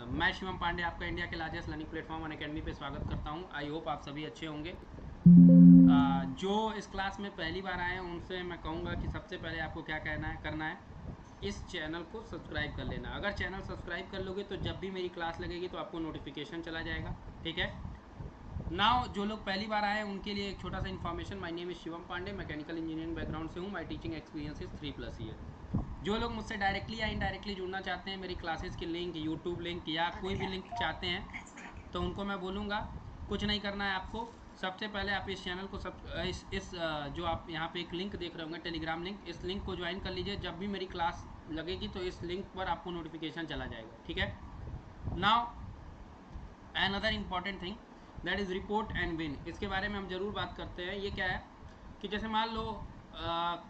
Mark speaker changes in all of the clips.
Speaker 1: मैं शिवम पांडे आपका इंडिया के लार्जेस्ट लर्निंग प्लेटफॉर्म अनअकैडमी पे स्वागत करता हूं। आई होप आप सभी अच्छे होंगे। जो इस क्लास में पहली बार आए हैं उनसे मैं कहूँगा कि सबसे पहले आपको क्या करना है, इस चैनल को सब्सक्राइब कर लेना। अगर चैनल सब्सक्राइब कर लोगे तो जब भी मेरी क्लास लगेगी तो आपको नोटिफिकेशन चला जाएगा। ठीक है। नाउ जो लोग पहली बार आए हैं उनके लिए एक छोटा सा information. My name is Shivam Pandey, mechanical engineering background से हूँ। My teaching experience is 3+ year. जो लोग मुझसे डायरेक्टली या इनडायरेक्टली जुड़ना चाहते हैं, मेरी क्लासेस की लिंक, यूट्यूब लिंक या कोई भी लिंक चाहते हैं, तो उनको मैं बोलूँगा कुछ नहीं करना है आपको। सबसे पहले आप इस चैनल को जो आप यहाँ पे एक लिंक देख रहे होंगे, टेलीग्राम लिंक, इस लिंक को ज्वाइन कर लीजिए। जब भी मेरी क्लास लगेगी तो इस लिंक पर आपको नोटिफिकेशन चला जाएगा। ठीक है। Now another important thing that is report and win. इसके बारे में हम ज़रूर बात करते हैं। ये क्या है कि जैसे मान लो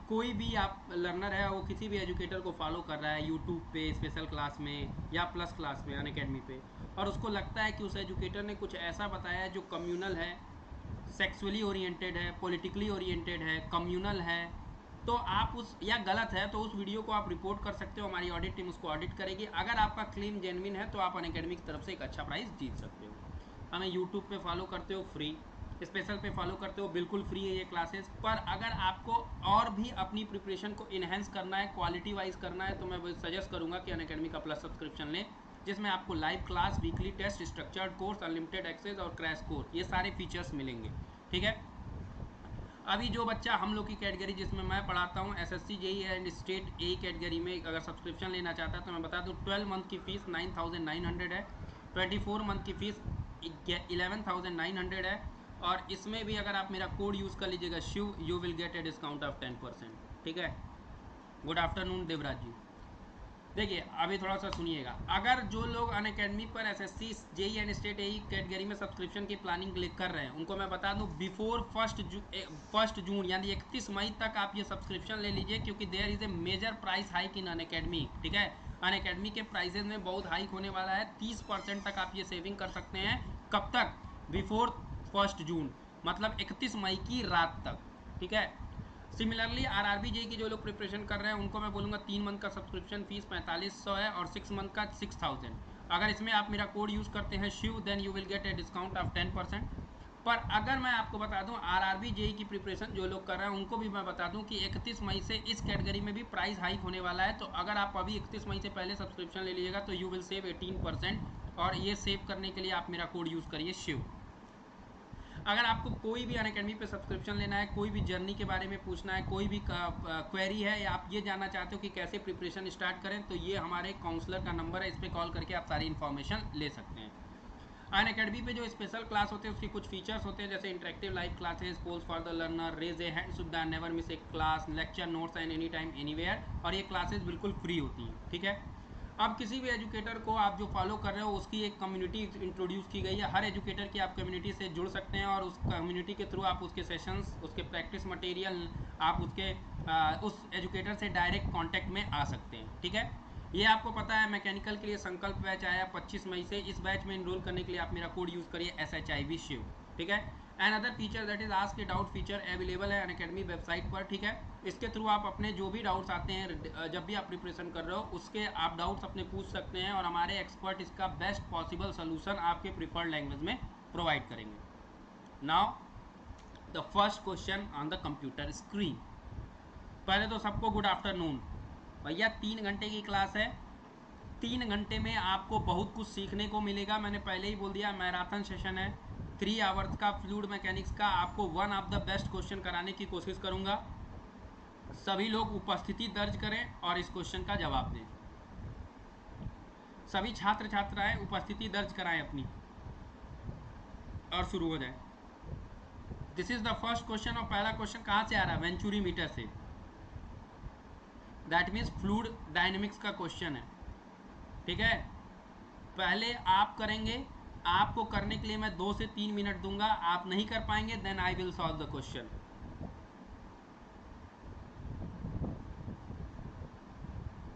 Speaker 1: कोई भी आप लर्नर है, वो किसी भी एजुकेटर को फॉलो कर रहा है यूट्यूब पे, स्पेशल क्लास में या प्लस क्लास में, अनअकैडमी पे, और उसको लगता है कि उस एजुकेटर ने कुछ ऐसा बताया है जो कम्युनल है, सेक्सुअली ओरिएंटेड है, पॉलिटिकली ओरिएंटेड है, कम्युनल है, तो आप उस या गलत है तो उस वीडियो को आप रिपोर्ट कर सकते हो। हमारी ऑडिट टीम उसको ऑडिट करेगी। अगर आपका क्लेम जेन्युइन है तो आप अनअकैडमी की तरफ से एक अच्छा प्राइस जीत सकते हो। हमें यूट्यूब पे फॉलो करते हो फ्री, स्पेशल पे फॉलो करते हो बिल्कुल फ्री है ये क्लासेस। पर अगर आपको और भी अपनी प्रिपरेशन को इन्हेंस करना है, क्वालिटी वाइज करना है, तो मैं सजेस्ट करूंगा कि अनअकैडमी का प्लस सब्सक्रिप्शन लें, जिसमें आपको live class, weekly test, structured course, unlimited access और क्रैश कोर्स, ये सारे फीचर्स मिलेंगे। ठीक है। अभी जो बच्चा हम लोग की कैटेगरी जिसमें मैं पढ़ाता हूँ, SSC JEE and state A category में अगर सब्सक्रिप्शन लेना चाहता है तो मैं बता दूँ 12 मंथ की फ़ीस 9,900 है, 24 मंथ की फ़ीस 11,900 है, और इसमें भी अगर आप मेरा कोड यूज़ कर लीजिएगा Shiv, you will get a discount of 10%। ठीक है। Good afternoon Devraj ji. देखिए अभी थोड़ा सा सुनिएगा। अगर जो लोग अनअकैडमी पर SSC JEE and state AE category में सब्सक्रिप्शन की प्लानिंग कर रहे हैं, उनको मैं बता दूं बिफोर 1 जून यानी 31 मई तक आप ये सब्सक्रिप्शन ले लीजिए, क्योंकि there is a major price hike in Unacademy. ठीक है। अनअकैडमी के प्राइजेज में बहुत हाइक होने वाला है। 30% तक आप ये सेविंग कर सकते हैं। कब तक? बिफोर 1 जून, मतलब 31 मई की रात तक। ठीक है। सिमिलरली आरआरबी जेईई की जो लोग प्रिपरेशन कर रहे हैं उनको मैं बोलूँगा 3 मंथ का सब्सक्रिप्शन फीस 4500 है और 6 मंथ का 6000। अगर इसमें आप मेरा कोड यूज़ करते हैं Shiv, then you will get a discount of 10%। पर अगर मैं आपको बता दूं आरआरबी जेईई की प्रिपरेशन जो लोग कर रहे हैं उनको भी मैं बता दूं कि 31 मई से इस कैटेगरी में भी प्राइस हाइक होने वाला है। तो अगर आप अभी 31 मई से पहले सब्सक्रिप्शन ले लीजिएगा तो यू विल सेव 18%, और ये सेव करने के लिए आप मेरा कोड यूज़ करिए शिव। अगर आपको कोई भी अनअकैडमी पे सब्सक्रिप्शन लेना है, कोई भी जर्नी के बारे में पूछना है, कोई भी क्वेरी है, या आप ये जानना चाहते हो कि कैसे प्रिपरेशन स्टार्ट करें, तो ये हमारे काउंसलर का नंबर है, इस पर कॉल करके आप सारी इन्फॉर्मेशन ले सकते हैं। अनअकैडमी पे जो स्पेशल क्लास होते हैं उसके कुछ फीचर्स होते हैं, जैसे interactive live classes, polls for the learner, raise a hand सुविधा, never miss a class, lecture notes and any time anywhere, और ये क्लासेस बिल्कुल फ्री होती हैं। ठीक है। अब किसी भी एजुकेटर को आप जो फॉलो कर रहे हो उसकी एक कम्युनिटी इंट्रोड्यूस की गई है। हर एजुकेटर की आप कम्युनिटी से जुड़ सकते हैं और उस कम्युनिटी के थ्रू आप उसके सेशंस, उसके प्रैक्टिस मटेरियल, आप उस एजुकेटर से डायरेक्ट कांटेक्ट में आ सकते हैं। ठीक है। ये आपको पता है मैकेनिकल के लिए संकल्प बैच आया 25 मई से। इस बैच में इनरोल करने के लिए आप मेरा कोड यूज़ करिए SHIV शिव। ठीक है। And other feature that is ask a doubt feature available है अनअकैडमी वेबसाइट पर। ठीक है। इसके थ्रू आप अपने जो भी डाउट्स आते हैं जब भी आप प्रिपरेशन कर रहे हो उसके आप डाउट्स अपने पूछ सकते हैं, और हमारे एक्सपर्ट इसका बेस्ट पॉसिबल सोल्यूशन आपके प्रिफर्ड लैंग्वेज में प्रोवाइड करेंगे। Now the first question on the computer screen. पहले तो सबको गुड आफ्टरनून। भैया 3 घंटे की क्लास है, 3 घंटे में आपको बहुत कुछ सीखने को मिलेगा। मैंने पहले ही बोल दिया मैराथन सेशन है, 3 आवर्स का फ्लूइड मैकेनिक्स का। आपको one of the best question कराने की कोशिश करूंगा। सभी लोग उपस्थिति दर्ज करें और इस क्वेश्चन का जवाब दें। सभी छात्र छात्राएं उपस्थिति दर्ज कराएं अपनी, और शुरू हो जाए। This is the first question, और पहला क्वेश्चन कहां से आ रहा है? वेंचुरी मीटर से। दैट मीन्स फ्लूइड डायनेमिक्स का क्वेश्चन है। ठीक है। पहले आप करेंगे, आपको करने के लिए मैं 2 से 3 मिनट दूंगा। आप नहीं कर पाएंगे then I will solve the question.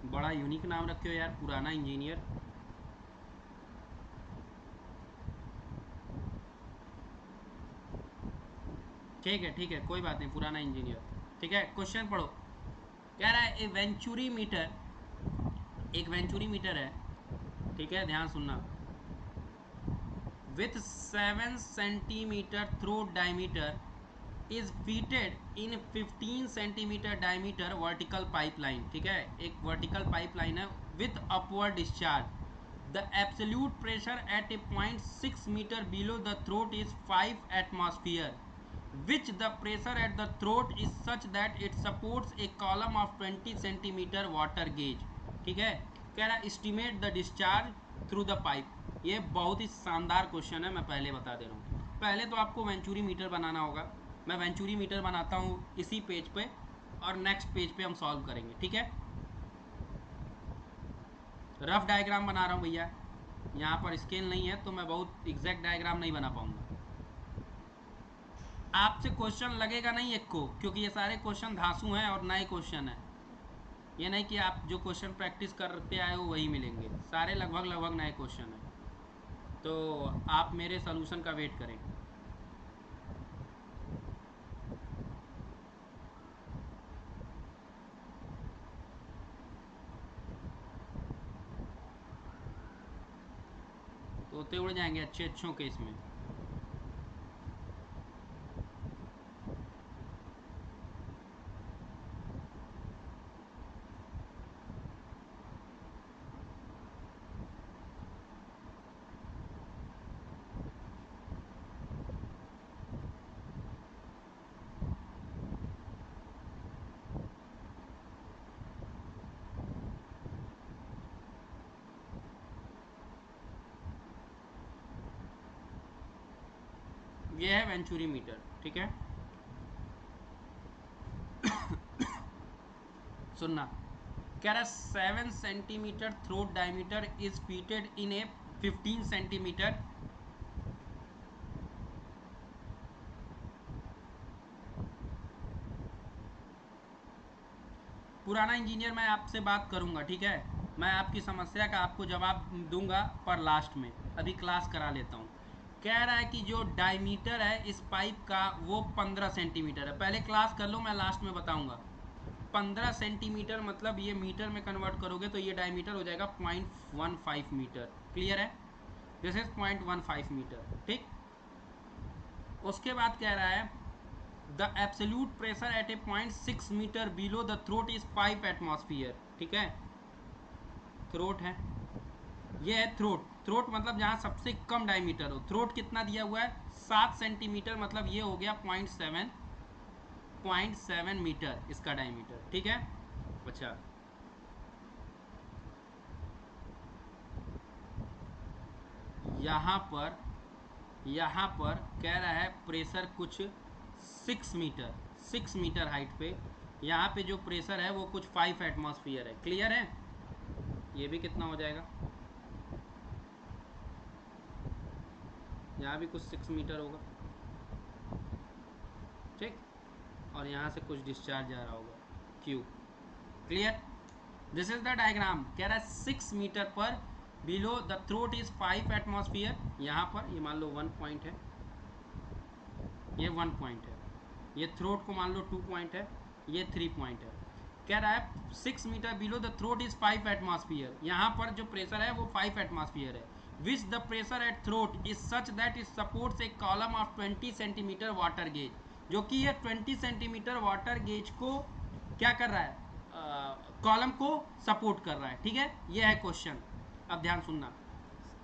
Speaker 1: बड़ा यूनिक नाम रखे हो यार, पुराना इंजीनियर। ठीक है कोई बात नहीं, पुराना इंजीनियर। ठीक है। क्वेश्चन पढ़ो। कह रहा है एक वेंचुरी मीटर है, ठीक ठीक है, ध्यान सुनना। With 7 centimetre throat diameter is fitted in 15 centimetre diameter vertical pipeline. ठीक है, एक वर्टिकल पाइपलाइन है with upward discharge. The absolute pressure at a point 6 metre below the throat is 5 atmosphere which the pressure at the throat is such that it supports a column of 20 centimeter water gauge। ठीक है, कह रहा estimate the discharge through the pipe। ये बहुत ही शानदार question है, मैं पहले बता दे रहा हूँ। पहले तो आपको वेंचुरी मीटर बनाना होगा। मैं वेंचुरी मीटर बनाता हूँ इसी पेज पे, और नेक्स्ट पेज पे हम सॉल्व करेंगे। ठीक है, रफ डायग्राम बना रहा हूँ भैया, यहाँ पर स्केल नहीं है तो मैं बहुत एग्जैक्ट डायग्राम नहीं बना पाऊंगा। आपसे क्वेश्चन लगेगा नहीं एक को, क्योंकि ये सारे क्वेश्चन धांसू हैं और नए क्वेश्चन हैं। ये नहीं कि आप जो क्वेश्चन प्रैक्टिस करते आए हो वही मिलेंगे, सारे लगभग नए क्वेश्चन हैं। तो आप मेरे सॉल्यूशन का वेट करें। तोते उड़ जाएंगे अच्छों के इसमें। ये है वेंचुरी मीटर। ठीक है, सुनना, कह रहा 7 centimetre throat diameter is fitted in a 15 centimetre. पुराना इंजीनियर मैं आपसे बात करूंगा। ठीक है, मैं आपकी समस्या का आपको जवाब दूंगा पर लास्ट में, अभी क्लास करा लेता हूँ। कह रहा है कि जो डायमीटर है इस पाइप का वो 15 सेंटीमीटर है। पहले क्लास कर लो, मैं लास्ट में बताऊंगा। 15 सेंटीमीटर मतलब ये मीटर में कन्वर्ट करोगे तो ये डायमीटर हो जाएगा 0.15 मीटर। क्लियर है, दिस इज 0.15 मीटर। ठीक, उसके बाद कह रहा है the absolute pressure at a point 6 metre below the throat is 5 atmosphere. ठीक है, थ्रोट है, ये है थ्रोट। थ्रोट मतलब जहाँ सबसे कम डायमीटर हो। थ्रोट कितना दिया हुआ है 7 सेंटीमीटर, मतलब ये हो गया 0.7 मीटर इसका डायमीटर। ठीक है, अच्छा यहाँ पर कह रहा है प्रेशर कुछ 6 मीटर हाइट पे, यहाँ पे जो प्रेशर है वो कुछ 5 एटमॉस्फेयर है। क्लियर है, ये भी कितना हो जाएगा, यहाँ भी कुछ 6 मीटर होगा। ठीक, और यहाँ से कुछ डिस्चार्ज जा रहा होगा Q। Clear, this is the diagram. कह रहा है 6 मीटर पर below the throat is 5 atmosphere. यहाँ पर ये मान लो 1 पॉइंट है, ये 1 पॉइंट है, ये थ्रोट को मान लो 2 पॉइंट है, ये 3 पॉइंट है। कह रहा है 6 metre below the throat is 5 atmosphere. यहाँ पर जो प्रेशर है वो 5 एटमॉस्फेयर है। Which the pressure at throat is such that it supports a column of 20 centimetre water gauge, जो कि ये 20 सेंटीमीटर वाटर गेज को क्या कर रहा है, कॉलम को सपोर्ट कर रहा है। ठीक है, ये है क्वेश्चन। अब ध्यान सुनना,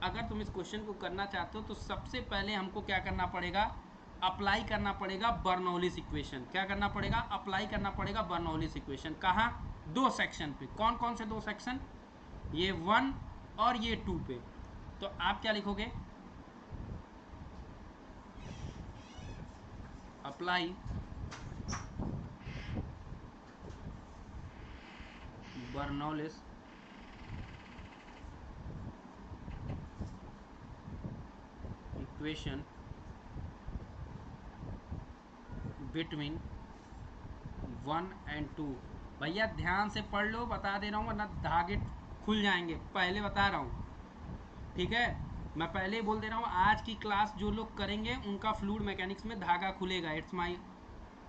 Speaker 1: अगर तुम इस क्वेश्चन को करना चाहते हो तो सबसे पहले हमको क्या करना पड़ेगा, अप्लाई करना पड़ेगा बर्नौलिस इक्वेशन। क्या करना पड़ेगा, अप्लाई करना पड़ेगा बर्नौलिस इक्वेशन। कहाँ, 2 सेक्शन पे। कौन कौन से 2 सेक्शन, ये 1 और ये 2 पे। तो आप क्या लिखोगे, apply Bernoulli's equation between 1 and 2। भैया ध्यान से पढ़ लो, बता दे रहा हूँ, वरना धागे खुल जाएंगे, पहले बता रहा हूँ। ठीक है, मैं पहले ही बोल दे रहा हूँ, आज की क्लास जो लोग करेंगे उनका फ्लूइड मैकेनिक्स में धागा खुलेगा, इट्स माई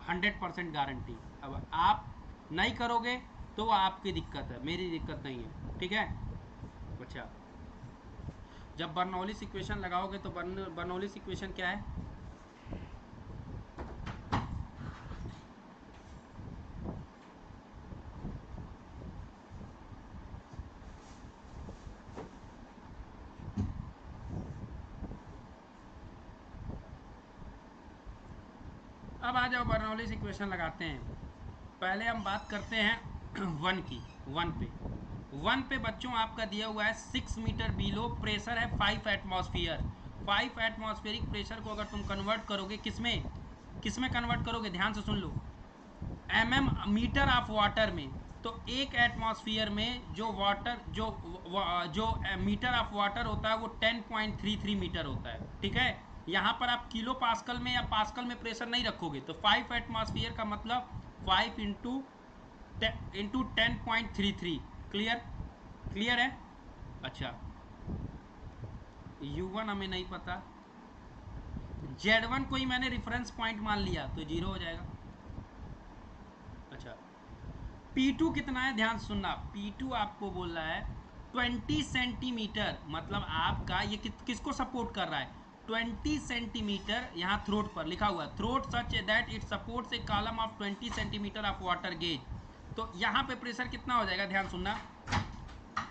Speaker 1: 100% गारंटी। अब आप नहीं करोगे तो आपकी दिक्कत है, मेरी दिक्कत नहीं है। ठीक है, अच्छा जब बर्नौलीज इक्वेशन लगाओगे तो बर्नौलीज इक्वेशन क्या है? अब आ जाओ बर्नौलीज इक्वेशन लगाते हैं। पहले हम बात करते हैं वन की। वन पे बच्चों आपका दिया हुआ है 6 मीटर बिलो, प्रेशर है 5 एटमॉस्फेयर। 5 एटमॉस्फेरिक प्रेशर को अगर तुम कन्वर्ट करोगे किसमें कन्वर्ट करोगे, ध्यान से सुन लो, मीटर ऑफ वाटर में, तो एक एटमॉस्फेयर में जो वाटर जो मीटर ऑफ वाटर होता है वो 10.33 मीटर होता है। ठीक है, यहाँ पर आप किलो पास्कल में या पास्कल में प्रेशर नहीं रखोगे, तो 5 एटमॉस्फेयर का मतलब 5 इंटू 10.33। क्लियर है? अच्छा, U1 हमें नहीं पता, Z1 को ही मैंने रेफरेंस पॉइंट मान लिया तो 0 हो जाएगा। अच्छा, P2 कितना है, ध्यान सुनना। P2 आपको बोल रहा है 20 सेंटीमीटर, मतलब आपका ये किसको सपोर्ट कर रहा है, 20 सेंटीमीटर। यहाँ थ्रोट पर लिखा हुआ है, throat such that it supports a column of 20 centimetre of water gauge. तो यहाँ पे प्रेशर कितना हो जाएगा, ध्यान सुनना,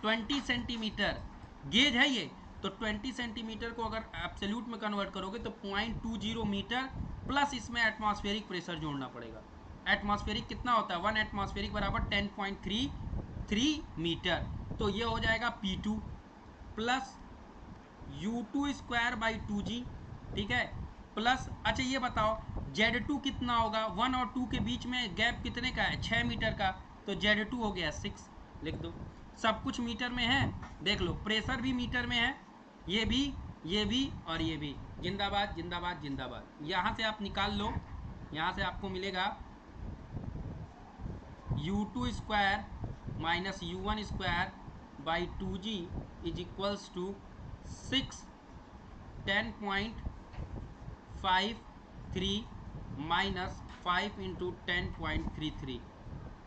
Speaker 1: 20 सेंटीमीटर गेज है ये, तो 20 सेंटीमीटर को अगर एब्सोल्यूट में कन्वर्ट करोगे तो 0.20 मीटर प्लस इसमें एटमॉस्फेरिक प्रेशर जोड़ना पड़ेगा। एटमॉस्फेरिक कितना होता है, 1 एटमॉस्फेरिक बराबर 10.33 मीटर। तो ये हो जाएगा P2 plus U2 square by 2G। ठीक है, प्लस, अच्छा ये बताओ Z2 कितना होगा, 1 और 2 के बीच में गैप कितने का है, 6 मीटर का, तो Z2 हो गया 6। लिख दो, सब कुछ मीटर में है, देख लो प्रेशर भी मीटर में है, ये भी और ये भी। जिंदाबाद जिंदाबाद जिंदाबाद। यहाँ से आप निकाल लो, यहाँ से आपको मिलेगा U2 square minus U1 square by 2G is equals to 6 10.53 minus 5 into 10.33।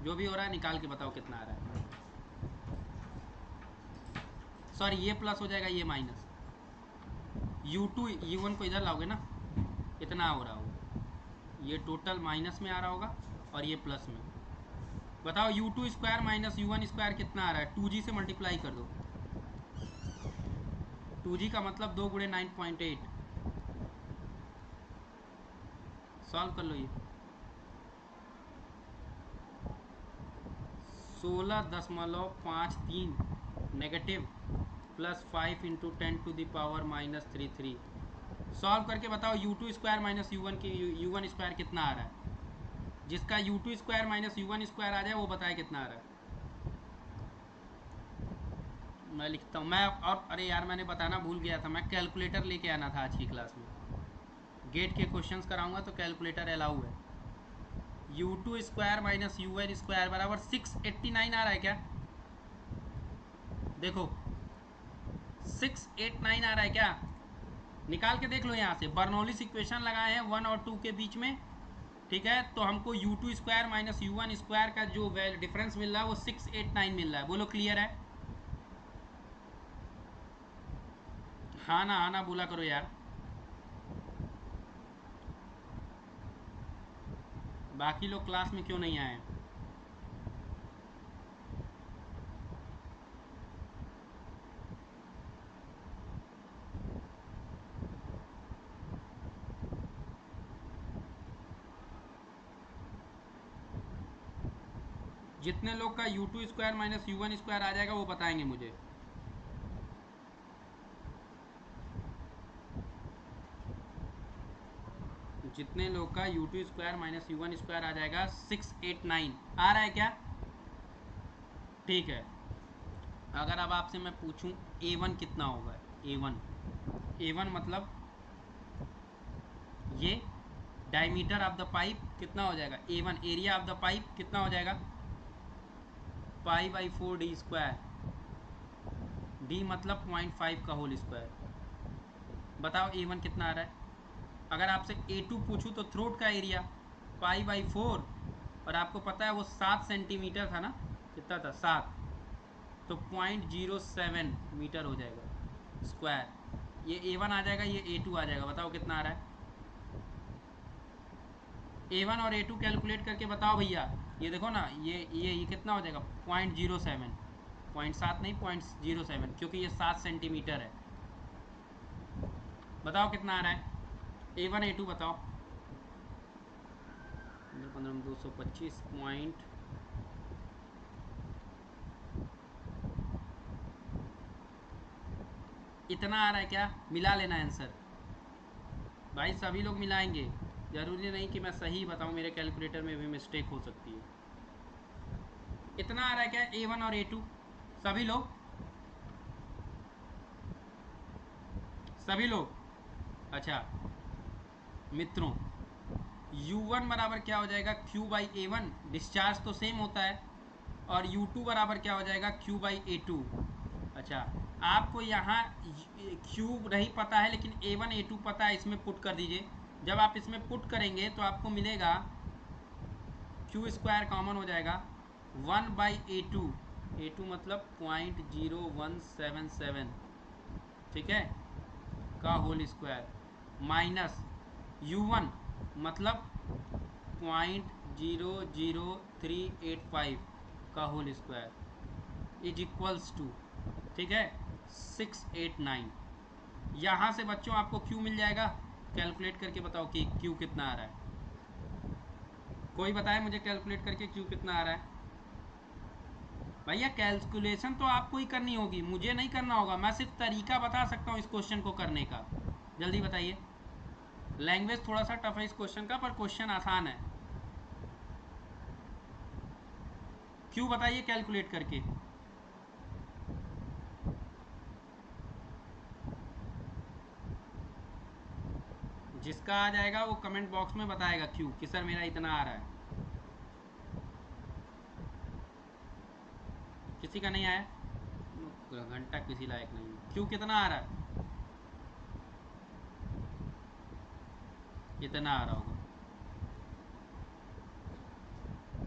Speaker 1: जो भी हो रहा है निकाल के बताओ कितना आ रहा है। सॉरी, ये प्लस हो जाएगा, ये माइनस। U2 U1 को इधर लाओगे ना, इतना हो रहा होगा, ये टोटल माइनस में आ रहा होगा और ये प्लस में। बताओ U2 square minus U1 square कितना आ रहा है, 2G से मल्टीप्लाई कर दो। 2G का मतलब 2 गुणे 9.8। सॉल्व कर लो, ये 16.53 negative plus 5 into 10 to the power minus 33। Solve करके बताओ U2 square minus U1 square कितना आ रहा है। जिसका U2 square minus U1 square आ जाए वो बताए कितना आ रहा है। मैं लिखता हूँ, मैं और अरे यार मैंने बताना भूल गया था, मैं कैलकुलेटर लेके आना था आज की क्लास में। गेट के क्वेश्चंस कराऊंगा तो कैलकुलेटर अलाउ है। U2 square minus U1 square बराबर 689 आ रहा है क्या, देखो 689 आ रहा है क्या, निकाल के देख लो। यहाँ से बर्नौलीज इक्वेशन लगाए हैं 1 और 2 के बीच में। ठीक है, तो हमको U2 square minus U1 square का जो डिफरेंस मिल रहा है वो 689 मिल रहा है। बोलो क्लियर है? हाँ ना बोला करो यार, बाकी लोग क्लास में क्यों नहीं आए। जितने लोग का U2 square minus U1 square आ जाएगा वो बताएंगे मुझे। जितने लोग का U2 square minus U1 square आ जाएगा 689 आ रहा है क्या, ठीक है। अगर अब आपसे मैं पूछूं A1 कितना होगा, A1 मतलब ये डायमीटर ऑफ द पाइप कितना हो जाएगा, A1 area of the pipe कितना हो जाएगा, pi by 4 D square, D मतलब 0.5 का होल स्क्वायर। बताओ A1 कितना आ रहा है। अगर आपसे A2 पूछूं तो थ्रोट का एरिया पाई बाई 4, और आपको पता है वो 7 सेंटीमीटर था ना, कितना था 7, तो 0.07 मीटर हो जाएगा। स्क्वायर, ये A1 आ जाएगा, ये A2 आ जाएगा। बताओ कितना आ रहा है? A1 और A2 कैलकुलेट करके बताओ भैया। ये देखो ना, ये कितना हो जाएगा? 0.07, 0.7 नहीं 0.07, क्योंकि ये 7 सेंटीमीटर है। बताओ कितना आ रहा है? A1 A2 बताओ। 15 में 225 पॉइंट, इतना आ रहा है क्या? मिला लेना आंसर भाई, सभी लोग मिलाएंगे, जरूरी नहीं कि मैं सही बताऊं, मेरे कैलकुलेटर में भी मिस्टेक हो सकती है। इतना आ रहा है क्या A1 और A2? सभी लोग, सभी लोग। अच्छा मित्रों, U1 बराबर क्या हो जाएगा? Q बाई A1, डिस्चार्ज तो सेम होता है। और U2 बराबर क्या हो जाएगा? Q by A2। अच्छा, आपको यहाँ Q नहीं पता है, लेकिन A1 A2 पता है, इसमें पुट कर दीजिए। जब आप इसमें पुट करेंगे तो आपको मिलेगा Q स्क्वायर कॉमन हो जाएगा 1 बाई A2, A2 मतलब 0.0177, ठीक है, का होल स्क्वायर, माइनस U1 मतलब 0.00385 का whole square is equals to, ठीक है, 689। यहाँ से बच्चों आपको Q मिल जाएगा। कैलकुलेट करके बताओ कि Q कितना आ रहा है। कोई बताए मुझे कैलकुलेट करके Q कितना आ रहा है? भैया कैलकुलेशन तो आपको ही करनी होगी, मुझे नहीं करना होगा, मैं सिर्फ तरीका बता सकता हूँ इस क्वेश्चन को करने का। जल्दी बताइए। लैंग्वेज थोड़ा सा टफ है इस क्वेश्चन का, पर क्वेश्चन आसान है। Q बताइए कैलकुलेट करके। जिसका आ जाएगा वो कमेंट बॉक्स में बताएगा Q कि सर मेरा इतना आ रहा है। किसी का नहीं आया? घंटा किसी लायक नहीं। Q कितना आ रहा है? इतना आ रहा होगा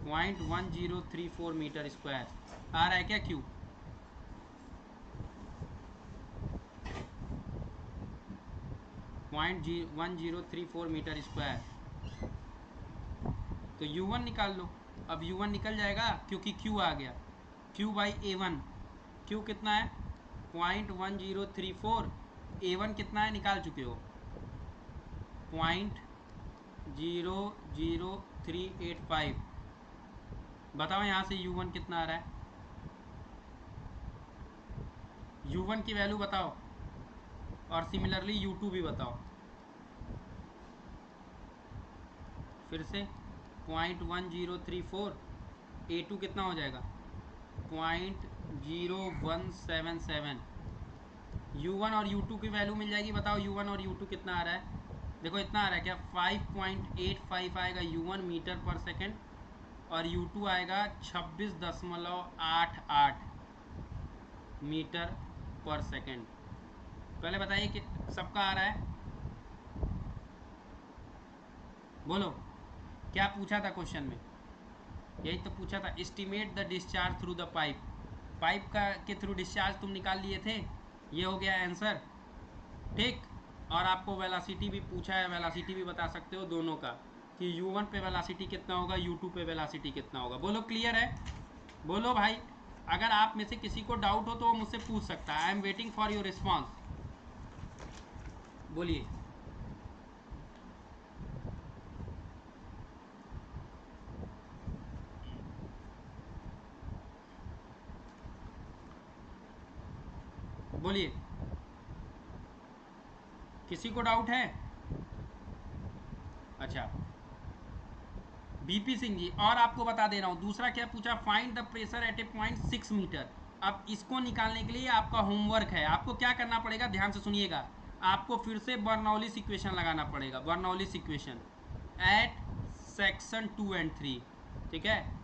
Speaker 1: 0.1034 मीटर स्क्वायर आ रहा है क्या Q? Point 1034 metre square. तो U1 निकाल लो। अब U1 निकल जाएगा क्योंकि Q आ गया, Q बाई A1। Q कितना है? 0.1034। A1 कितना है निकाल चुके हो? 0.00385। बताओ यहाँ से U1 कितना आ रहा है? U1 की वैल्यू बताओ, और सिमिलरली U2 भी बताओ। फिर से 0.1034, A2 कितना हो जाएगा? 0.0177। U1 और U2 की वैल्यू मिल जाएगी। बताओ U1 और U2 कितना आ रहा है? देखो इतना आ रहा है क्या? 5.85 आएगा U1 मीटर पर सेकेंड, और U2 आएगा 26.88 मीटर पर सेकेंड। पहले बताइए कि सबका आ रहा है? बोलो क्या पूछा था क्वेश्चन में? यही तो पूछा था, estimate the discharge through the pipe. Pipe का के थ्रू डिस्चार्ज तुम निकाल लिए थे, ये हो गया आंसर, ठीक। और आपको वेलोसिटी भी पूछा है, वेलोसिटी भी बता सकते हो दोनों का, कि U1 पे वेलोसिटी कितना होगा, U2 पे वेलोसिटी कितना होगा। बोलो क्लियर है? बोलो भाई, अगर आप में से किसी को डाउट हो तो वो मुझसे पूछ सकता है। I am waiting for your response. बोलिए। बोलिए, किसी को डाउट है? अच्छा, बीपी सिंह जी, और आपको बता दे रहा हूँ दूसरा क्या पूछा, find the pressure at a point 6 metre. अब इसको निकालने के लिए आपका होमवर्क है, आपको क्या करना पड़ेगा, ध्यान से सुनिएगा। आपको फिर से बर्नौलिस इक्वेशन लगाना पड़ेगा, Bernoulli's equation at section 2 and 3, ठीक है।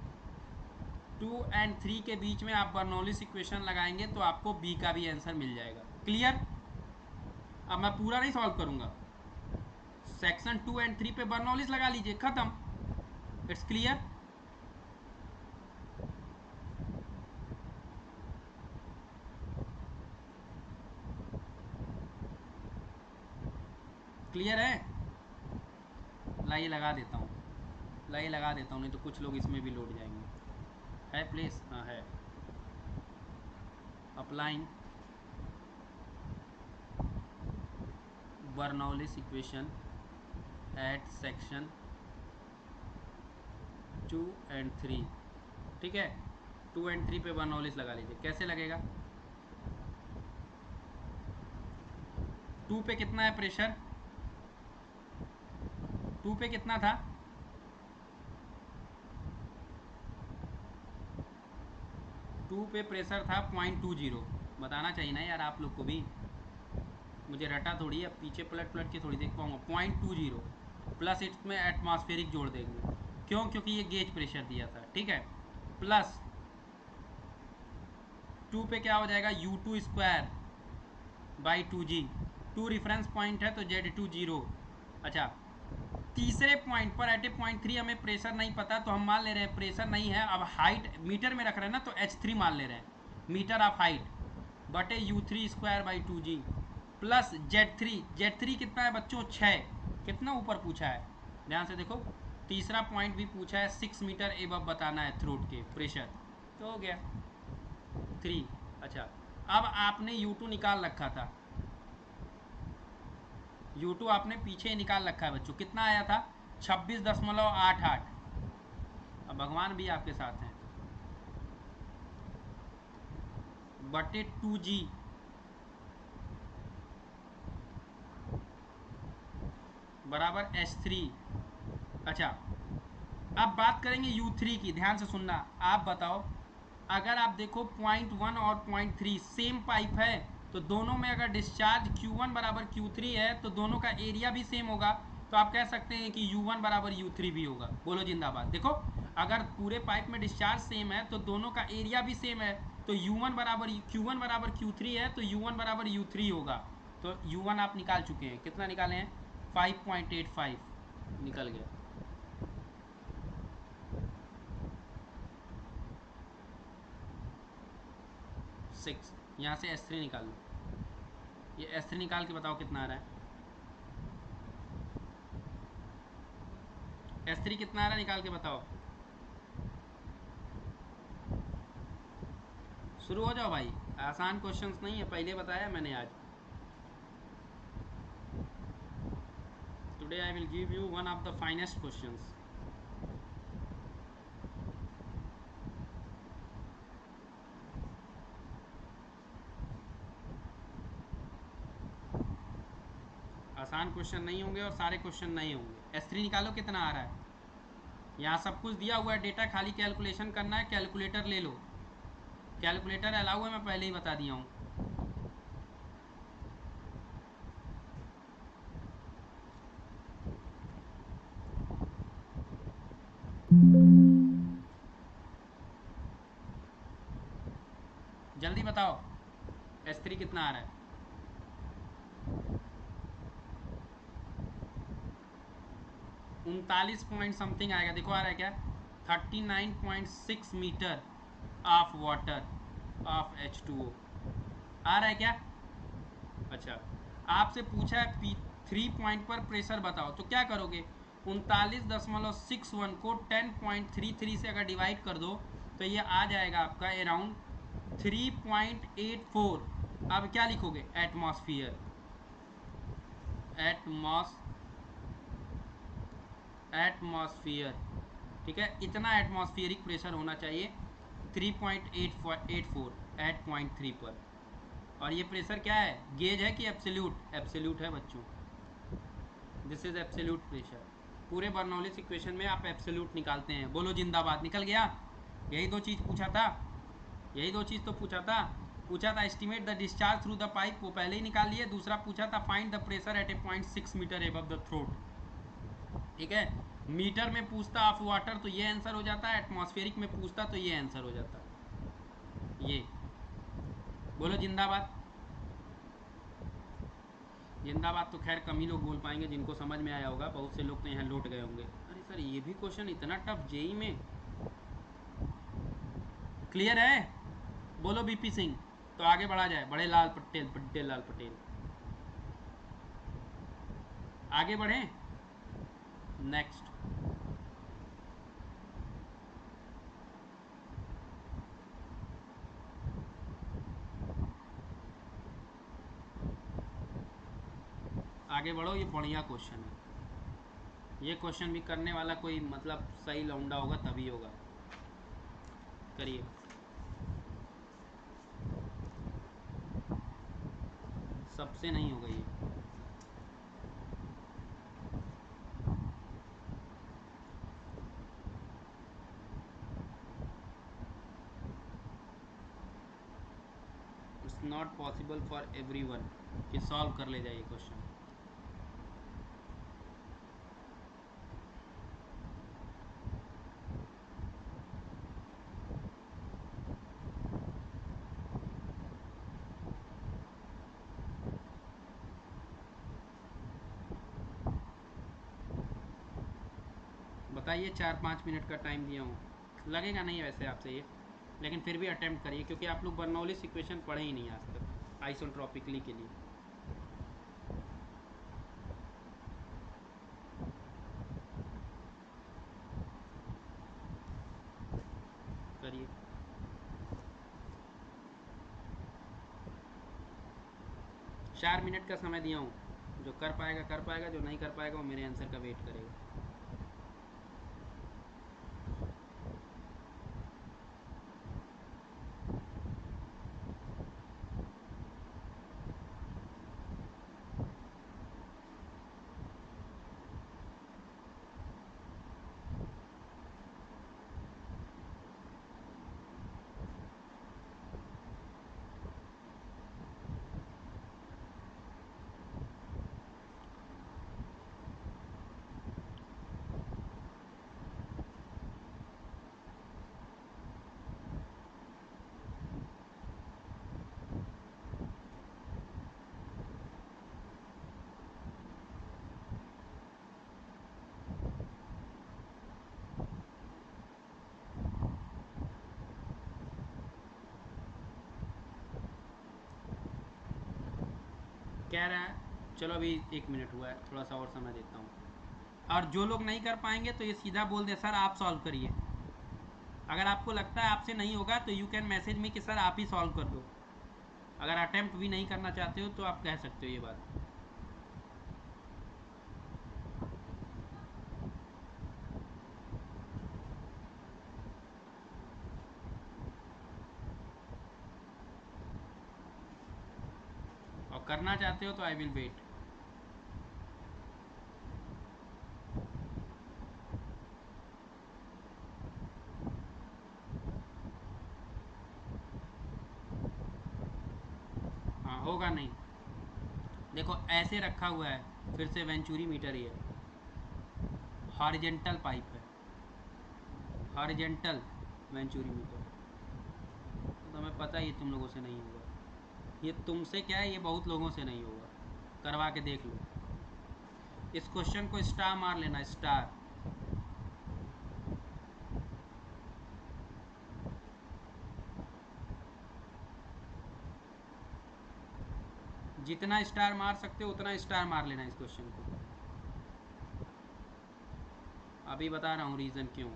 Speaker 1: 2 एंड 3 के बीच में आप बर्नौलिस इक्वेशन लगाएंगे तो आपको बी का भी आंसर मिल जाएगा। क्लियर? अब मैं पूरा नहीं सॉल्व करूंगा, सेक्शन 2 एंड 3 पे बर्नौलिस लगा लीजिए, खत्म। It's clear? क्लियर है? लाइए लगा देता हूँ, लाइए लगा देता हूँ, नहीं तो कुछ लोग इसमें भी लौट जाएंगे। है प्लीज? हाँ है। Applying Bernoulli's equation at section 2 and 3। ठीक है, 2 and 3 पे बर्नौलिस लगा लीजिए। कैसे लगेगा? 2 पे कितना है प्रेशर? 2 पे कितना था? 2 पे प्रेशर था 0.20। बताना चाहिए ना यार आप लोग को भी, मुझे रटा थोड़ी, अब पीछे पलट पलट के थोड़ी देख पाऊंगा। 0.20 प्लस इसमें एटमॉस्फेरिक जोड़ देंगे, क्यों? क्योंकि ये गेज प्रेशर दिया था। ठीक है, प्लस 2 पे क्या हो जाएगा? U2 square by 2G। 2 reference point है तो Z2 0। अच्छा, तीसरे पॉइंट पर एट ए पॉइंट 3 हमें प्रेशर नहीं पता, तो हम मान ले रहे हैं प्रेशर नहीं है। अब हाइट मीटर में रख रहे हैं ना, तो H3 मान ले रहे हैं, मीटर ऑफ हाइट बटे U3 square by 2G plus Z3 कितना है बच्चों? 6। कितना ऊपर पूछा है, ध्यान से देखो। तीसरा पॉइंट भी पूछा है 6 मीटर एबव बताना है थ्रोट के प्रेशर, तो हो गया 3। अच्छा, अब आपने U2 निकाल रखा था, U2 आपने पीछे निकाल रखा है बच्चों। कितना आया था? 26.88। अब भगवान भी आपके साथ हैं, बटे 2G बराबर H3। अच्छा, अब बात करेंगे U3 की, ध्यान से सुनना। आप बताओ, अगर आप देखो 0.1 और 0.3 सेम पाइप है, तो दोनों में अगर डिस्चार्ज Q1 बराबर Q3 है तो दोनों का एरिया भी सेम होगा, तो आप कह सकते हैं कि U1 बराबर U3 भी होगा। बोलो जिंदाबाद। देखो, अगर पूरे पाइप में डिस्चार्ज सेम है तो दोनों का एरिया भी सेम है, तो U1 बराबर Q1 बराबर Q3 है तो U1 बराबर U3 होगा। तो U1 आप निकाल चुके हैं, कितना निकाले हैं? 5.85 निकल गया। सिक्स। यहाँ से S3 निकाल लो, ये S3 निकाल के बताओ कितना आ रहा है। S3 कितना आ रहा है, निकाल के बताओ। शुरू हो जाओ भाई, आसान क्वेश्चंस नहीं है, पहले बताया मैंने आज। Today I will give you one of the finest questions. आसान क्वेश्चन नहीं होंगे और सारे क्वेश्चन नहीं होंगे। S3 निकालो कितना आ रहा है। यहाँ सब कुछ दिया हुआ है डेटा, खाली कैलकुलेशन करना है। कैलकुलेटर ले लो, कैलकुलेटर अलाउ है, मैं पहले ही बता दिया हूँ। जल्दी बताओ S3 कितना आ रहा है। 39 पॉइंट समथिंग आएगा। देखो आ रहा है क्या? 39.6 metre of water of H2O आ रहा है क्या? अच्छा, आपसे पूछा है P3 पॉइंट पर प्रेशर बताओ, तो क्या करोगे? 39.61 को 10.33 से अगर डिवाइड कर दो तो ये आ जाएगा आपका अराउंड 3.84। अब क्या लिखोगे? Atmosphere, atmosphere. ठीक है, इतना एटमॉस्फेरिक प्रेशर होना चाहिए 3.84 एट 0.3 पर। और ये प्रेशर क्या है? गेज है कि एब्सोल्यूट? एब्सोल्यूट है बच्चों, दिस इज एब्सोल्यूट प्रेशर। पूरे बर्नौलिस इक्वेशन में आप एब्सोल्यूट निकालते हैं। बोलो जिंदाबाद। निकल गया? यही दो चीज़ पूछा था, यही दो चीज़ तो पूछा था। पूछा था estimate the discharge through the pipe, वो पहले ही निकाल लिए। दूसरा पूछा था find the pressure at a 0.6 metre above the throat. ठीक है, मीटर में पूछता ऑफ वाटर तो ये आंसर हो जाता है, एटमॉस्फेरिक में पूछता तो ये आंसर हो जाता। ये बोलो जिंदाबाद। जिंदाबाद तो खैर कम ही लोग बोल पाएंगे, जिनको समझ में आया होगा। बहुत से लोग तो यहाँ लौट गए होंगे, अरे सर ये भी क्वेश्चन इतना टफ जेई में। क्लियर है? बोलो बीपी सिंह, तो आगे बढ़ा जाए। बड़े लाल पटेल, लाल पटेल। आगे बढ़ें। नेक्स्ट, आगे बढ़ो। ये बढ़िया क्वेश्चन है। ये क्वेश्चन भी करने वाला कोई मतलब सही लौंडा होगा तभी होगा। करिए। सबसे नहीं होगा ये। It's not possible for everyone कि सॉल्व कर ले जाइए क्वेश्चन। बताइए, 4-5 मिनट का टाइम दिया हूँ, लगेगा नहीं वैसे आपसे ये, लेकिन फिर भी अटेम्प्ट करिए क्योंकि आप लोग बर्नौली इक्वेशन पढ़े ही नहीं आज तक आइसोट्रॉपिकली के लिए। करिए। चार मिनट का समय दिया हूँ, जो कर पाएगा कर पाएगा, जो नहीं कर पाएगा वो मेरे आंसर का वेट करेगा। कह रहा है चलो अभी 1 मिनट हुआ है, थोड़ा सा और समय देता हूँ। और जो लोग नहीं कर पाएंगे तो ये सीधा बोल दे सर आप सॉल्व करिए। अगर आपको लगता है आपसे नहीं होगा तो यू कैन मैसेज मी कि सर आप ही सॉल्व कर दो। अगर अटेम्प्ट भी नहीं करना चाहते हो तो आप कह सकते हो ये बात। और करना चाहते हो तो आई विल वेट। हाँ होगा नहीं, देखो ऐसे रखा हुआ है, फिर से वेंचुरी मीटर ही है, हॉरिजेंटल पाइप है, हॉरिजेंटल वेंचुरी मीटर। तो हमें पता ही तुम लोगों से नहीं होगा। ये तुमसे क्या है, ये बहुत लोगों से नहीं होगा। करवा के देख लो। इस क्वेश्चन को स्टार मार लेना, स्टार। जितना स्टार मार सकते हो उतना स्टार मार लेना इस क्वेश्चन को। अभी बता रहा हूँ रीज़न क्यों।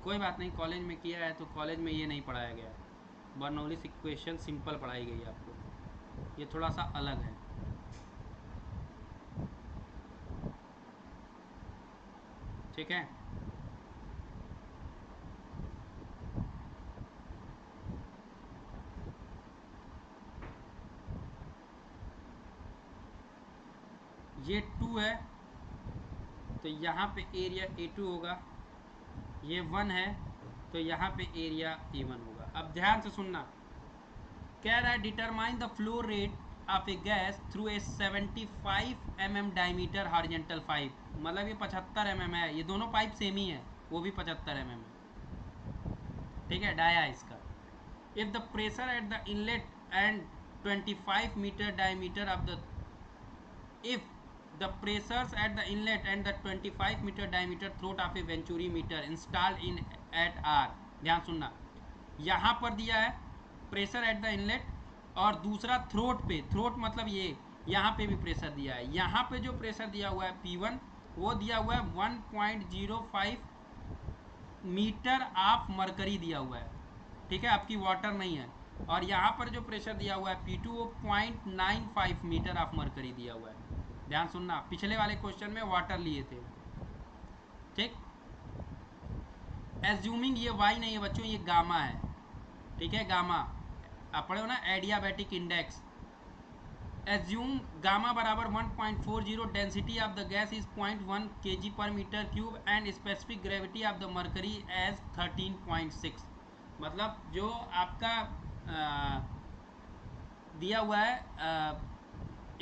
Speaker 1: कोई बात नहीं, कॉलेज में किया है तो कॉलेज में ये नहीं पढ़ाया गया है। बर्नौली इक्वेशन सिंपल पढ़ाई गई है आपको, ये थोड़ा सा अलग है। ठीक है। ये 2 है तो यहाँ पे एरिया A2 होगा, ये 1 है तो यहाँ पे एरिया A1 होगा। अब ध्यान से सुनना, कह रहा है determine the flow rate of A gas through a 75 mm diameter horizontal pipe. मतलब ये 75 mm है, ये दोनों पाइप सेम ही है, वो भी 75 mm है। ठीक है, डाया इसका। If the pressure at the inlet and 25 metre diameter of the, if the pressures at the inlet and the 25 metre diameter throat of a venturi meter installed in at R. ध्यान सुनना, यहाँ पर दिया है pressure at the inlet और दूसरा throat पे, throat मतलब ये, यहाँ पे भी प्रेशर दिया है। यहाँ पे जो प्रेशर दिया हुआ है P1 वो दिया हुआ है 1.05 मीटर ऑफ मरकरी दिया हुआ है, ठीक है, आपकी वाटर नहीं है। और यहाँ पर जो प्रेशर दिया हुआ है P2 वो 0.95 मीटर ऑफ मरकरी दिया हुआ है। ध्यान सुनना, पिछले वाले क्वेश्चन में वाटर लिए थे, ठीक। एज्यूमिंग ये वाई नहीं है बच्चों, ये गामा है, ठीक है, गामा आप पढ़े हो ना, एडियाबैटिक इंडेक्स। एज्यूम गामा बराबर 1.40, density of the gas is 0.1 kg पर metre cube and specific gravity of the mercury as 13.6। मतलब जो आपका दिया हुआ है,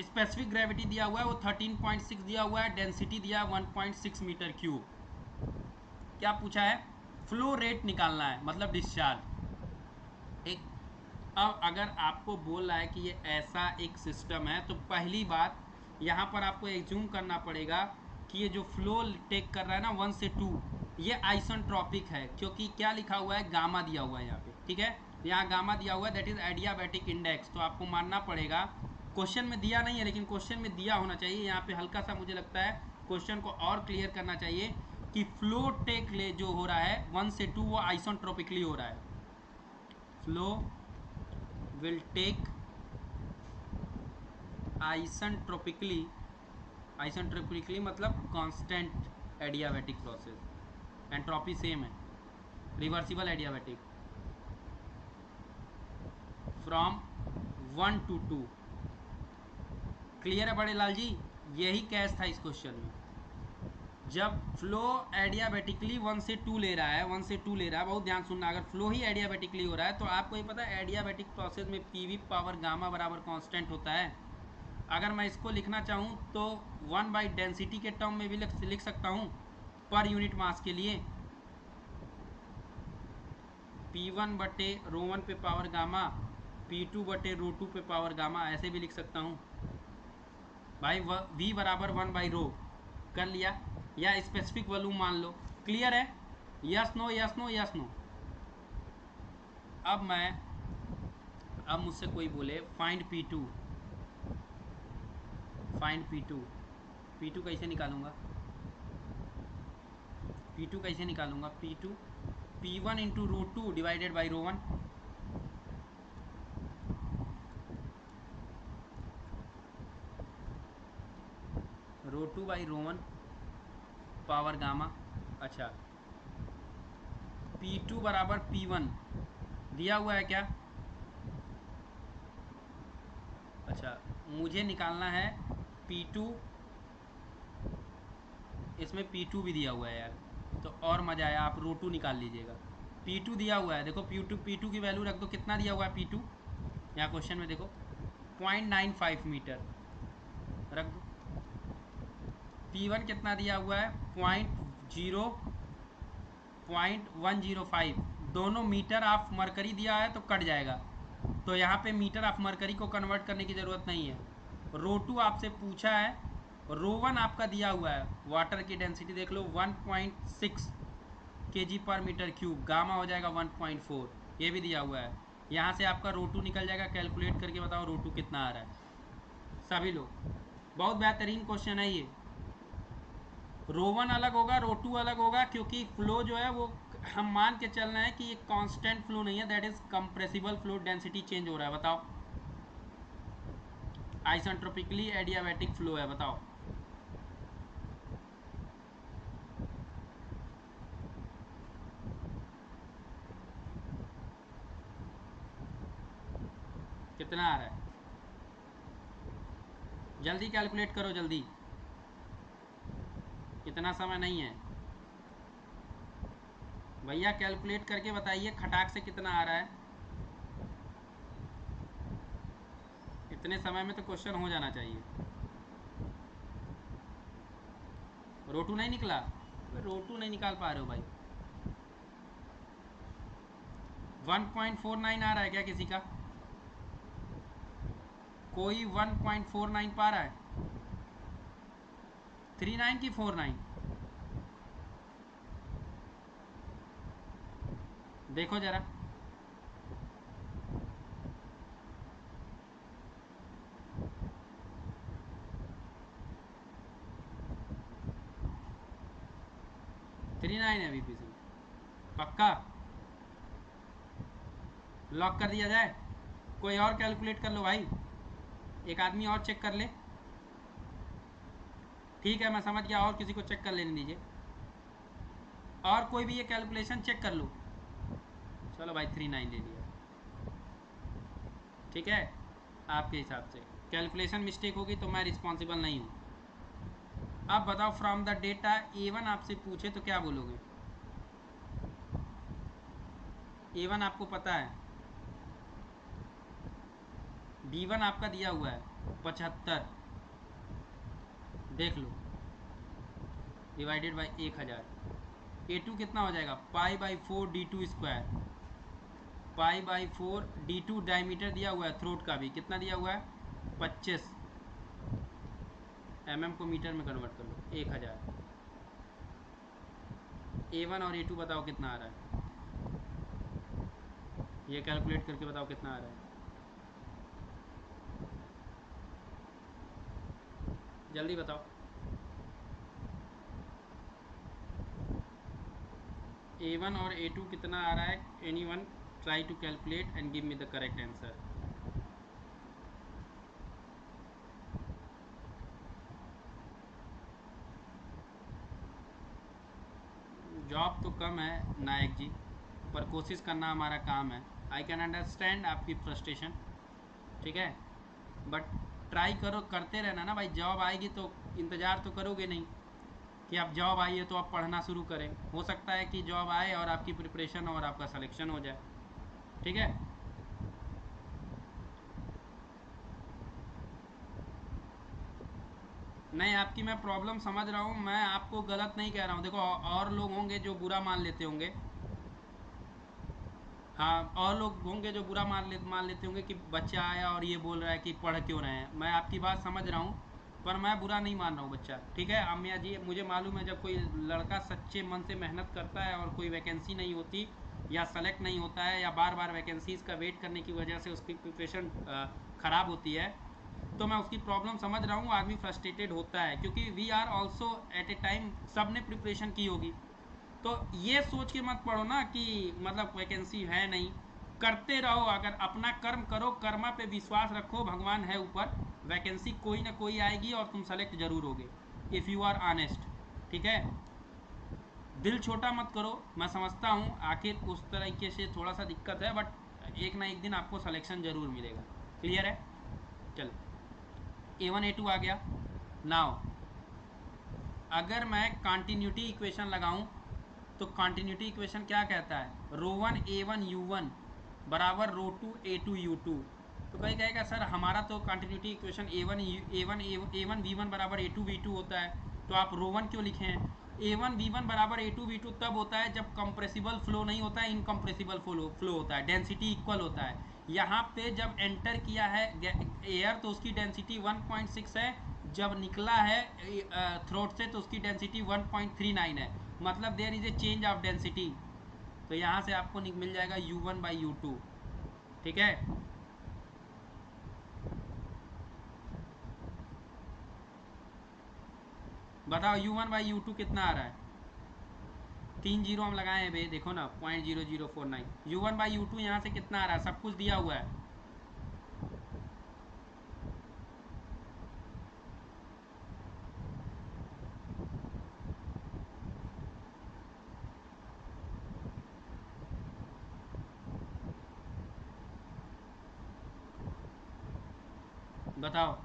Speaker 1: स्पेसिफिक ग्रेविटी दिया हुआ है वो 13.6 दिया हुआ है, डेंसिटी दिया है 1.6 मीटर क्यूब। क्या पूछा है, फ्लो रेट निकालना है, मतलब डिस्चार्ज, ठीक। अब अगर आपको बोल रहा है कि ये ऐसा एक सिस्टम है, तो पहली बात यहाँ पर आपको एज्यूम करना पड़ेगा कि ये जो फ्लो टेक कर रहा है ना 1 से 2, ये आइसेंट्रोपिक है, क्योंकि क्या लिखा हुआ है, गामा दिया हुआ है यहाँ पे, ठीक है, यहाँ गामा दिया हुआ है, दैट इज एडियाबैटिक इंडेक्स। तो आपको मानना पड़ेगा, क्वेश्चन में दिया नहीं है लेकिन क्वेश्चन में दिया होना चाहिए, यहाँ पे हल्का सा मुझे लगता है क्वेश्चन को और क्लियर करना चाहिए कि फ्लो टेक ले जो हो रहा है 1 से 2 वो आइसेंट्रोपिकली हो रहा है। फ्लो will take आइसेंट्रोपिकली मतलब constant adiabatic process, entropy same है, reversible adiabatic, from 1 to 2। Clear है बड़े लाल जी, यही कैच था इस क्वेश्चन में। जब फ्लो एडियाबैटिकली 1 से 2 ले रहा है, 1 से 2 ले रहा है, बहुत ध्यान सुनना, अगर फ्लो ही एडियाबैटिकली हो रहा है तो आपको ये पता है एडियाबैटिक प्रोसेस में पीवी पावर गामा बराबर कांस्टेंट होता है। अगर मैं इसको लिखना चाहूँ तो 1 बाई डेंसिटी के टर्म में भी लिख सकता हूँ पर यूनिट मास के लिए, P1 बटे रो 1 पे पावर गामा, P2 बटे रो 2 पे पावर गामा, ऐसे भी लिख सकता हूँ भाई। V बराबर 1 बाई रो कर लिया, या स्पेसिफिक वॉल्यूम मान लो। क्लियर है, yes no yes no yes no. अब मुझसे कोई बोले फाइंड P2, फाइंड P2 कैसे निकालूंगा, P2 कैसे निकालूंगा, P2 P1 into rho 2 divided by rho 1, rho 2 by rho 1 power gamma. अच्छा, P2 बराबर P1 दिया हुआ है क्या, अच्छा मुझे निकालना है P2, इसमें P2 भी दिया हुआ है यार, तो और मज़ा आया, आप रो 2 निकाल लीजिएगा। P2 दिया हुआ है, देखो P2 की वैल्यू रख दो, कितना दिया हुआ है P2, यहाँ क्वेश्चन में देखो 0.95 मीटर रख दो। P1 कितना दिया हुआ है 0.105, दोनों मीटर ऑफ मरकरी दिया है तो कट जाएगा, तो यहाँ पे मीटर ऑफ मरकरी को कन्वर्ट करने की ज़रूरत नहीं है। रो 2 आपसे पूछा है, रो 1 आपका दिया हुआ है, वाटर की डेंसिटी देख लो 1.6 kg पर मीटर क्यूब, गामा हो जाएगा 1.4, ये भी दिया हुआ है। यहाँ से आपका रो 2 निकल जाएगा, कैलकुलेट करके बताओ रो 2 कितना आ रहा है सभी लोग। बहुत बेहतरीन क्वेश्चन है ये। रो 1 अलग होगा, रो 2 अलग होगा, क्योंकि फ्लो जो है वो हम मान के चल रहे हैं कि ये कांस्टेंट फ्लो नहीं है, that is compressible flow, density change हो रहा है। बताओ, आइसेंट्रोपिकली एडियाबैटिक फ्लो है, बताओ। कितना आ रहा है, जल्दी कैलकुलेट करो जल्दी, इतना समय नहीं है भैया, कैलकुलेट करके बताइए खटाक से कितना आ रहा है, इतने समय में तो क्वेश्चन हो जाना चाहिए। रो 2 नहीं निकला, रो 2 नहीं निकाल पा रहे हो भाई। 1.49 आ रहा है क्या किसी का, कोई 1.49 पा रहा है, 39 की 49? देखो जरा, थ्री नाइन है बीपीसी, पक्का लॉक कर दिया जाए? कोई और कैलकुलेट कर लो भाई, एक आदमी और चेक कर ले। ठीक है, मैं समझ गया, और किसी को चेक कर लेने दीजिए, और कोई भी ये कैलकुलेशन चेक कर लो। चलो भाई 39 ले लिया, ठीक है। आपके हिसाब से कैलकुलेशन मिस्टेक होगी तो मैं रिस्पॉन्सिबल नहीं हूँ। अब बताओ, फ्रॉम द डेटा A1 आपसे पूछे तो क्या बोलोगे? A1 आपको पता है, B1 आपका दिया हुआ है 75, देख लो, डिवाइडेड बाई 1000। A2 कितना हो जाएगा? π/4 d2 स्क्वायर, π/4 d2 डायमीटर दिया हुआ है, थ्रोट का भी कितना दिया हुआ है? 25। mm को मीटर में कन्वर्ट कर लो, 1000। A1 और A2 बताओ कितना आ रहा है, ये कैलकुलेट करके बताओ कितना आ रहा है, जल्दी बताओ। A1 और A2 कितना आ रहा है? Anyone try to calculate and give me the correct answer. Job तो कम है नायक जी, पर कोशिश करना हमारा काम है। आई कैन अंडरस्टैंड आपकी फ्रस्ट्रेशन, ठीक है, बट ट्राई करो, करते रहना ना भाई। जॉब आएगी तो इंतज़ार तो करोगे नहीं कि अब जॉब आई है तो आप पढ़ना शुरू करें। हो सकता है कि जॉब आए और आपकी प्रिपरेशन और आपका सिलेक्शन हो जाए, ठीक है। नहीं, आपकी मैं प्रॉब्लम समझ रहा हूँ, मैं आपको गलत नहीं कह रहा हूँ। देखो, और लोग होंगे जो बुरा मान लेते होंगे, हाँ, और लोग होंगे जो बुरा मान लेते होंगे कि बच्चा आया और ये बोल रहा है कि पढ़ क्यों रहे हैं। मैं आपकी बात समझ रहा हूँ, पर मैं बुरा नहीं मान रहा हूँ बच्चा, ठीक है। अम्मिया जी, मुझे मालूम है, जब कोई लड़का सच्चे मन से मेहनत करता है और कोई वैकेंसी नहीं होती या सेलेक्ट नहीं होता है या बार बार वैकेंसीज़ का वेट करने की वजह से उसकी प्रिपरेशन ख़राब होती है, तो मैं उसकी प्रॉब्लम समझ रहा हूँ। आदमी फ्रस्ट्रेटेड होता है, क्योंकि we are also at a time, सब ने प्रिपरेशन की होगी। तो ये सोच के मत पढ़ो ना कि मतलब वैकेंसी है नहीं, करते रहो। अगर अपना कर्म करो, कर्मा पे विश्वास रखो, भगवान है ऊपर, वैकेंसी कोई ना कोई आएगी और तुम सेलेक्ट जरूर होगे, इफ़ यू आर ऑनेस्ट, ठीक है। दिल छोटा मत करो, मैं समझता हूँ आखिर उस तरीके से थोड़ा सा दिक्कत है, बट एक ना एक दिन आपको सिलेक्शन जरूर मिलेगा। क्लियर है? चलो, A1 A2 आ गया। नाउ अगर मैं कॉन्टीन्यूटी इक्वेशन लगाऊं तो कॉन्टीन्यूटी इक्वेशन क्या कहता है? रो1 A1 U1 बराबर रो2 A2 U2। तो कहीं कहेगा सर हमारा तो कॉन्टीन्यूटी इक्वेशन A1 V1 बराबर A2 V2 होता है, तो आप रो1 क्यों लिखे हैं? A1 V1 बराबर A2 V2 तब होता है जब कंप्रेसिबल फ्लो नहीं होता है, इनकम्प्रेसिबल फ्लो होता है, डेंसिटी इक्वल होता है। यहाँ पे जब एंटर किया है एयर तो उसकी डेंसिटी 1.6 है, जब निकला है थ्रोट से तो उसकी डेंसिटी 1.39 है, मतलब there is a change of density. तो यहाँ से आपको मिल जाएगा U1/U2, ठीक है। बताओ U1/U2 कितना आ रहा है? 3 जीरो हम लगाए हैं भाई, देखो ना, 0.0049। U1/U2 यहाँ से कितना आ रहा है? सब कुछ दिया हुआ है। बताओ,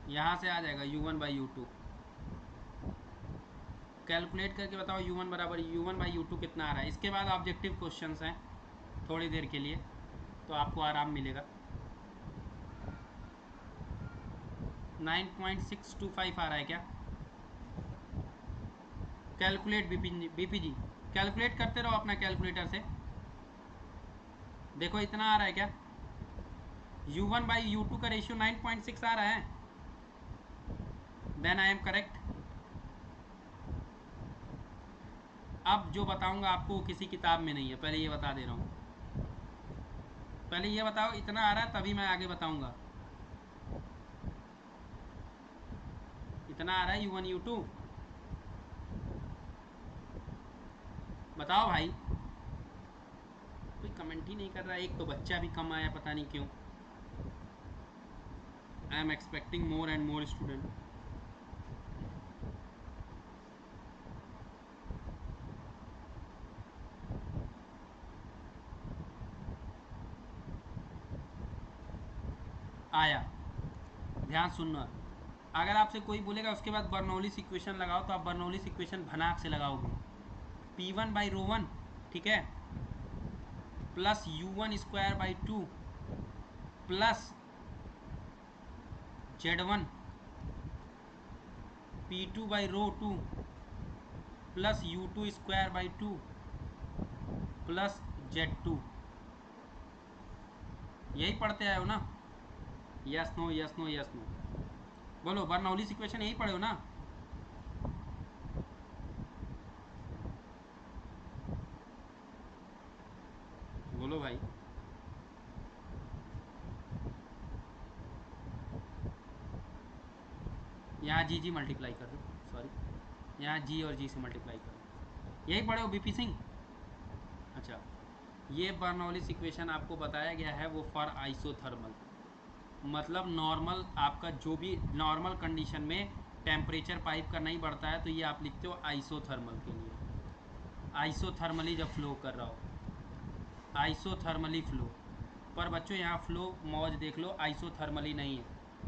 Speaker 1: यहाँ से आ जाएगा U1/U2। कैलकुलेट करके बताओ U1 बराबर U1/U2 कितना आ रहा है। इसके बाद ऑब्जेक्टिव क्वेश्चंस हैं थोड़ी देर के लिए, तो आपको आराम मिलेगा। 9.625 आ रहा है क्या? कैलकुलेट बीपी जी, कैलकुलेट करते रहो अपना कैलकुलेटर से, देखो इतना आ रहा है क्या? U1/U2 का रेशियो 9.6 आ रहा है। Then I am correct. अब जो बताऊंगा आपको किसी किताब में नहीं है, पहले ये बता दे रहा हूँ। पहले ये बताओ इतना आ रहा है तभी मैं आगे बताऊंगा। इतना आ रहा है U1 U2? बताओ भाई, कोई कमेंट ही नहीं कर रहा है। एक तो बच्चा भी कम आया, पता नहीं क्यों। I am expecting more and more student. आया, ध्यान सुनना। अगर आपसे कोई बोलेगा उसके बाद बर्नौलीस इक्वेशन लगाओ, तो आप बर्नौलीस इक्वेशन भनाक से लगाओगे। P1 बाई रो वन, ठीक है, plus U1 square by 2 plus Z1 P2 by rho 2 plus U2 square by 2 plus Z2। यही पढ़ते आए हो ना? Yes no yes no yes no, बोलो। बर्नौलीस इक्वेशन यही पढ़े हो ना? बोलो भाई। यहाँ जी मल्टीप्लाई कर दो, सॉरी, यहाँ जी और जी से मल्टीप्लाई कर दो। यही पढ़े हो बीपी सिंह? अच्छा, ये बर्नौलीस इक्वेशन आपको बताया गया है वो फॉर आइसोथर्मल, मतलब नॉर्मल आपका जो भी नॉर्मल कंडीशन में टेम्परेचर पाइप का नहीं बढ़ता है, तो ये आप लिखते हो आइसोथर्मल के लिए। आइसोथर्मली जब फ्लो कर रहा हो, आइसोथर्मली फ्लो। पर बच्चों यहाँ फ्लो मौज देख लो, आइसोथर्मली नहीं है।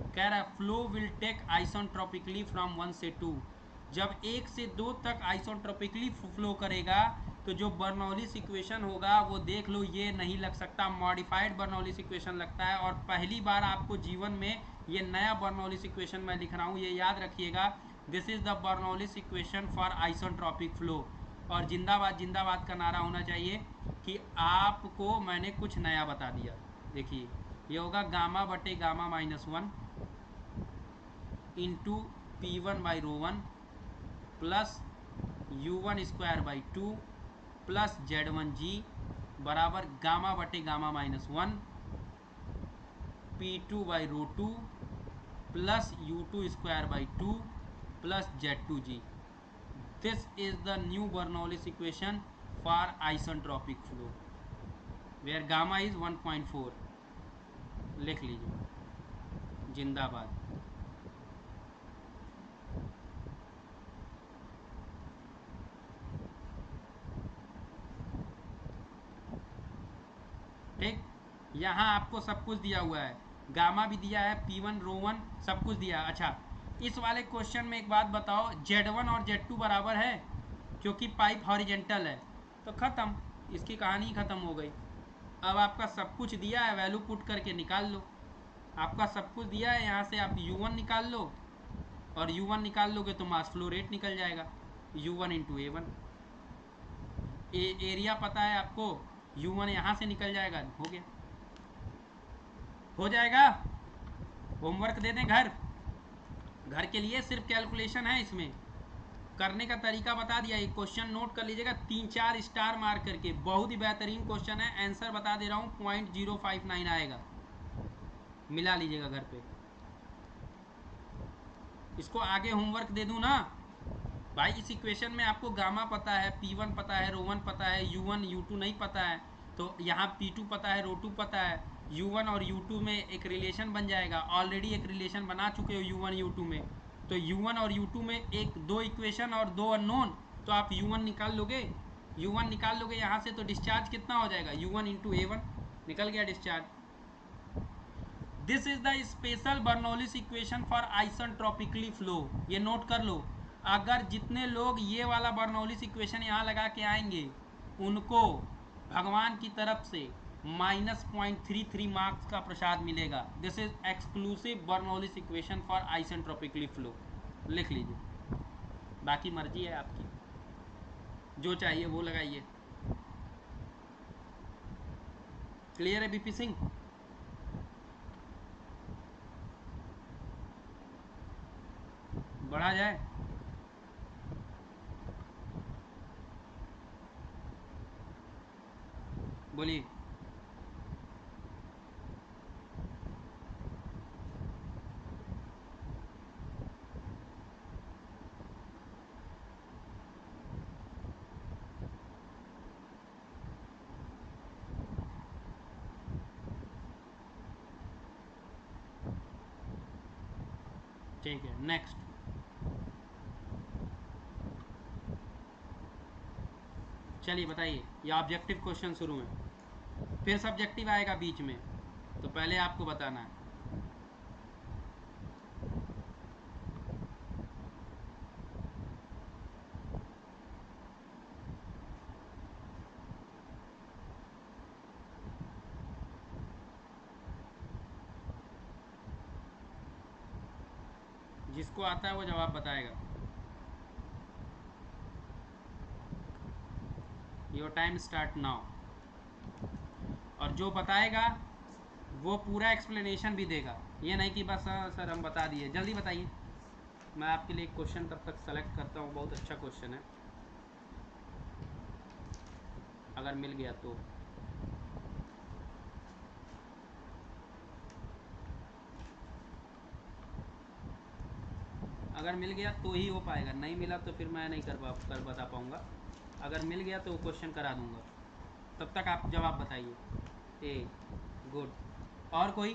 Speaker 1: कह रहा है फ्लो विल टेक आइसोट्रोपिकली फ्रॉम 1 से 2। जब 1 से 2 तक आइसोट्रोपिकली फ्लो करेगा, तो जो बर्नौलीस इक्वेशन होगा वो देख लो, ये नहीं लग सकता, मॉडिफाइड बर्नौलीस इक्वेशन लगता है। और पहली बार आपको जीवन में ये नया बर्नौलीस इक्वेशन मैं लिख रहा हूँ, ये याद रखिएगा। This is the Bernoulli's equation for isotropic flow. और जिंदाबाद जिंदाबाद का नारा होना चाहिए कि आपको मैंने कुछ नया बता दिया। देखिए, ये होगा गामा बटे gamma minus 1 into P1 by rho 1 plus U1 square by 2 plus Z1G बराबर गामा बटे gamma minus 1 P2 by rho 2 plus U2 square by 2 plus Z2G। This is the new Bernoulli's equation for isotropic flow where gamma is 1.4। लिख लीजिए, जिंदाबाद। ठीक, यहाँ आपको सब कुछ दिया हुआ है, गामा भी दिया है, P1 रो 1 सब कुछ दिया है। अच्छा, इस वाले क्वेश्चन में एक बात बताओ, Z1 और Z2 बराबर है, क्योंकि पाइप हॉरिजेंटल है, तो ख़त्म, इसकी कहानी ख़त्म हो गई। अब आपका सब कुछ दिया है, वैल्यू पुट करके निकाल लो। आपका सब कुछ दिया है, यहाँ से आप U1 निकाल लो, और U1 निकाल लोगे तो मास फ्लो रेट निकल जाएगा, U1 इंटू A1। एरिया पता है आपको, U1 यहाँ से निकल जाएगा, हो गया, हो जाएगा। होमवर्क दे दें घर के लिए, सिर्फ कैलकुलेशन है, इसमें करने का तरीका बता दिया। एक क्वेश्चन नोट कर लीजिएगा, 3-4 स्टार मार्क करके, बहुत ही बेहतरीन क्वेश्चन है। आंसर बता दे रहा हूँ, 0.059 आएगा, मिला लीजिएगा घर पे। इसको आगे होमवर्क दे दूँ ना भाई? इस इक्वेशन में आपको गामा पता है, P1 पता है, रो 1 पता है, U1 U2 नहीं पता है, तो यहाँ P2 पता है, रो 2 पता है, U1 और U2 में एक रिलेशन बन जाएगा। ऑलरेडी एक रिलेशन बना चुके हो U1 U2 में, तो U1 और U2 में एक दो इक्वेशन और दो अननोन, तो आप U1 निकाल लोगे, U1 निकाल लोगे यहाँ से, तो डिस्चार्ज कितना हो जाएगा, U1 इंटू A1, निकल गया discharge. This is the special Bernoulli's equation for isotropically flow, ये नोट कर लो। अगर जितने लोग ये वाला बर्नौलीस इक्वेशन यहाँ लगा के आएंगे, उनको भगवान की तरफ से -0.33 मार्क्स का प्रसाद मिलेगा। This is exclusive Bernoulli's equation for isotropically flow, लिख लीजिए। बाकी मर्जी है आपकी, जो चाहिए वो लगाइए। क्लियर है बीपी सिंह? बढ़ा जाए? बोलिए। ठीक है, नेक्स्ट। चलिए बताइए, ये ऑब्जेक्टिव क्वेश्चन शुरू है, फिर सब्जेक्टिव आएगा बीच में, तो पहले आपको बताना है। जिसको आता है वो जवाब बताएगा। Your time start now. और जो बताएगा वो पूरा एक्सप्लेनेशन भी देगा, ये नहीं कि बस सर हम बता दिए। जल्दी बताइए, मैं आपके लिए एक क्वेश्चन तब तक सेलेक्ट करता हूँ, बहुत अच्छा क्वेश्चन है, अगर मिल गया तो। अगर मिल गया तो ही हो पाएगा, नहीं मिला तो फिर मैं नहीं कर बता पाऊँगा। अगर मिल गया तो वो क्वेश्चन करा दूँगा, तब तक आप जवाब बताइए। ए, गुड। और कोई?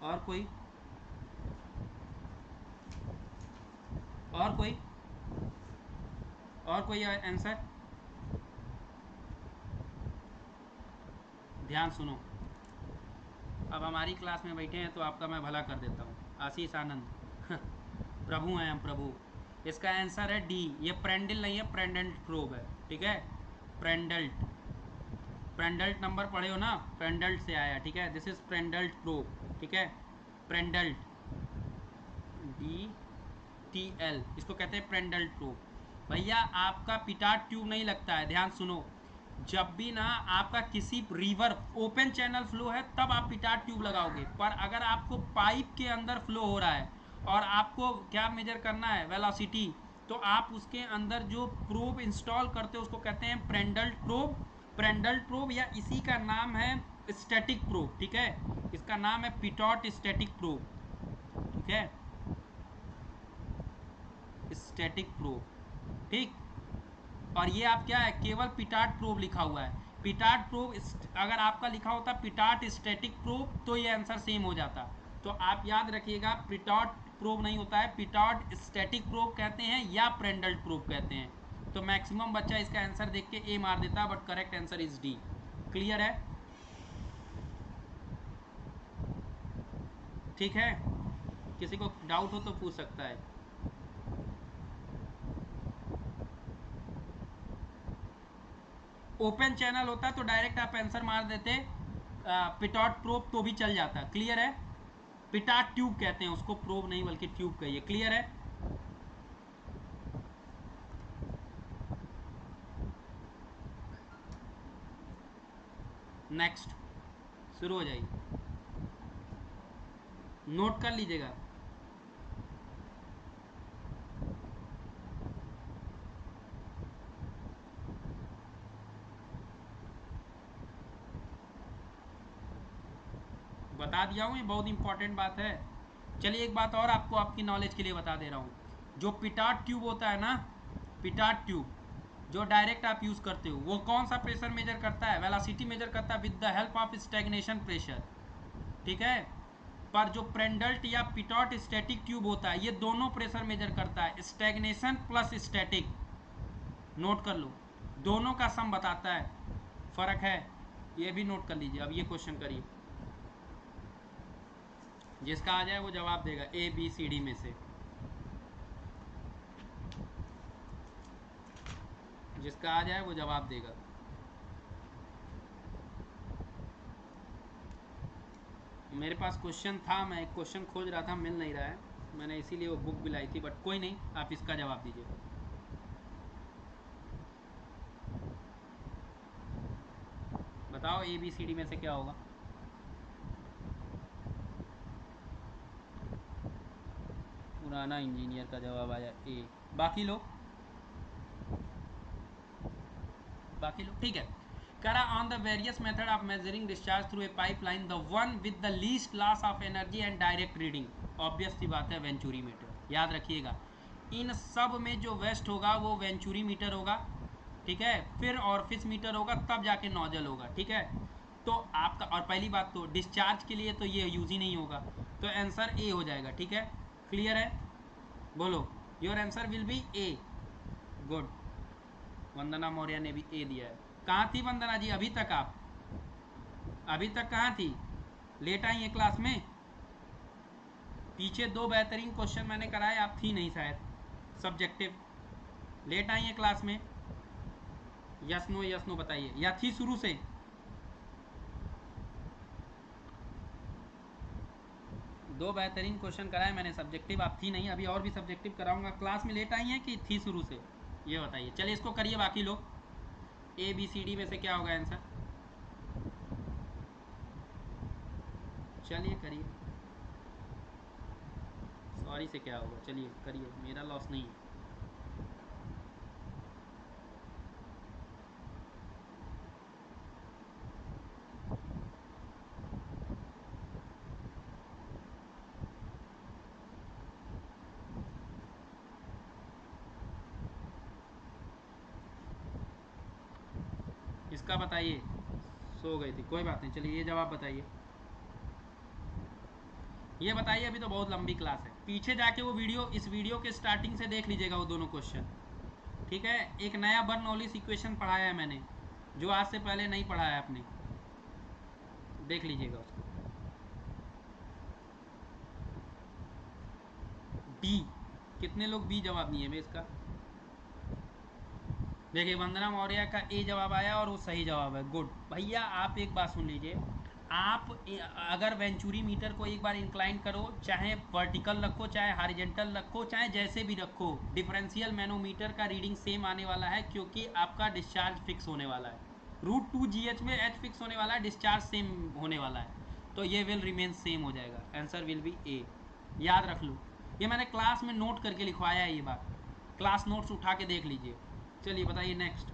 Speaker 1: और कोई? और कोई? और कोई आंसर? ध्यान सुनो, अब हमारी क्लास में बैठे हैं तो आपका मैं भला कर देता हूँ। आशीष आनंद प्रभु हैं हम, प्रभु। इसका आंसर है डी। ये प्रेंडल नहीं है, प्रेंडेंट प्रोब है, ठीक है। प्रेंडल्ट, प्रेंडल्ट नंबर पढ़े हो ना, प्रेंडल्ट से आया, ठीक है। दिस इज प्रेंडल्ट प्रोब, ठीक है। प्रेंडल्ट, DTL, इसको कहते हैं प्रेंडल्ट प्रोब। भैया आपका पिटाट ट्यूब नहीं लगता है, ध्यान सुनो। जब भी ना आपका किसी रिवर ओपन चैनल फ्लो है तब आप पिटाट ट्यूब लगाओगे, पर अगर आपको पाइप के अंदर फ्लो हो रहा है और आपको क्या मेजर करना है, वेलोसिटी, तो आप उसके अंदर जो प्रोब इंस्टॉल करते हो उसको कहते हैं प्रेंडल्ट प्रोब। प्रेंडल्ट प्रोब या इसी का नाम है स्टैटिक प्रोब, ठीक है। इसका नाम है पिटॉट स्टैटिक प्रोब, ठीक है, स्टैटिक प्रोब, ठीक। और ये आप क्या है, केवल पिटाट प्रोब लिखा हुआ है। पिटाट प्रोब, अगर आपका लिखा होता पिटाट स्टैटिक प्रोब तो ये आंसर सेम हो जाता। तो आप याद रखिएगा, पिटाट प्रोब नहीं होता है, पिटाट स्टैटिक प्रोब कहते हैं या प्रेंडल्ट प्रोब कहते हैं। तो मैक्सिमम बच्चा इसका आंसर देख के ए मार देता, but correct answer is D. Clear है? ठीक है, किसी को डाउट हो तो पूछ सकता है। ओपन चैनल होता तो डायरेक्ट आप आंसर मार देते पिटॉट प्रोब, तो भी चल जाता। क्लियर है? पिटाट ट्यूब कहते हैं उसको, प्रोब नहीं बल्कि ट्यूब कहिए। क्लियर है? नेक्स्ट, शुरू हो जाइए, नोट कर लीजिएगा। बता दिया हूँ, ये बहुत इंपॉर्टेंट बात है। चलिए एक बात और आपको आपकी नॉलेज के लिए बता दे रहा हूँ। जो पिटाट ट्यूब होता है ना, पिटाट ट्यूब जो डायरेक्ट आप यूज़ करते हो, वो कौन सा प्रेशर मेजर करता है? वेलोसिटी मेजर करता है with the help of stagnation pressure, ठीक है। पर जो प्रेंडल्ट या पिटॉट स्टैटिक ट्यूब होता है, ये दोनों प्रेशर मेजर करता है, स्टैग्नेशन प्लस स्टैटिक। नोट कर लो, दोनों का सम बताता है, फर्क है, ये भी नोट कर लीजिए। अब ये क्वेश्चन करिए, जिसका आ जाए वो जवाब देगा ABCD में से। जिसका आ जाए वो जवाब देगा। मेरे पास क्वेश्चन था, मैं एक क्वेश्चन खोज रहा था, मिल नहीं रहा है, मैंने इसीलिए वो बुक भी लाई थी, बट कोई नहीं, आप इसका जवाब दीजिए। बताओ ABCD में से क्या होगा? पुराना इंजीनियर का जवाब आया ए। बाकी लोग ठीक है। करा on the various method of measuring discharge through a pipeline the one with the least loss of energy and direct reading. Obvious सी बात है वेंचुरी मीटर, याद रखिएगा। इन सब में जो वेस्ट होगा वो वेंचुरी मीटर होगा, ठीक है, फिर ऑरिफिस मीटर होगा, तब जाके नोजल होगा, ठीक है। तो आपका, और पहली बात तो डिस्चार्ज के लिए तो ये यूज ही नहीं होगा, तो आंसर ए हो जाएगा, ठीक है। क्लियर है, बोलो your answer will be A. Good, Vandana Maurya ने भी ए दिया है। कहाँ थी वंदना जी अभी तक? आप अभी तक कहाँ थी? लेट आई है क्लास में? पीछे 2 बेहतरीन क्वेश्चन मैंने कराए, आप थी नहीं शायद, सब्जेक्टिव। लेट आई है क्लास में? यस नो बताइए, या थी शुरू से? दो बेहतरीन क्वेश्चन कराए मैंने सब्जेक्टिव, आप थी नहीं। अभी और भी सब्जेक्टिव कराऊंगा। क्लास में लेट आई हैं कि थी शुरू से, ये बताइए। चलिए इसको करिए बाकी लोग। ए बी सी डी में से क्या होगा आंसर? चलिए करिए। सॉरी से क्या होगा, चलिए करिए, मेरा लॉस नहीं है। इसका बताइए। सो गई थी, कोई बात नहीं। चलिए ये जवाब बताइए, ये बताइए। अभी तो बहुत लंबी क्लास है, पीछे जाके वो वीडियो, इस वीडियो के स्टार्टिंग से देख लीजिएगा वो दोनों क्वेश्चन, ठीक है। एक नया बर्नौलीस इक्वेशन पढ़ाया है मैंने, जो आज से पहले नहीं पढ़ाया आपने, देख लीजिएगा उसको। बी, कितने लोग बी जवाब दिए हैं इसका? देखिए वंदना मौर्य का ए जवाब आया और वो सही जवाब है। गुड भैया, आप एक बात सुन लीजिए। आप अगर वेंचुरी मीटर को एक बार इंक्लाइन करो, चाहे वर्टिकल रखो, चाहे हॉरिजॉन्टल रखो, चाहे जैसे भी रखो, डिफरेंशियल मैनोमीटर का रीडिंग सेम आने वाला है, क्योंकि आपका डिस्चार्ज फिक्स होने वाला है। √2 GH में एच फिक्स होने वाला है, डिस्चार्ज सेम होने वाला है, तो ये विल रिमेन सेम हो जाएगा। आंसर विल बी ए। याद रख लो, ये मैंने क्लास में नोट करके लिखवाया है, ये बात क्लास नोट्स उठा के देख लीजिए। चलिए बताइए नेक्स्ट।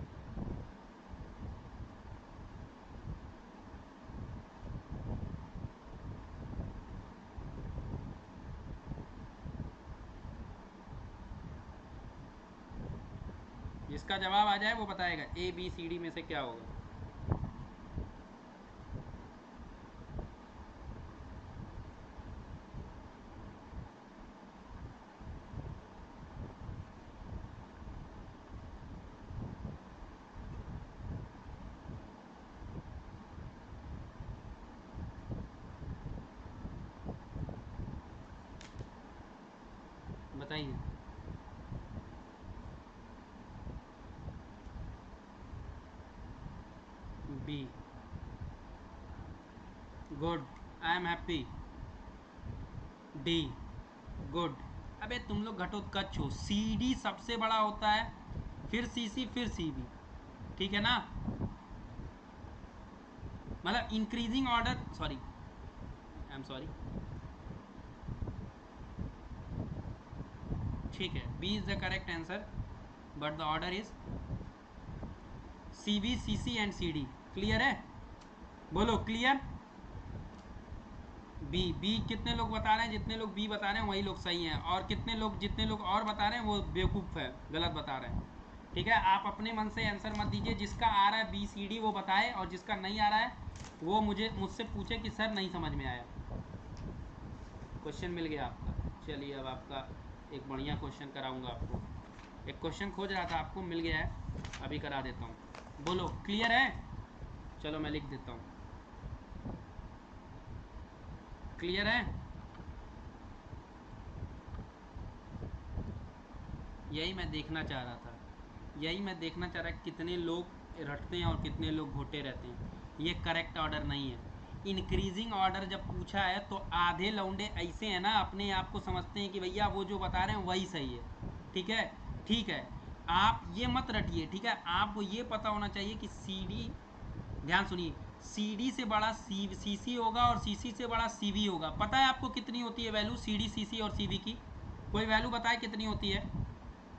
Speaker 1: जिसका जवाब आ जाए वो बताएगा ए बी सी डी में से क्या होगा। बताइए। B. Good, I am happy. D. Good. अबे तुम लोग घटोत्कच हो। सी डी सबसे बड़ा होता है, फिर सी सी, फिर सी बी, ठीक है ना। मतलब increasing order, sorry I am sorry, ठीक है। B is the correct answer, but the order is C B, C C and C D. Clear है, बोलो क्लियर। बी। बी कितने लोग बता रहे हैं? जितने लोग बी बता रहे हैं वही लोग सही हैं, और कितने लोग, जितने लोग और बता रहे हैं वो बेवकूफ़ है, गलत बता रहे हैं, ठीक है। आप अपने मन से आंसर मत दीजिए, जिसका आ रहा है बी सी डी वो बताए, और जिसका नहीं आ रहा है वो मुझसे पूछे कि सर नहीं समझ में आया। क्वेश्चन मिल गया आपका। चलिए अब आपका एक बढ़िया क्वेश्चन कराऊंगा आपको। एक क्वेश्चन खोज रहा था, आपको मिल गया है, अभी करा देता हूँ। बोलो क्लियर है? चलो मैं लिख देता हूँ। क्लियर है? यही मैं देखना चाह रहा था, यही मैं देखना चाह रहा कितने लोग रटते हैं और कितने लोग घोटे रहते हैं। ये करेक्ट ऑर्डर नहीं है। इंक्रीजिंग ऑर्डर जब पूछा है तो आधे लौंडे ऐसे हैं ना, अपने आप को समझते हैं कि भैया वो जो बता रहे हैं वही सही है, ठीक है। ठीक है, आप ये मत रटिए, ठीक है। आपको ये पता होना चाहिए कि सी डी, ध्यान सुनिए, सी डी से बड़ा सी सी होगा और सी सी से बड़ा सी वी होगा। पता है आपको कितनी होती है वैल्यू सी डी, सी सी और सी वी की? कोई वैल्यू बताए कितनी होती है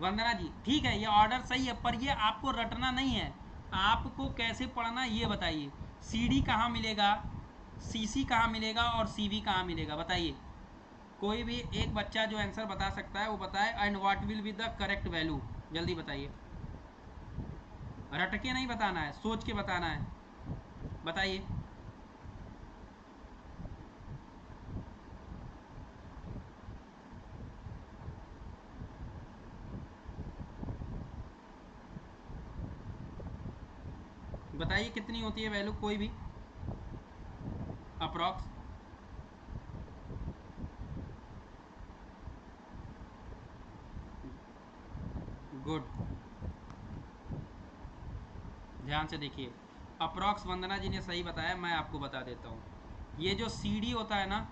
Speaker 1: वंदना जी? ठीक है, ये ऑर्डर सही है, पर ये आपको रटना नहीं है, आपको कैसे पढ़ना ये बताइए। सी डी कहाँ मिलेगा, सी सी कहाँ मिलेगा और सी वी कहाँ मिलेगा, बताइए। कोई भी एक बच्चा जो आंसर बता सकता है वो बताए। And what will be the correct value, जल्दी बताइए। रट के नहीं बताना है, सोच के बताना है, बताइए। बताइए कितनी होती है वैल्यू, कोई भी अप्रॉक्स। गुड, ध्यान से देखिए। अप्रॉक्स वंदना जी ने सही बताया, मैं आपको बता देता हूँ। ये जो सी डी होता है ना,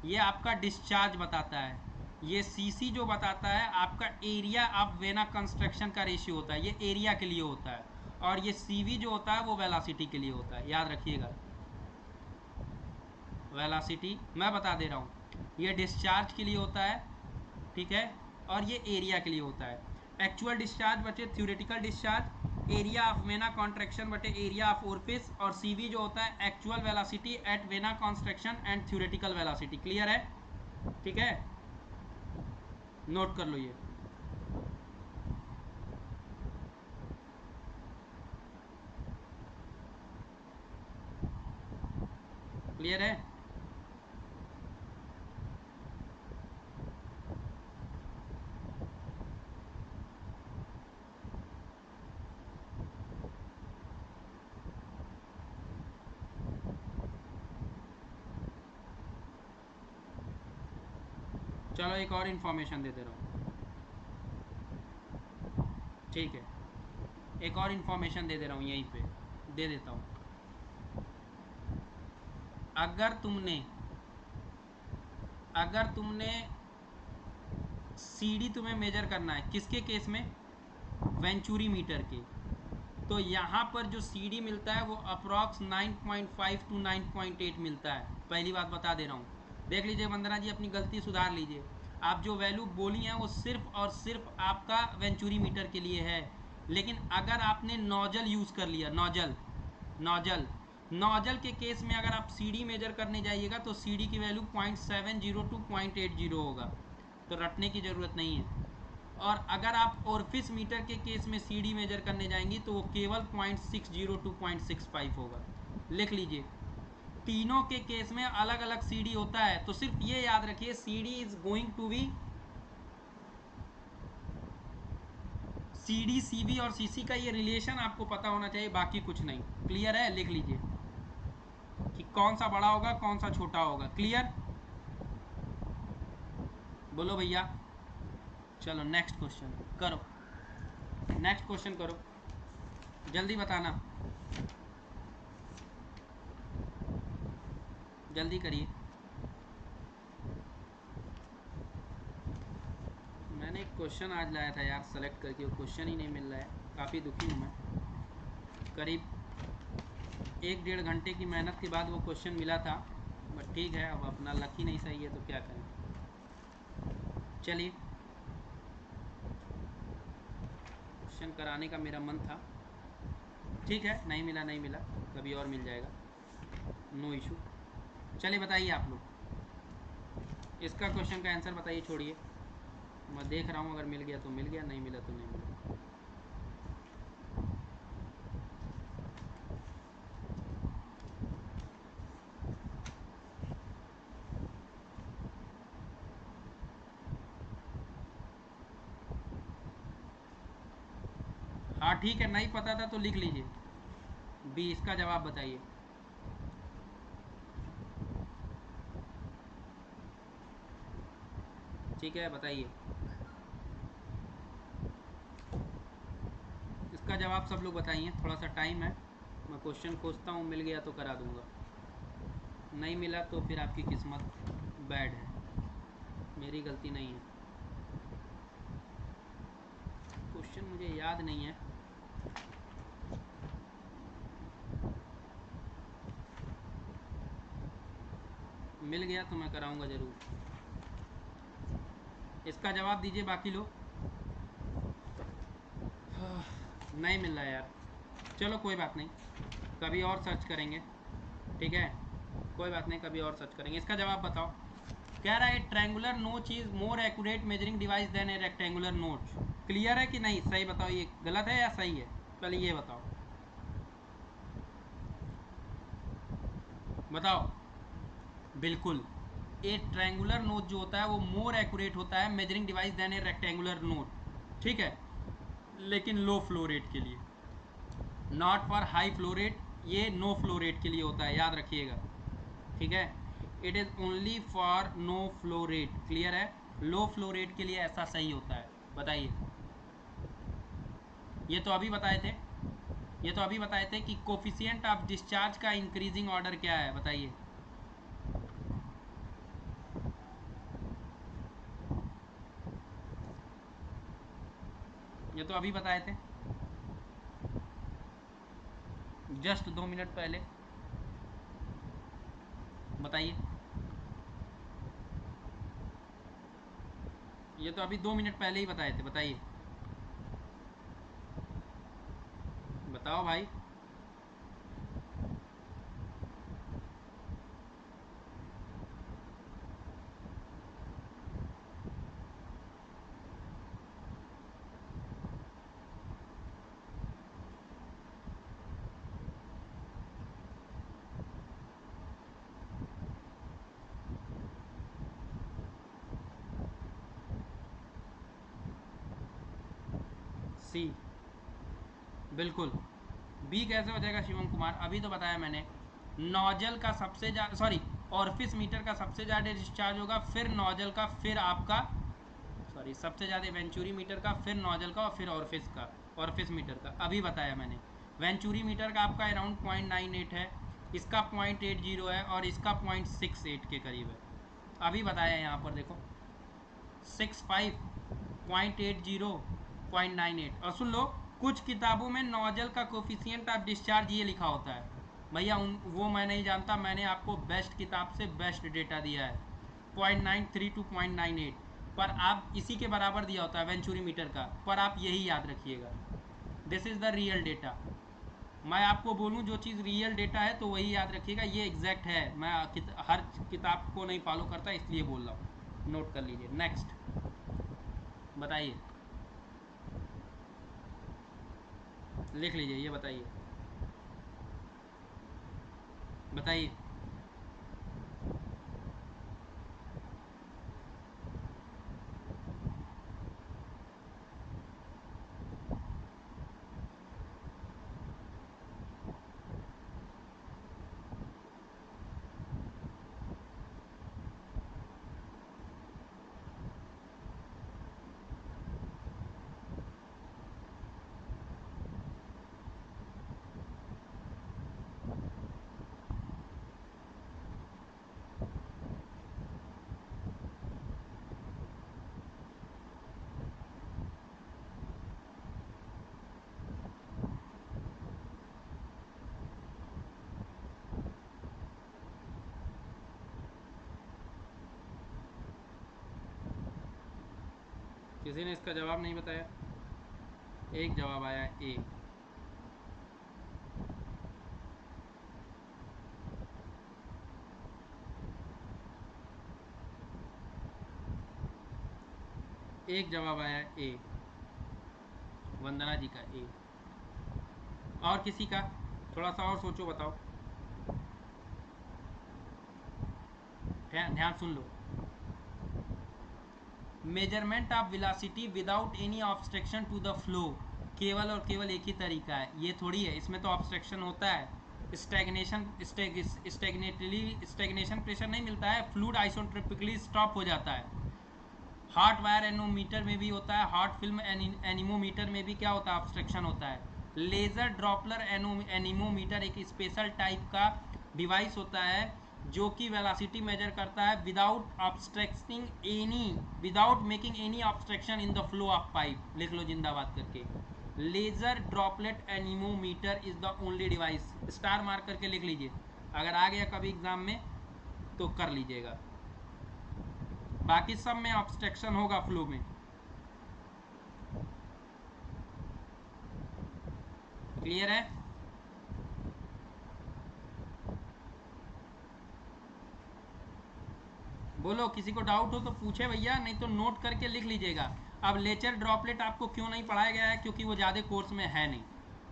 Speaker 1: ये आपका डिस्चार्ज बताता है। ये सी सी जो बताता है आपका एरिया ऑफ वेना कंस्ट्रक्शन का रेशियो होता है, ये एरिया के लिए होता है। और ये सी वी जो होता है वो वेलासिटी के लिए होता है, याद रखिएगा। वेलासिटी मैं बता दे रहा हूँ, ये डिस्चार्ज के लिए होता है, ठीक है, और ये एरिया के लिए होता है। एक्चुअल डिस्चार्ज बटे theoretical discharge, area of vena contraction बटे एरिया ऑफ ओरिफिस, और सीवी जो होता है actual velocity at vena construction and theoretical velocity. Clear है? ठीक है, नोट कर लो ये। क्लियर है? चलो एक और इन्फॉर्मेशन दे दे रहा हूँ, ठीक है, एक और इन्फॉर्मेशन दे दे रहा हूँ, यहीं पे दे देता हूँ। अगर तुमने सीडी तुम्हें मेजर करना है, किसके केस में? वेंचुरी मीटर के। तो यहाँ पर जो सीडी मिलता है वो अप्रॉक्स 9.5 टू 9.8 मिलता है। पहली बात बता दे रहा हूँ, देख लीजिए वंदना जी, अपनी गलती सुधार लीजिए। आप जो वैल्यू बोली हैं वो सिर्फ और सिर्फ आपका वेंचुरी मीटर के लिए है। लेकिन अगर आपने नोजल यूज़ कर लिया, नोजल नोजल के केस में अगर आप सीडी मेजर करने जाइएगा तो सीडी की वैल्यू 0.70 टू 0.80 होगा, तो रटने की ज़रूरत नहीं है। और अगर आप ओरफिस मीटर के केस में सीडी मेजर करने जाएंगी तो वो केवल 0.60 टू 0.65 होगा। लिख लीजिए, तीनों के केस में अलग अलग सीडी होता है। तो सिर्फ ये याद रखिए, CD is going to be CD, CV और सीसी का ये रिलेशन आपको पता होना चाहिए, बाकी कुछ नहीं। क्लियर है? लिख लीजिए कि कौन सा बड़ा होगा कौन सा छोटा होगा। क्लियर? बोलो भैया। चलो नेक्स्ट क्वेश्चन करो, नेक्स्ट क्वेश्चन करो, जल्दी बताना, जल्दी करिए। मैंने एक क्वेश्चन आज लाया था यार सेलेक्ट करके, वो क्वेश्चन ही नहीं मिल रहा है, काफ़ी दुखी हूँ मैं। करीब 1-1.5 घंटे की मेहनत के बाद वो क्वेश्चन मिला था, बट ठीक है, अब अपना लक ही नहीं सही है तो क्या करें। चलिए, क्वेश्चन कराने का मेरा मन था, ठीक है, नहीं मिला नहीं मिला, कभी और मिल जाएगा, नो इशू। चलिए बताइए आप लोग, इसका क्वेश्चन का आंसर बताइए, छोड़िए, मैं देख रहा हूँ, अगर मिल गया तो मिल गया, नहीं मिला तो नहीं मिला। हाँ ठीक है, नहीं पता था तो लिख लीजिए, बी इसका जवाब बताइए। ठीक है, बताइए इसका जवाब, सब लोग बताइए, थोड़ा सा टाइम है, मैं क्वेश्चन खोजता हूँ, मिल गया तो करा दूँगा, नहीं मिला तो फिर आपकी किस्मत बैड है, मेरी गलती नहीं है। क्वेश्चन मुझे याद नहीं है, मिल गया तो मैं कराऊंगा ज़रूर। इसका जवाब दीजिए बाकी लोग। नहीं मिल रहा यार, चलो कोई बात नहीं, कभी और सर्च करेंगे, ठीक है, कोई बात नहीं, कभी और सर्च करेंगे। इसका जवाब बताओ। कह रहा है triangular notch is more accurate measuring device then a rectangular notch. Clear है कि नहीं? सही बताओ, ये गलत है या सही है? पहले ये बताओ, बताओ। बिल्कुल, ए ट्रायंगुलर नोच जो होता है वो मोर एक्यूरेट होता है measuring device then a rectangular notch, ठीक है, लेकिन लो फ्लो रेट के लिए, not for high flow rate, ये नो फ्लो रेट के लिए होता है, याद रखिएगा, ठीक है। It is only for no flow rate, clear है। लो फ्लो रेट के लिए ऐसा सही होता है। बताइए, ये तो अभी बताए थे, ये तो अभी बताए थे कि कोफिशिएंट ऑफ डिस्चार्ज का इंक्रीजिंग ऑर्डर क्या है, बताइए। ये तो अभी बताए थे, जस्ट 2 मिनट पहले, बताइए। ये तो अभी 2 मिनट पहले ही बताए थे, बताइए, बताओ भाई। सी, बिल्कुल। बी कैसे हो जाएगा शिवम कुमार? अभी तो बताया मैंने, नोजल का सबसे ज़्यादा, सॉरी, ऑरिफिस मीटर का सबसे ज़्यादा डिस्चार्ज होगा, फिर नोजल का, फिर आपका, सॉरी, सबसे ज़्यादा वेंचुरी मीटर का, फिर नोजल का, और फिर ऑरिफिस का, ऑरिफिस मीटर का, अभी बताया मैंने। वेंचुरी मीटर का आपका अराउंड 0.98 है, इसका 0.80 है, और इसका 0.68 के करीब है, अभी बताया है यहाँ पर देखो, 65, 0.80, 0.98। और सुन लो, कुछ किताबों में नोजल का कोफिशिएंट ऑफ डिस्चार्ज ये लिखा होता है भैया, उन वो मैं नहीं जानता, मैंने आपको बेस्ट किताब से बेस्ट डेटा दिया है, 0.93 टू 0.98, पर आप इसी के बराबर दिया होता है वेंचुरी मीटर का, पर आप यही याद रखिएगा, this is the real data. मैं आपको बोलूं जो चीज़ रियल डेटा है तो वही याद रखिएगा, ये एग्जैक्ट है, मैं हर किताब को नहीं फॉलो करता, इसलिए बोल रहा हूँ, नोट कर लीजिए। नेक्स्ट बताइए, लिख लीजिए, ये बताइए, बताइए। किसी ने इसका जवाब नहीं बताया? एक जवाब आया, ए। एक जवाब आया, ए, वंदना जी का ए। और किसी का? थोड़ा सा और सोचो, बताओ, ध्यान ध्यान सुन लो। Measurement of velocity without any obstruction to the flow, केवल और केवल एक ही तरीका है, ये थोड़ी है, इसमें तो ऑब्स्ट्रक्शन होता है, स्टेगनेशन प्रेशर नहीं मिलता है, फ्लूइड आइसोट्रोपिकली स्टॉप हो जाता है। हॉट वायर एनोमीटर में भी होता है, हॉट फिल्म एनीमोमीटर में भी क्या होता है, ऑब्स्ट्रक्शन होता है। लेज़र ड्रॉपलर एनीमोमीटर एक स्पेशल टाइप का डिवाइस होता है जो कि वेलोसिटी मेजर करता है without making any obstruction in the flow of pipe. लिख लो जिंदाबाद करके, laser droplet anemometer is the only device, star mark करके लिख लीजिए, अगर आ गया कभी एग्जाम में तो कर लीजिएगा। बाकी सब में ऑब्स्ट्रक्शन होगा फ्लो में। क्लियर है? बोलो, किसी को डाउट हो तो पूछे भैया, नहीं तो नोट करके लिख लीजिएगा। अब लेचर ड्रॉपलेट आपको क्यों नहीं पढ़ाया गया है, क्योंकि वो ज़्यादा कोर्स में है नहीं,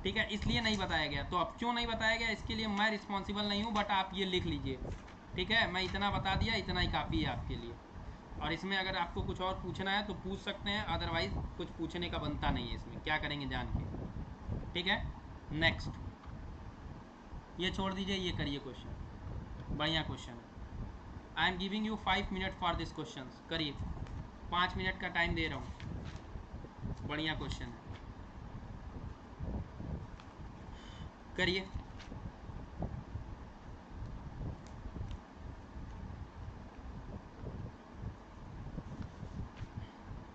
Speaker 1: ठीक है, इसलिए नहीं बताया गया। तो अब क्यों नहीं बताया गया इसके लिए मैं रिस्पॉन्सिबल नहीं हूँ, बट आप ये लिख लीजिए, ठीक है। मैं इतना बता दिया, इतना ही काफ़ी है आपके लिए। और इसमें अगर आपको कुछ और पूछना है तो पूछ सकते हैं, अदरवाइज कुछ पूछने का बनता नहीं है इसमें, क्या करेंगे जान के, ठीक है। नेक्स्ट, ये छोड़ दीजिए, ये करिए क्वेश्चन, बढ़िया क्वेश्चन है। I am giving you 5 minute for this question, करिए, 5 मिनट का टाइम दे रहा हूँ, बढ़िया क्वेश्चन है, करिए।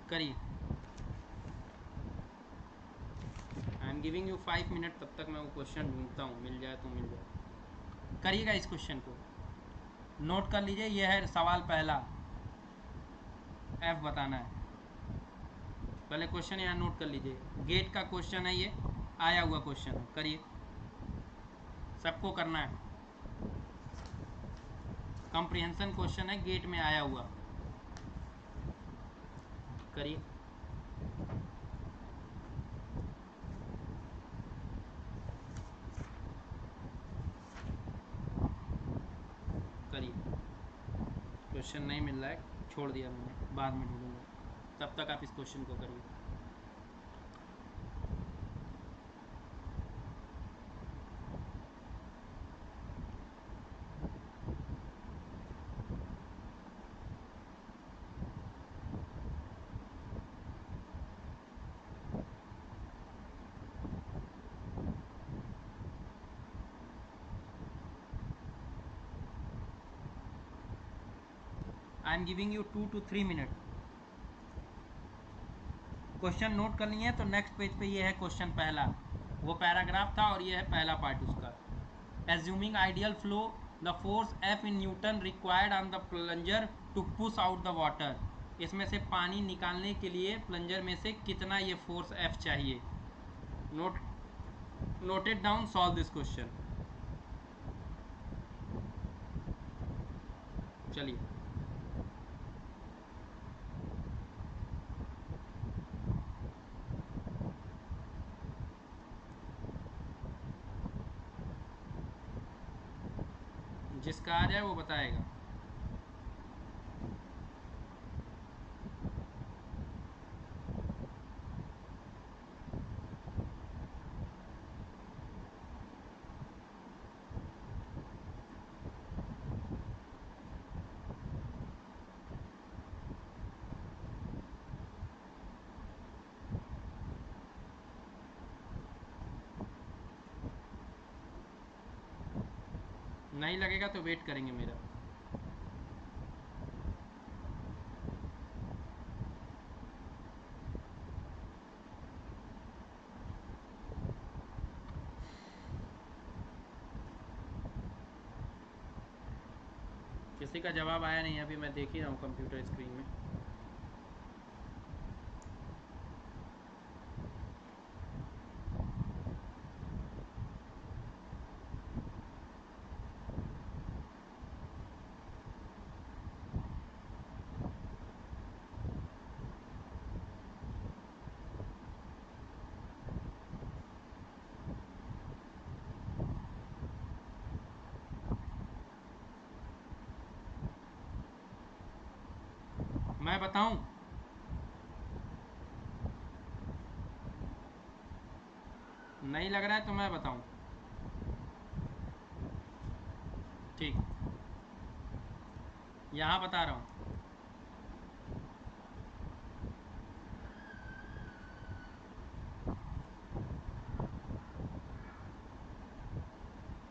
Speaker 1: करिए, I am giving you 5 minute, तब तक मैं वो क्वेश्चन ढूंढता हूँ, मिल जाए तो मिल जाए। करिएगा इस क्वेश्चन को, नोट कर लीजिए। ये है सवाल पहला, एफ बताना है। पहले क्वेश्चन यहाँ नोट कर लीजिए, गेट का क्वेश्चन है, ये आया हुआ क्वेश्चन है, करिए, सबको करना है। कॉम्प्रिहेंशन क्वेश्चन है, गेट में आया हुआ, करिए। करिए, क्वेश्चन नहीं मिल रहा है, छोड़ दिया मैंने, बाद में ढूंढूंगा, तब तक आप इस क्वेश्चन को करिए। I am giving you 2 to 3 minute. Question note कर लिए तो नेक्स्ट पेज पे ये है क्वेश्चन पहला, वो पैराग्राफ था और ये है पहला पार्ट उसका। Assuming ideal flow, the force F in newton required on the plunger to push out the water. इसमें से पानी निकालने के लिए प्लंजर में से कितना ये फोर्स एफ चाहिए। Noted down, solve this question. चलिए, जिसका आ जाए वो बताएगा। नहीं लगेगा तो वेट करेंगे मेरा। किसी का जवाब आया नहीं, अभी मैं देख ही रहा हूँ कंप्यूटर स्क्रीन में। मैं बताऊं, नहीं लग रहा है तो मैं बताऊं, ठीक, यहाँ बता रहा हूँ।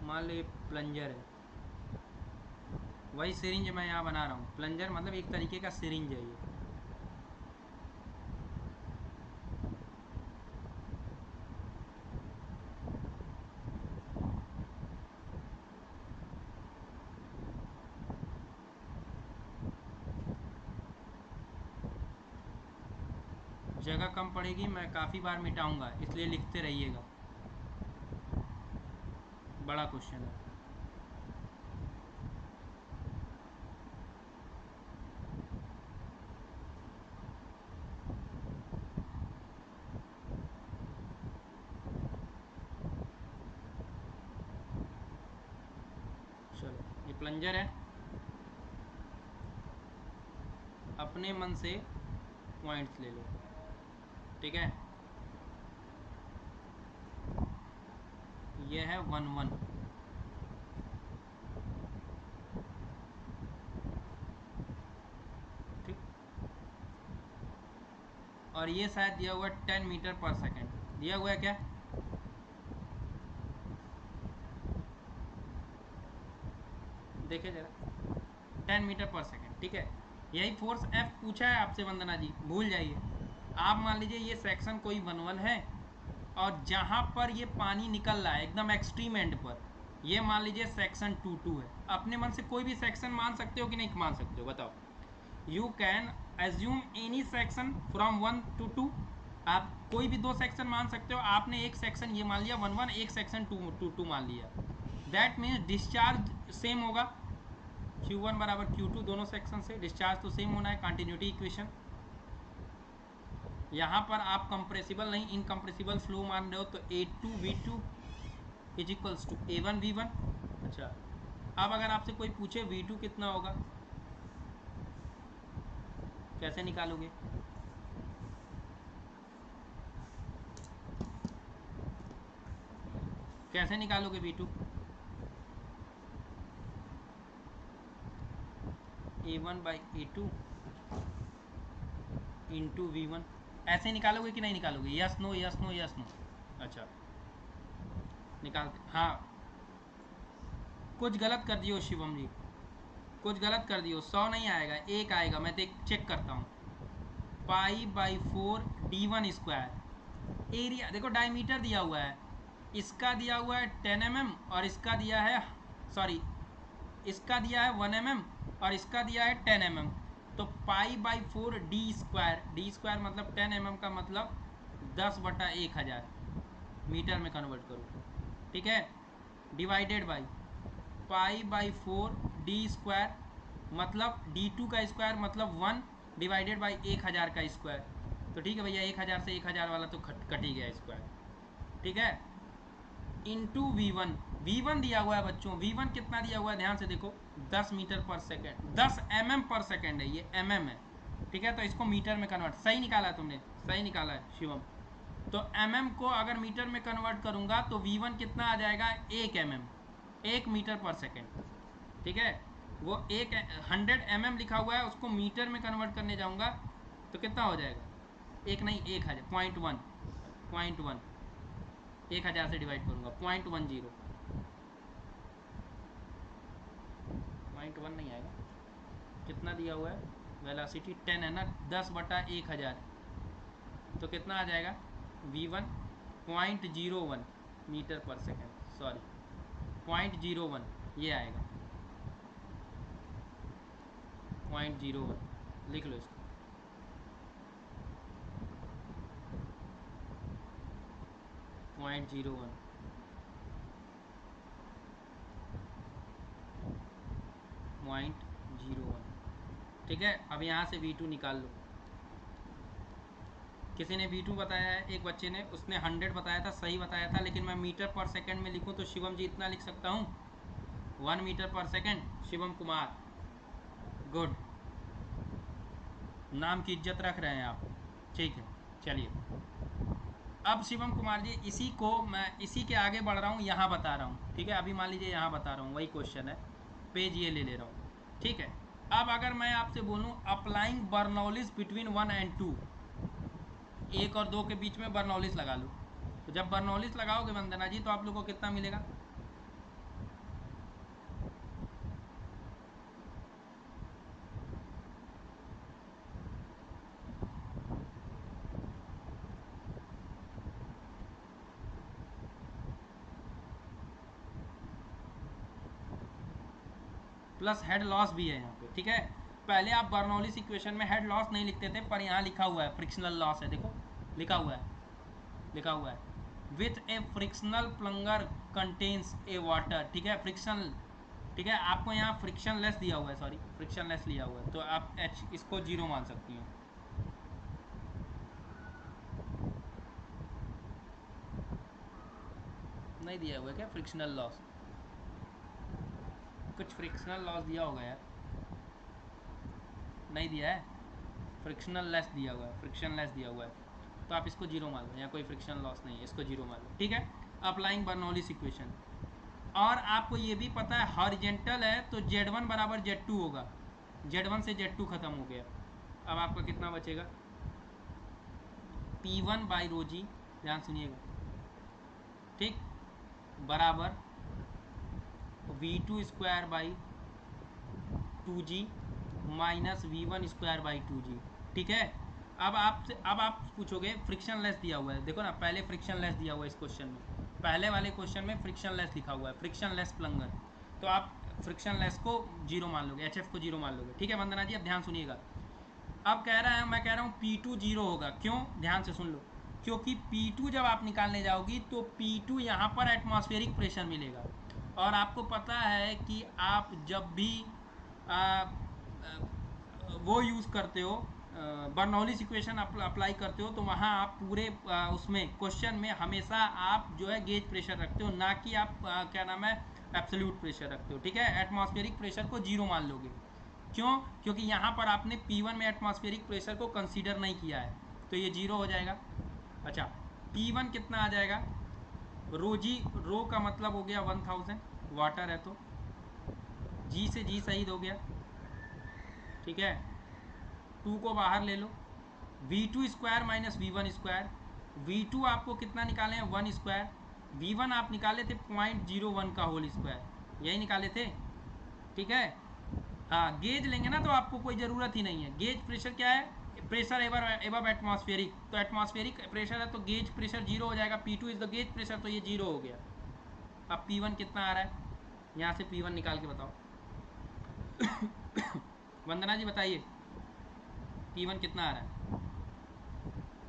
Speaker 1: मान लो ये प्लंजर है, वही सिरिंज मैं यहाँ बना रहा हूँ। प्लंजर मतलब एक तरीके का सिरिंज है ये। जगह कम पड़ेगी, मैं काफ़ी बार मिटाऊंगा, इसलिए लिखते रहिएगा। बड़ा क्वेश्चन है। चलो ये प्लंजर है, अपने मन से पॉइंट्स ले लो, ठीक है। ये है 1-1, ठीक। और ये शायद दिया हुआ है 10 मीटर पर सेकेंड, दिया हुआ है क्या? देखिए जरा, 10 मीटर पर सेकेंड, ठीक है। यही फोर्स F पूछा है आपसे वंदना जी, भूल जाइए। आप मान लीजिए ये सेक्शन कोई 1-1 है, और जहाँ पर ये पानी निकल रहा है एकदम एक्सट्रीम एंड पर, ये मान लीजिए सेक्शन 2-2 है। अपने मन से कोई भी सेक्शन मान सकते हो कि नहीं मान सकते हो, बताओ। You can assume any section from 1 to 2। आप कोई भी दो सेक्शन मान सकते हो। आपने एक सेक्शन ये मान लिया 1-1, एक सेक्शन 2-2 मान लिया, दैट मीन्स डिस्चार्ज सेम होगा। Q1 बराबर Q2, दोनों सेक्शन से डिस्चार्ज तो सेम होना है, कंटिन्यूटी इक्वेशन। यहाँ पर आप कंप्रेसिबल नहीं इनकम्प्रेसिबल फ्लो मान रहे हो, तो A2V2 is equals to A1V1। अच्छा, अब अगर आपसे कोई पूछे V2 कितना होगा, कैसे निकालोगे? कैसे निकालोगे V2? A1/A2 इंटू V1, ऐसे निकालोगे कि नहीं निकालोगे? Yes no yes no yes no. अच्छा निकालते, हाँ कुछ गलत कर दियो शिवम जी, कुछ गलत कर दियो। 100 नहीं आएगा, 1 आएगा। मैं चेक करता हूँ। π/4 d1²। एरिया देखो, डायमीटर दिया हुआ है, इसका दिया हुआ है 10 mm, और इसका दिया है, सॉरी इसका दिया है 1 mm, और इसका दिया है 10 mm। तो π/4 d² मतलब 10 mm का मतलब 10/1000 मीटर में कन्वर्ट करो, ठीक है। डिवाइडेड बाई π/4 d² मतलब d2 का स्क्वायर मतलब 1, डिवाइडेड बाई 1000 का स्क्वायर। तो ठीक है भैया, 1000 से 1000 वाला तो कट ही गया स्क्वायर, ठीक है। इंटू V1 दिया हुआ है बच्चों। V1 कितना दिया हुआ है, ध्यान से देखो, 10 मीटर पर सेकेंड, 10 mm पर सेकेंड है, ये mm है, ठीक है। तो इसको मीटर में कन्वर्ट, सही निकाला है तुमने, सही निकाला है शिवम। तो mm को अगर मीटर में कन्वर्ट करूंगा तो V1 कितना आ जाएगा, 1 mm, 1 मीटर पर सेकेंड, ठीक है। वो 100 mm लिखा हुआ है, उसको मीटर में कन्वर्ट करने जाऊंगा तो कितना हो जाएगा, 1 नहीं 1000, 0.1 1000 से डिवाइड करूंगा 0.10, 0.1 नहीं आएगा। कितना दिया हुआ है, वेलोसिटी 10 है ना, 10/1000, तो कितना आ जाएगा V1 0.01 मीटर पर सेकेंड, सॉरी 0.01 ये आएगा, 0.01 लिख लो इसको। .01 0.01, ठीक है। अब यहाँ से V2 निकाल लो। किसी ने V2 बताया है, एक बच्चे ने, उसने 100 बताया था, सही बताया था, लेकिन मैं मीटर पर सेकंड में लिखूं तो शिवम जी इतना लिख सकता हूँ, 1 मीटर पर सेकंड। शिवम कुमार, गुड, नाम की इज्जत रख रहे हैं आप, ठीक है। चलिए, अब शिवम कुमार जी, इसी को मैं इसी के आगे बढ़ रहा हूँ, यहाँ बता रहा हूँ, ठीक है। अभी मान लीजिए यहाँ बता रहा हूँ, वही क्वेश्चन है, पेज ये ले रहा हूँ, ठीक है। अब अगर मैं आपसे बोलूँ अप्लाइंग बर्नौलिस बिटवीन 1 and 2, 1 और 2 के बीच में बर्नौलिस लगा लो, तो जब बर्नौलिस लगाओगे वंदना जी तो आप लोगों को कितना मिलेगा, प्लस हेड लॉस भी है यहाँ पे, ठीक है। पहले आप बर्नौलीज इक्वेशन में हेड लॉस नहीं लिखते थे, पर यहाँ लिखा हुआ है फ्रिक्शनल लॉस है, देखो लिखा हुआ है with a frictional plunger contains a water, ठीक है, फ्रिक्शन, ठीक है, आपको यहाँ फ्रिक्शन लेस दिया हुआ है, सॉरी फ्रिक्शन लेस लिया हुआ है, तो आप एच इसको 0 मान सकती हो। नहीं दिया हुआ है क्या फ्रिक्शनल लॉस? कुछ फ्रिक्शनल लॉस दिया होगा यार, नहीं दिया है, फ्रिक्शनल लेस दिया हुआ है, फ्रिक्शन लेस दिया हुआ है, तो आप इसको 0 मान लो, यहाँ कोई फ्रिक्शन लॉस नहीं है, इसको 0 मान लो, ठीक है। अप्लाइंग बर्नौलीज इक्वेशन, और आपको ये भी पता है हॉरिजेंटल है तो Z1 बराबर Z2 होगा, Z1 से Z2 खत्म हो गया, अब आपका कितना बचेगा, P1 बाई रो जी, ध्यान सुनिएगा, ठीक, बराबर V2 square by 2G minus V1 square by 2G, ठीक है। अब आप पूछोगे फ्रिक्शन लेस दिया हुआ है, देखो ना पहले फ्रिक्शन लेस दिया हुआ है इस क्वेश्चन में, पहले वाले क्वेश्चन में फ्रिक्शन लेस लिखा हुआ है, फ्रिक्शन लेस प्लंगर, तो आप फ्रिक्शन लेस को 0 मान लोगे, HF को 0 मान लोगे, ठीक है वंदना जी। अब ध्यान सुनिएगा, अब कह रहा है, मैं कह रहा हूँ P2 0 होगा, क्यों, ध्यान से सुन लो, क्योंकि P2 जब आप निकालने जाओगी तो P2 यहाँ पर एटमॉस्फेरिक प्रेशर मिलेगा, और आपको पता है कि आप जब भी वो यूज़ करते हो, बर्नौलीज इक्वेशन अप्लाई करते हो, तो वहाँ आप पूरे उसमें क्वेश्चन में हमेशा आप जो है गेज प्रेशर रखते हो, ना कि आप क्या नाम है एब्सोल्यूट प्रेशर रखते हो, ठीक है। एटमॉस्फेरिक प्रेशर को 0 मान लोगे, क्यों, क्योंकि यहाँ पर आपने P1 में एटमॉस्फेरिक प्रेशर को कंसीडर नहीं किया है, तो ये 0 हो जाएगा। अच्छा, P1 कितना आ जाएगा, रो जी, रो का मतलब हो गया 1000, वाटर है तो जी से जी शहीद हो गया, ठीक है, 2 को बाहर ले लो, V2 square minus V1 square, V2 आपको कितना निकाले हैं 1 स्क्वायर, V1 आप निकाले थे 0.01 का होल स्क्वायर, यही निकाले थे, ठीक है। हाँ, गेज लेंगे ना तो आपको कोई ज़रूरत ही नहीं है, गेज प्रेशर क्या है, प्रेशर एबव एटमॉस्फेरिक, तो एटमॉस्फेरिक प्रेशर है तो गेज प्रेशर 0 हो जाएगा, P2 is the gauge pressure, तो ये 0 हो गया। अब P1 कितना आ रहा है, यहाँ से P1 निकाल के बताओ वंदना जी बताइए P1 कितना आ रहा है,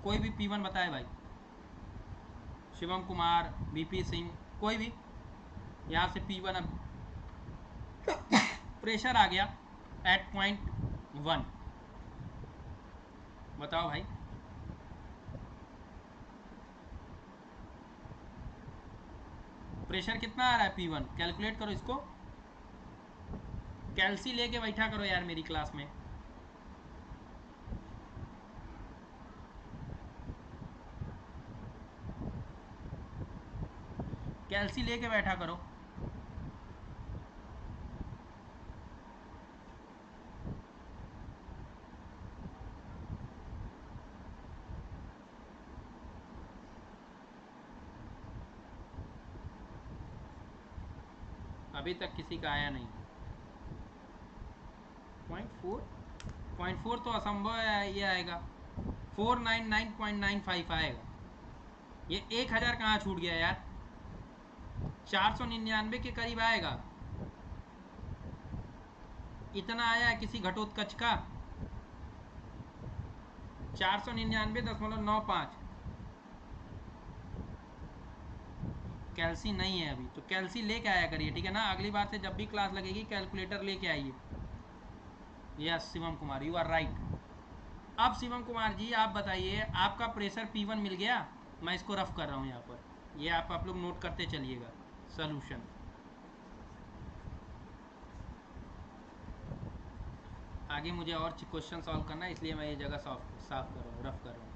Speaker 1: कोई भी P1 बताए भाई, शिवम कुमार, BP सिंह, कोई भी, यहाँ से P1 अब प्रेशर आ गया एट 0.1, बताओ भाई, प्रेशर कितना आ रहा है P1, कैलकुलेट करो इसको, कैल्सी लेके बैठा करो यार मेरी क्लास में, कैल्सी लेके बैठा करो। अभी तक किसी का आया नहीं, 0.4 तो असंभव है, ये आएगा 499.95 आएगा, ये 1000 कहाँ छूट गया यार, 499 के करीब आएगा, इतना आया है किसी घटोत्कच का, 499.95, कैल्सी नहीं है अभी, तो कैल्सी लेके आया करिए, ठीक है ना, अगली बार से जब भी क्लास लगेगी कैलकुलेटर लेके आइए। Yes Shivam Kumar, you are right. अब शिवम कुमार जी आप बताइए, आपका प्रेशर P1 मिल गया, मैं इसको रफ कर रहा हूँ यहाँ पर, ये आप लोग नोट करते चलिएगा, सॉल्यूशन, आगे मुझे और क्वेश्चन सॉल्व करना है, इसलिए मैं ये जगह साफ कर रहा हूँ, रफ कर रहा हूँ।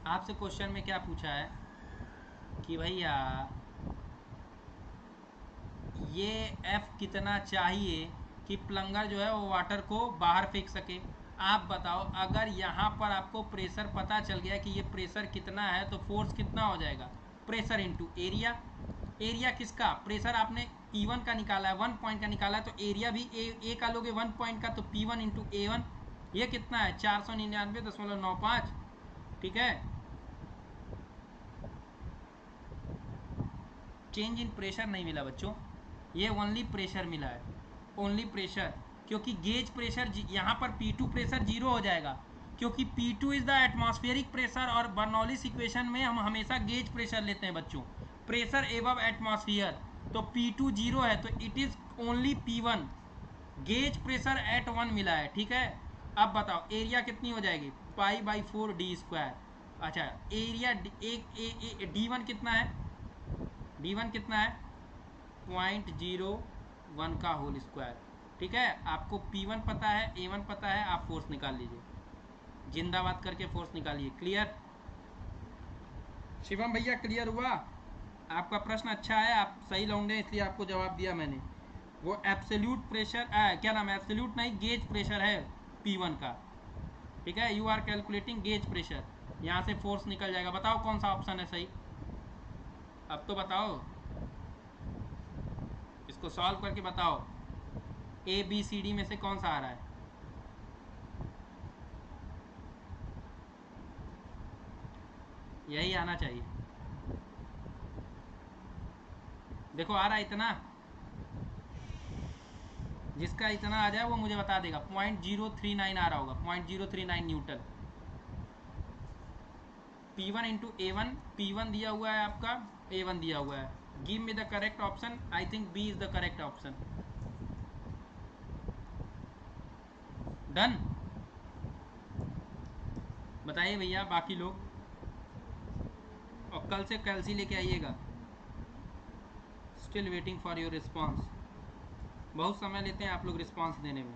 Speaker 1: आपसे क्वेश्चन में क्या पूछा है कि भैया ये F कितना चाहिए कि प्लंगर जो है वो वाटर को बाहर फेंक सके। आप बताओ, अगर यहाँ पर आपको प्रेशर पता चल गया कि ये प्रेशर कितना है, तो फोर्स कितना हो जाएगा, प्रेशर इनटू एरिया, एरिया किसका, प्रेशर आपने P1 का निकाला है, 1 पॉइंट का निकाला है, तो एरिया भी ए का लोगे 1 पॉइंट का, तो P1 इंटू A1, ये कितना है 499.95, ठीक है। चेंज इन प्रेशर नहीं मिला बच्चों, ये ओनली प्रेशर मिला है, ओनली प्रेशर, क्योंकि गेज प्रेशर यहाँ पर P2 प्रेशर जीरो हो जाएगा, क्योंकि P2 is the atmospheric pressure, और बर्नौलिस इक्वेशन में हम हमेशा गेज प्रेशर लेते हैं बच्चों, प्रेशर एबव एटमॉस्फेयर, तो P2 जीरो है, तो it is only P1, gauge pressure at 1 मिला है, ठीक है। अब बताओ एरिया कितनी हो जाएगी, π/4d²। अच्छा एरिया D1 कितना है, D1 कितना है 0.01 का होल स्क्वायर, ठीक है। आपको P1 पता है, A1 पता है, आप फोर्स निकाल लीजिए, जिंदाबाद करके फोर्स निकालिए। क्लियर शिवम भैया, क्लियर हुआ? आपका प्रश्न अच्छा है, आप सही लौंडे, इसलिए आपको जवाब दिया मैंने। वो एब्सोल्यूट प्रेशर क्या नाम है, एब्सोल्यूट नहीं, गेज प्रेशर है P1 का, ठीक है। You are calculating gauge pressure, यहाँ से फोर्स निकल जाएगा। बताओ कौन सा ऑप्शन है सही, अब तो बताओ, इसको सॉल्व करके बताओ, ABCD में से कौन सा आ रहा है? यही आना चाहिए। देखो आ रहा है इतना, जिसका इतना आ जाए वो मुझे बता देगा। 0.039 आ रहा होगा, 0.039 Newton. P1 into A1, P1 दिया हुआ है आपका, A1 दिया हुआ है। Give me the correct option, I think B is the correct option. Done, बताइए भैया बाकी लोग, और कल से कैल्सी लेके आइएगा। Still waiting for your response, बहुत समय लेते हैं आप लोग रिस्पॉन्स देने में।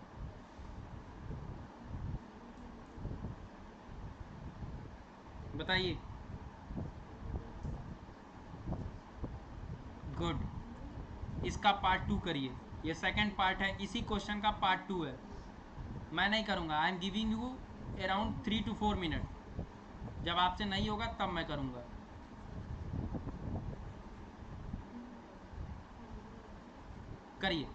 Speaker 1: बताइए। गुड, इसका पार्ट 2 करिए, ये सेकंड पार्ट है, इसी क्वेश्चन का पार्ट 2 है। मैं नहीं करूँगा, I am giving you around 3 to 4 minute, जब आपसे नहीं होगा तब मैं करूँगा। करिए।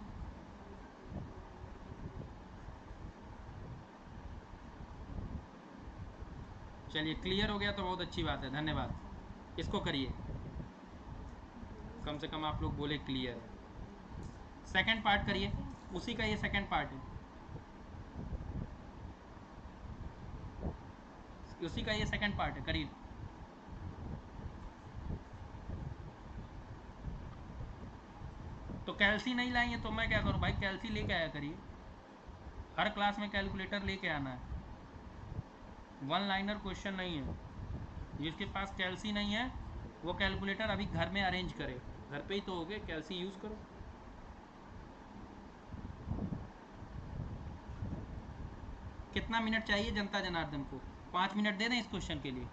Speaker 1: चलिए क्लियर हो गया तो बहुत अच्छी बात है, धन्यवाद। इसको करिए, कम से कम आप लोग बोले क्लियर है। सेकंड पार्ट करिए, उसी का ये सेकंड पार्ट है, उसी का ये सेकंड पार्ट है, करिए। तो कैल्सी नहीं लाएंगे तो मैं क्या करूं भाई, कैल्सी लेके आया करिए, हर क्लास में कैलकुलेटर लेके आना है, वन लाइनर क्वेश्चन नहीं है। जिसके पास कैल्सी नहीं है वो कैलकुलेटर अभी घर में अरेंज करे, घर पे ही तो हो गए, कैल्सी यूज़ करो। कितना मिनट चाहिए जनता जनार्दन को, 5 मिनट दे दें इस क्वेश्चन के लिए,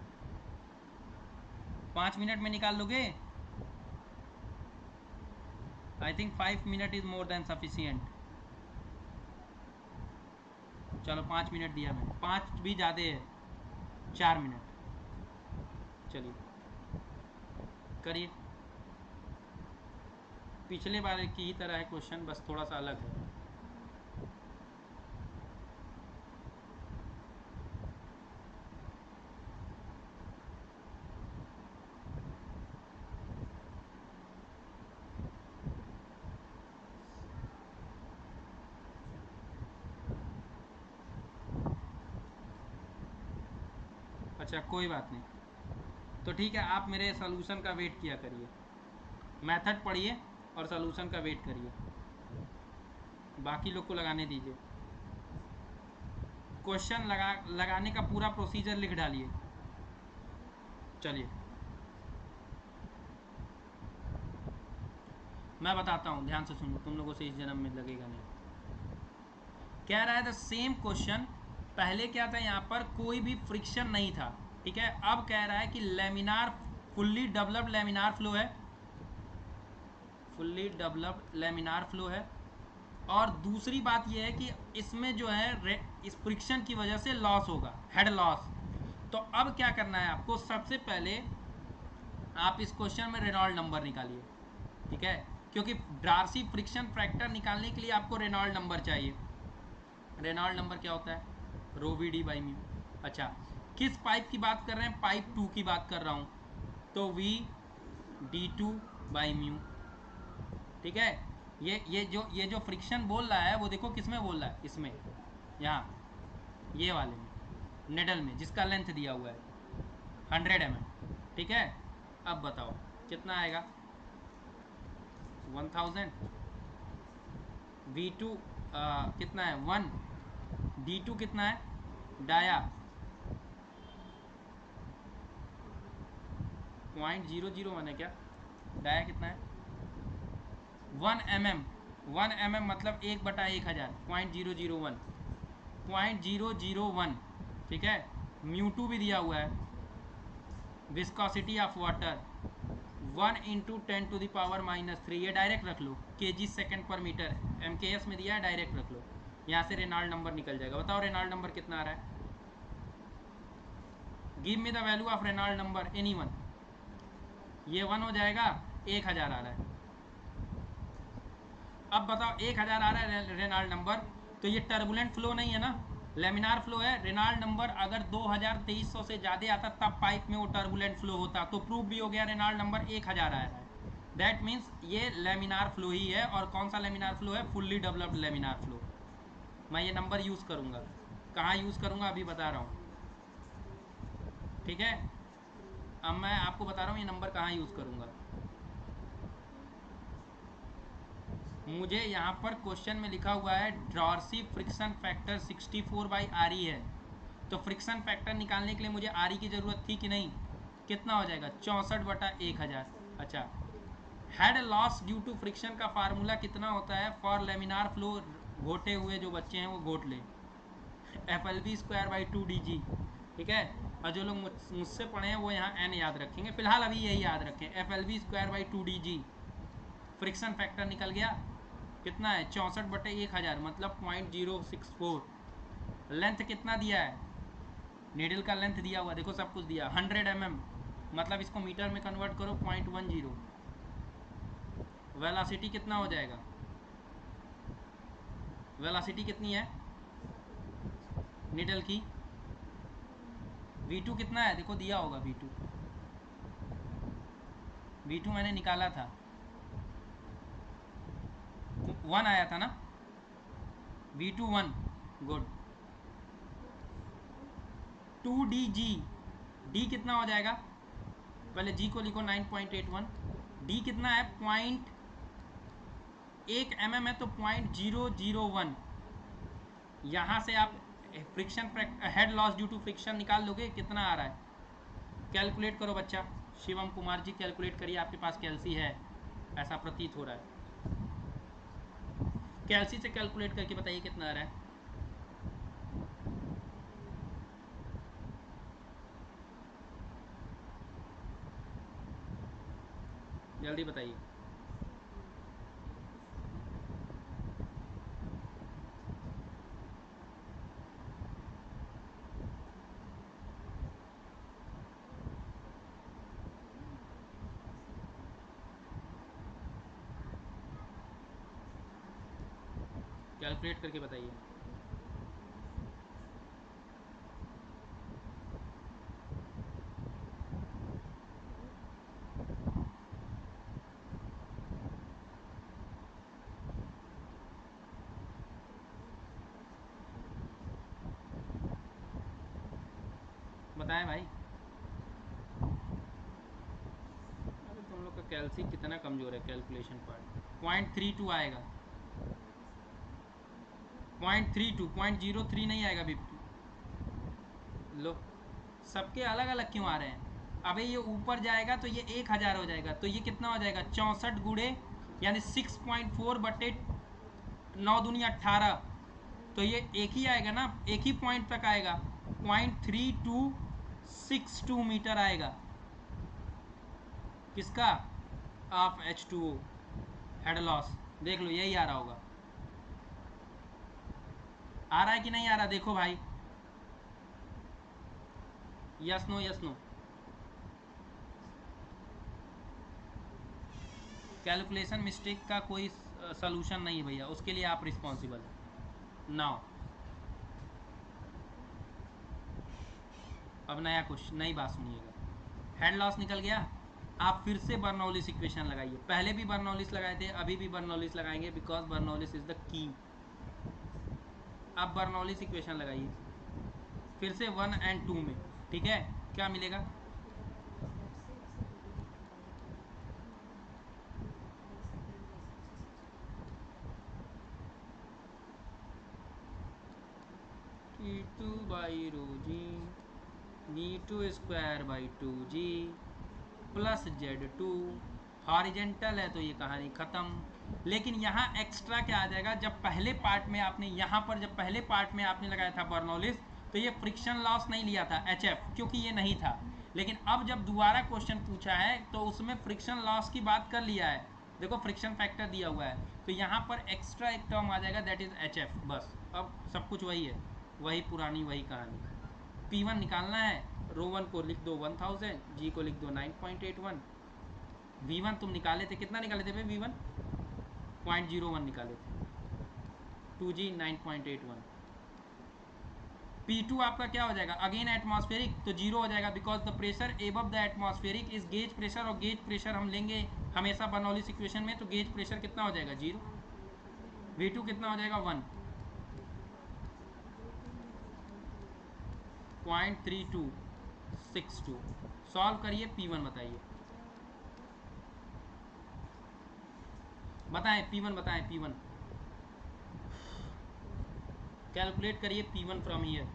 Speaker 1: 5 मिनट में निकाल लोगे? I think 5 minute is more than sufficient. चलो 5 मिनट दिया मैंने, 5 भी ज़्यादा है, 4 मिनट। चलिए करिए, पिछले बार की ही तरह है क्वेश्चन, बस थोड़ा सा अलग है। अच्छा कोई बात नहीं, तो ठीक है, आप मेरे सॉल्यूशन का वेट किया करिए, मेथड पढ़िए और सॉल्यूशन का वेट करिए, बाकी लोग को लगाने दीजिए। क्वेश्चन लगाने का पूरा प्रोसीजर लिख डालिए। चलिए मैं बताता हूँ, ध्यान से सुनो, तुम लोगों से इस जन्म में लगेगा नहीं। कह रहा है द सेम क्वेश्चन, पहले क्या था, यहाँ पर कोई भी फ्रिक्शन नहीं था, ठीक है। अब कह रहा है कि laminar, fully developed laminar flow है, फुल्ली डेवलप्ड लेमिनार फ्लो है, और दूसरी बात यह है कि इसमें जो है इस फ्रिक्शन की वजह से लॉस होगा, हेड लॉस। तो अब क्या करना है आपको, सबसे पहले आप इस क्वेश्चन में रेनॉल्ड नंबर निकालिए, ठीक है, क्योंकि डार्सी फ्रिक्शन फैक्टर निकालने के लिए आपको रेनॉल्ड नंबर चाहिए। रेनॉल्ड नंबर क्या होता है, रो वी डी बाई म्यू। अच्छा किस पाइप की बात कर रहे हैं, पाइप 2 की बात कर रहा हूँ, तो V D2 बाई म्यू, ठीक है। ये जो फ्रिक्शन बोल रहा है वो देखो किस में बोल रहा है, इसमें, यहाँ ये वाले में, निडल में, जिसका लेंथ दिया हुआ है 100 mm। ठीक है, अब बताओ कितना आएगा, 1000। V2 कितना है 1, D2 कितना है, डाया 0.001 है क्या, डाया कितना है 1 mm, 1 mm मतलब 1/1000, 0.001, ठीक है। μ2 भी दिया हुआ है, विस्कोसिटी ऑफ वाटर 1 × 10⁻⁻3, ये डायरेक्ट रख लो, kg सेकेंड पर मीटर, MKS में दिया है, डायरेक्ट रख लो, यहाँ से रेनॉल्ड नंबर निकल जाएगा। बताओ रेनॉल्ड नंबर कितना आ रहा है, give me the value of Reynold number anyone. ये 1 हो जाएगा, 1000 आ रहा है। अब बताओ 1000 आ रहा है रेनॉल्ड नंबर, तो ये टर्बुलेंट फ्लो नहीं है ना, लेमिनार फ्लो है। रेनॉल्ड नंबर अगर 2300 से ज़्यादा आता तब पाइप में वो टर्बुलेंट फ्लो होता, तो प्रूफ भी हो गया, रेनॉल्ड नंबर 1000 आ रहा है। दैट मीन्स ये लेमिनार फ्लो ही है। और कौन सा लेमिनार फ्लो है, फुल्ली डेवलप्ड लेमिनार फ्लो। मैं ये नंबर यूज़ करूँगा, कहाँ यूज़ करूँगा अभी बता रहा हूँ, ठीक है। अब मैं आपको बता रहा हूँ ये नंबर कहाँ यूज़ करूँगा। मुझे यहाँ पर क्वेश्चन में लिखा हुआ है ड्रॉर्सी फ्रिक्शन फैक्टर 64/RE है, तो फ्रिक्शन फैक्टर निकालने के लिए मुझे RE की ज़रूरत थी कि नहीं, कितना हो जाएगा 64/1000। अच्छा, head loss due to friction का फार्मूला कितना होता है फॉर लेमिनार फ्लो, घोटे हुए जो बच्चे हैं वो घोट लें, FLV²/2dg, ठीक है। और जो लोग मुझसे पढ़े हैं वो यहाँ n याद रखेंगे, फिलहाल अभी यही याद रखें, FLV²/2dg। फ्रिक्शन फैक्टर निकल गया, कितना है 64/1000, मतलब 0.064। लेंथ कितना दिया है, नीडल का लेंथ दिया हुआ, देखो सब कुछ दिया, 100 mm, मतलब इसको मीटर में कन्वर्ट करो 0.10। वेलोसिटी कितना हो जाएगा, वेलोसिटी कितनी है नीडल की, V2 कितना है, देखो दिया होगा, V2 मैंने निकाला था, 1 आया था ना, V2 1, गुड। 2dg, d कितना हो जाएगा, पहले g को लिखो 9.81, d कितना है 0.1 mm है, तो 0.001। यहाँ से आप friction head loss due to friction निकाल लोगे, कितना आ रहा है, कैलकुलेट करो बच्चा, शिवम कुमार जी कैलकुलेट करिए, आपके पास कैलसी है ऐसा प्रतीत हो रहा है, कैलसी से कैलकुलेट करके बताइए कितना आ रहा है। जल्दी बताइए, कैलकुलेट करके बताइए। बताएं भाई, अरे तुम लोग का कैलसी कितना कमज़ोर है, कैलकुलेशन पार्ट 0.32 आएगा, 0.32, 0.03 नहीं आएगा बिप्टू। लो, सबके अलग अलग क्यों आ रहे हैं, अबे ये ऊपर जाएगा तो ये 1000 हो जाएगा, तो ये कितना हो जाएगा 64 गुणे यानी 6.4/9 दूनी 18, तो ये एक ही आएगा ना, एक ही पॉइंट तक आएगा, 0.3262 मीटर आएगा, किसका, ऑफ H2O हेड लॉस। देख लो यही आ रहा होगा, आ रहा है कि नहीं आ रहा, देखो भाई, yes no yes no. Calculation mistake का कोई सलूशन नहीं है भैया, उसके लिए आप रिस्पॉन्सिबल हैं। नाउ अब नया कुछ नई बात सुनिएगा, हेड लॉस निकल गया, आप फिर से बर्नौलिस इक्वेशन लगाइए। पहले भी बर्नौलिस लगाए थे, अभी भी बर्नौलिस लगाएंगे, because Bernoulli's is the key. आप बर्नौलिस इक्वेशन लगाइए फिर से 1 और 2 में, ठीक है। क्या मिलेगा? T2 by rho g V2 square by 2G plus Z2। Horizontal है तो ये कहानी खत्म। लेकिन यहाँ एक्स्ट्रा क्या आ जाएगा, जब पहले पार्ट में आपने यहाँ पर जब पहले पार्ट में आपने लगाया था बर्नौलिस, तो ये फ्रिक्शन लॉस नहीं लिया था HF, क्योंकि ये नहीं था। लेकिन अब जब दोबारा क्वेश्चन पूछा है तो उसमें फ्रिक्शन लॉस की बात कर लिया है। देखो फ्रिक्शन फैक्टर दिया हुआ है, तो यहाँ पर एक्स्ट्रा एक टर्म आ जाएगा, दैट इज HF। बस अब सब कुछ वही है, वही पुरानी वही कहानी। P1 निकालना है, रो 1 को लिख दो 1000, G को लिख दो 9.81। V1 तुम निकाले थे, कितना निकाले थे भाई? V1 0.01 निकाले थे, 2G 9.81। P2 आपका क्या हो जाएगा? अगेन एटमॉस्फेरिक, तो जीरो हो जाएगा, because the pressure above the atmospheric is gauge pressure, और गेज प्रेशर हम लेंगे हमेशा बर्नौलिस इक्वेशन में, तो गेज प्रेशर कितना हो जाएगा? 0। V2 कितना हो जाएगा? 1.3262। सॉल्व करिए, P1 बताइए, बताएं P1, बताएं P1, कैलकुलेट करिए P1 फ्रॉम हियर।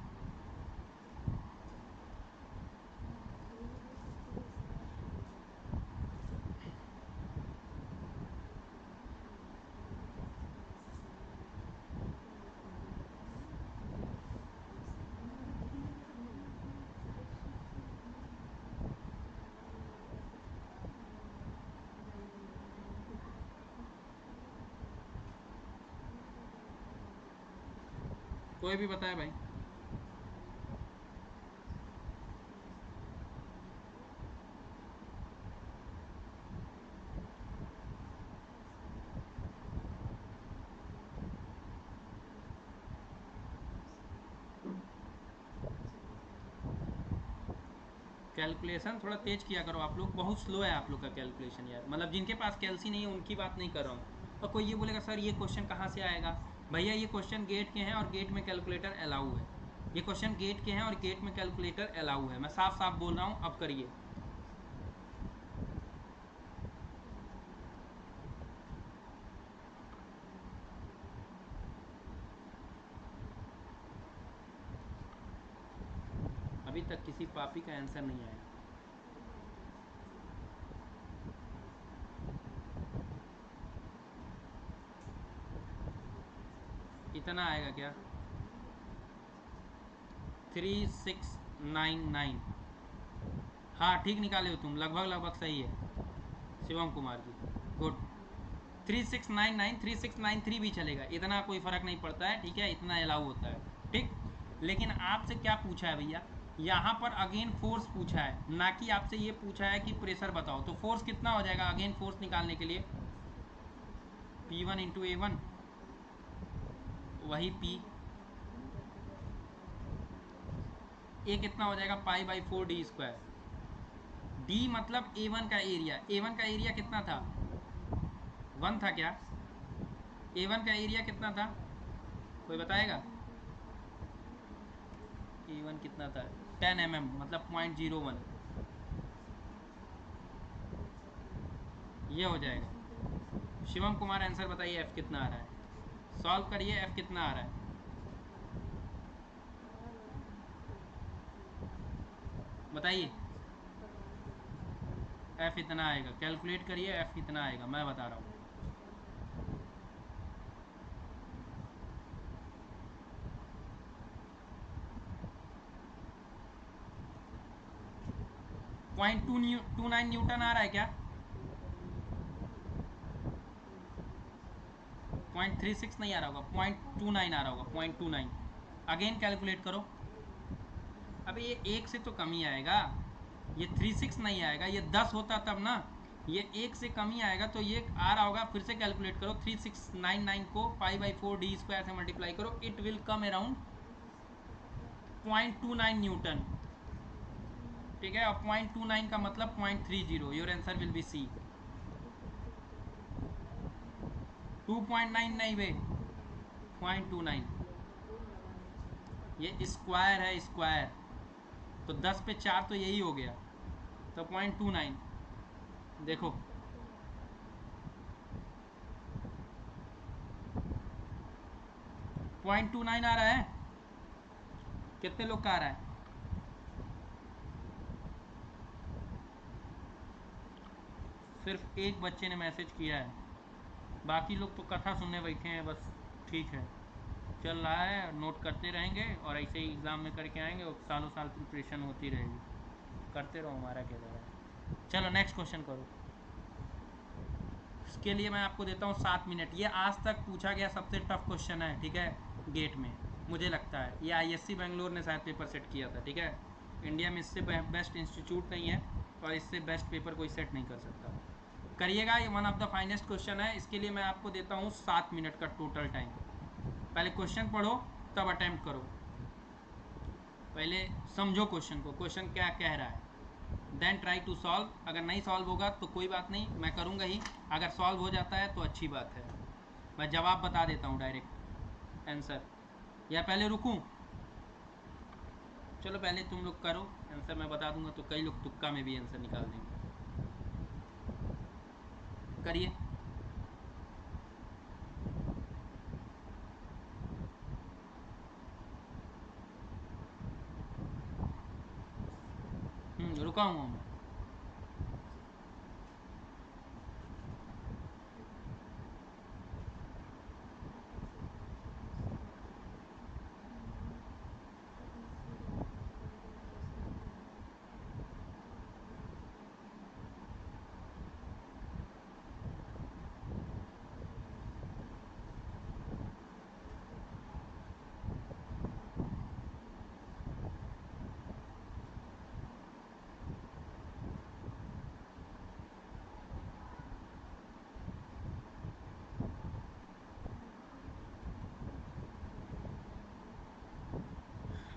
Speaker 1: कोई भी बताए भाई। कैलकुलेशन थोड़ा तेज किया करो आप लोग, बहुत स्लो है आप लोग का कैलकुलेशन यार। मतलब जिनके पास कैलसी नहीं है उनकी बात नहीं कर रहा हूँ। और कोई ये बोलेगा सर ये क्वेश्चन कहाँ से आएगा? भैया ये क्वेश्चन गेट के हैं और गेट में कैलकुलेटर अलाउ है। ये क्वेश्चन गेट के हैं और गेट में कैलकुलेटर अलाउ है, मैं साफ साफ बोल रहा हूँ। अब करिए। अभी तक किसी पापी का आंसर नहीं आया। इतना आएगा क्या? 3699। हाँ ठीक निकाले हो तुम, लगभग लगभग सही है शिवम कुमार जी, गुड। 3699, 3693 भी चलेगा, इतना कोई फ़र्क नहीं पड़ता है, ठीक है, इतना अलाउ होता है, ठीक। लेकिन आपसे क्या पूछा है भैया? यहाँ पर अगेन फोर्स पूछा है, ना कि आपसे ये पूछा है कि प्रेशर बताओ। तो फोर्स कितना हो जाएगा अगेन फोर्स निकालने के लिए? P1 इंटू A1, वही P। A कितना हो जाएगा? पाई बाई 4D स्क्वायर। D मतलब A1 का एरिया। A1 का एरिया कितना था? 1 था क्या? A1 का एरिया कितना था? कोई बताएगा? A1 कितना था? 10 mm, मतलब 0.01। ये हो जाएगा। शिवम कुमार आंसर बताइए, F कितना आ रहा है? सॉल्व करिए, F कितना आ रहा है बताइए। F इतना आएगा, कैलकुलेट करिए F कितना आएगा, मैं बता रहा हूँ। पॉइंट 29 न्यूटन आ रहा है क्या? 0.36 नहीं आ रहा होगा, 0.29 आ रहा होगा, 0.29। अगेन कैलकुलेट करो। अबे ये एक से तो कम ही आएगा, ये 36 नहीं आएगा, ये 10 होता तब ना। ये एक से कम ही आएगा, तो ये आ रहा होगा। फिर से कैलकुलेट करो, 3699 को पाई बाई 4D स्क्वायर से मल्टीप्लाई करो, it will come around 0.29 newton. ठीक है, और 0.29 का मतलब 0.30, your answer will be C. 2.9 नहीं बे, 0.29, ये स्क्वायर है स्क्वायर, तो 10 पे 4 तो यही हो गया, तो 0.29 देखो। पॉइंट 29 आ रहा है, कितने लोग का आ रहा है? सिर्फ एक बच्चे ने मैसेज किया है, बाकी लोग तो कथा सुनने बैठे हैं बस। ठीक है, चल रहा है, नोट करते रहेंगे और ऐसे ही एग्ज़ाम में करके आएंगे और सालों साल प्रिपरेशन होती रहेगी। करते रहो, हमारा क्या जा रहा है। चलो नेक्स्ट क्वेश्चन करो। इसके लिए मैं आपको देता हूँ 7 मिनट। ये आज तक पूछा गया सबसे टफ क्वेश्चन है, ठीक है, गेट में। मुझे लगता है ये आईएससी बेंगलोर ने शायद पेपर सेट किया था, ठीक है। इंडिया में इससे बेस्ट इंस्टीट्यूट नहीं है और इससे बेस्ट पेपर कोई सेट नहीं कर सकता। करिएगा, ये one of the finest question है। इसके लिए मैं आपको देता हूँ 7 मिनट का टोटल टाइम। पहले क्वेश्चन पढ़ो तब अटेम्प्ट करो, पहले समझो क्वेश्चन को, क्वेश्चन क्या कह रहा है, देन ट्राई टू सॉल्व। अगर नहीं सॉल्व होगा तो कोई बात नहीं, मैं करूँगा ही। अगर सॉल्व हो जाता है तो अच्छी बात है, मैं जवाब बता देता हूँ डायरेक्ट आंसर, या पहले रुकूँ? चलो पहले तुम लोग करो आंसर, मैं बता दूंगा तो कई लोग तुक्का में भी आंसर निकाल देंगे। करिए। रुका हूँ मैं।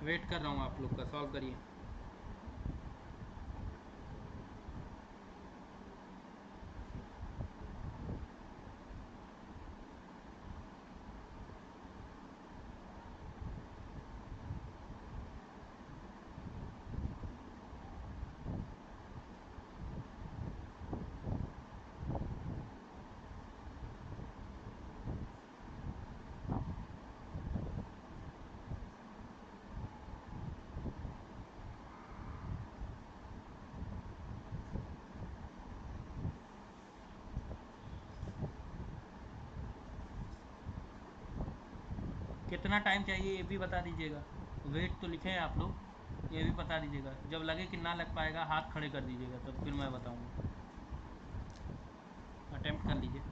Speaker 1: वेट कर रहा हूँ आप लोग का, सॉल्व करिए। कितना टाइम चाहिए ये भी बता दीजिएगा। वेट तो लिखे हैं आप लोग, ये भी बता दीजिएगा। जब लगे कि ना लग पाएगा हाथ खड़े कर दीजिएगा, तब फिर मैं बताऊँगा। अटेम्प्ट कर लीजिए।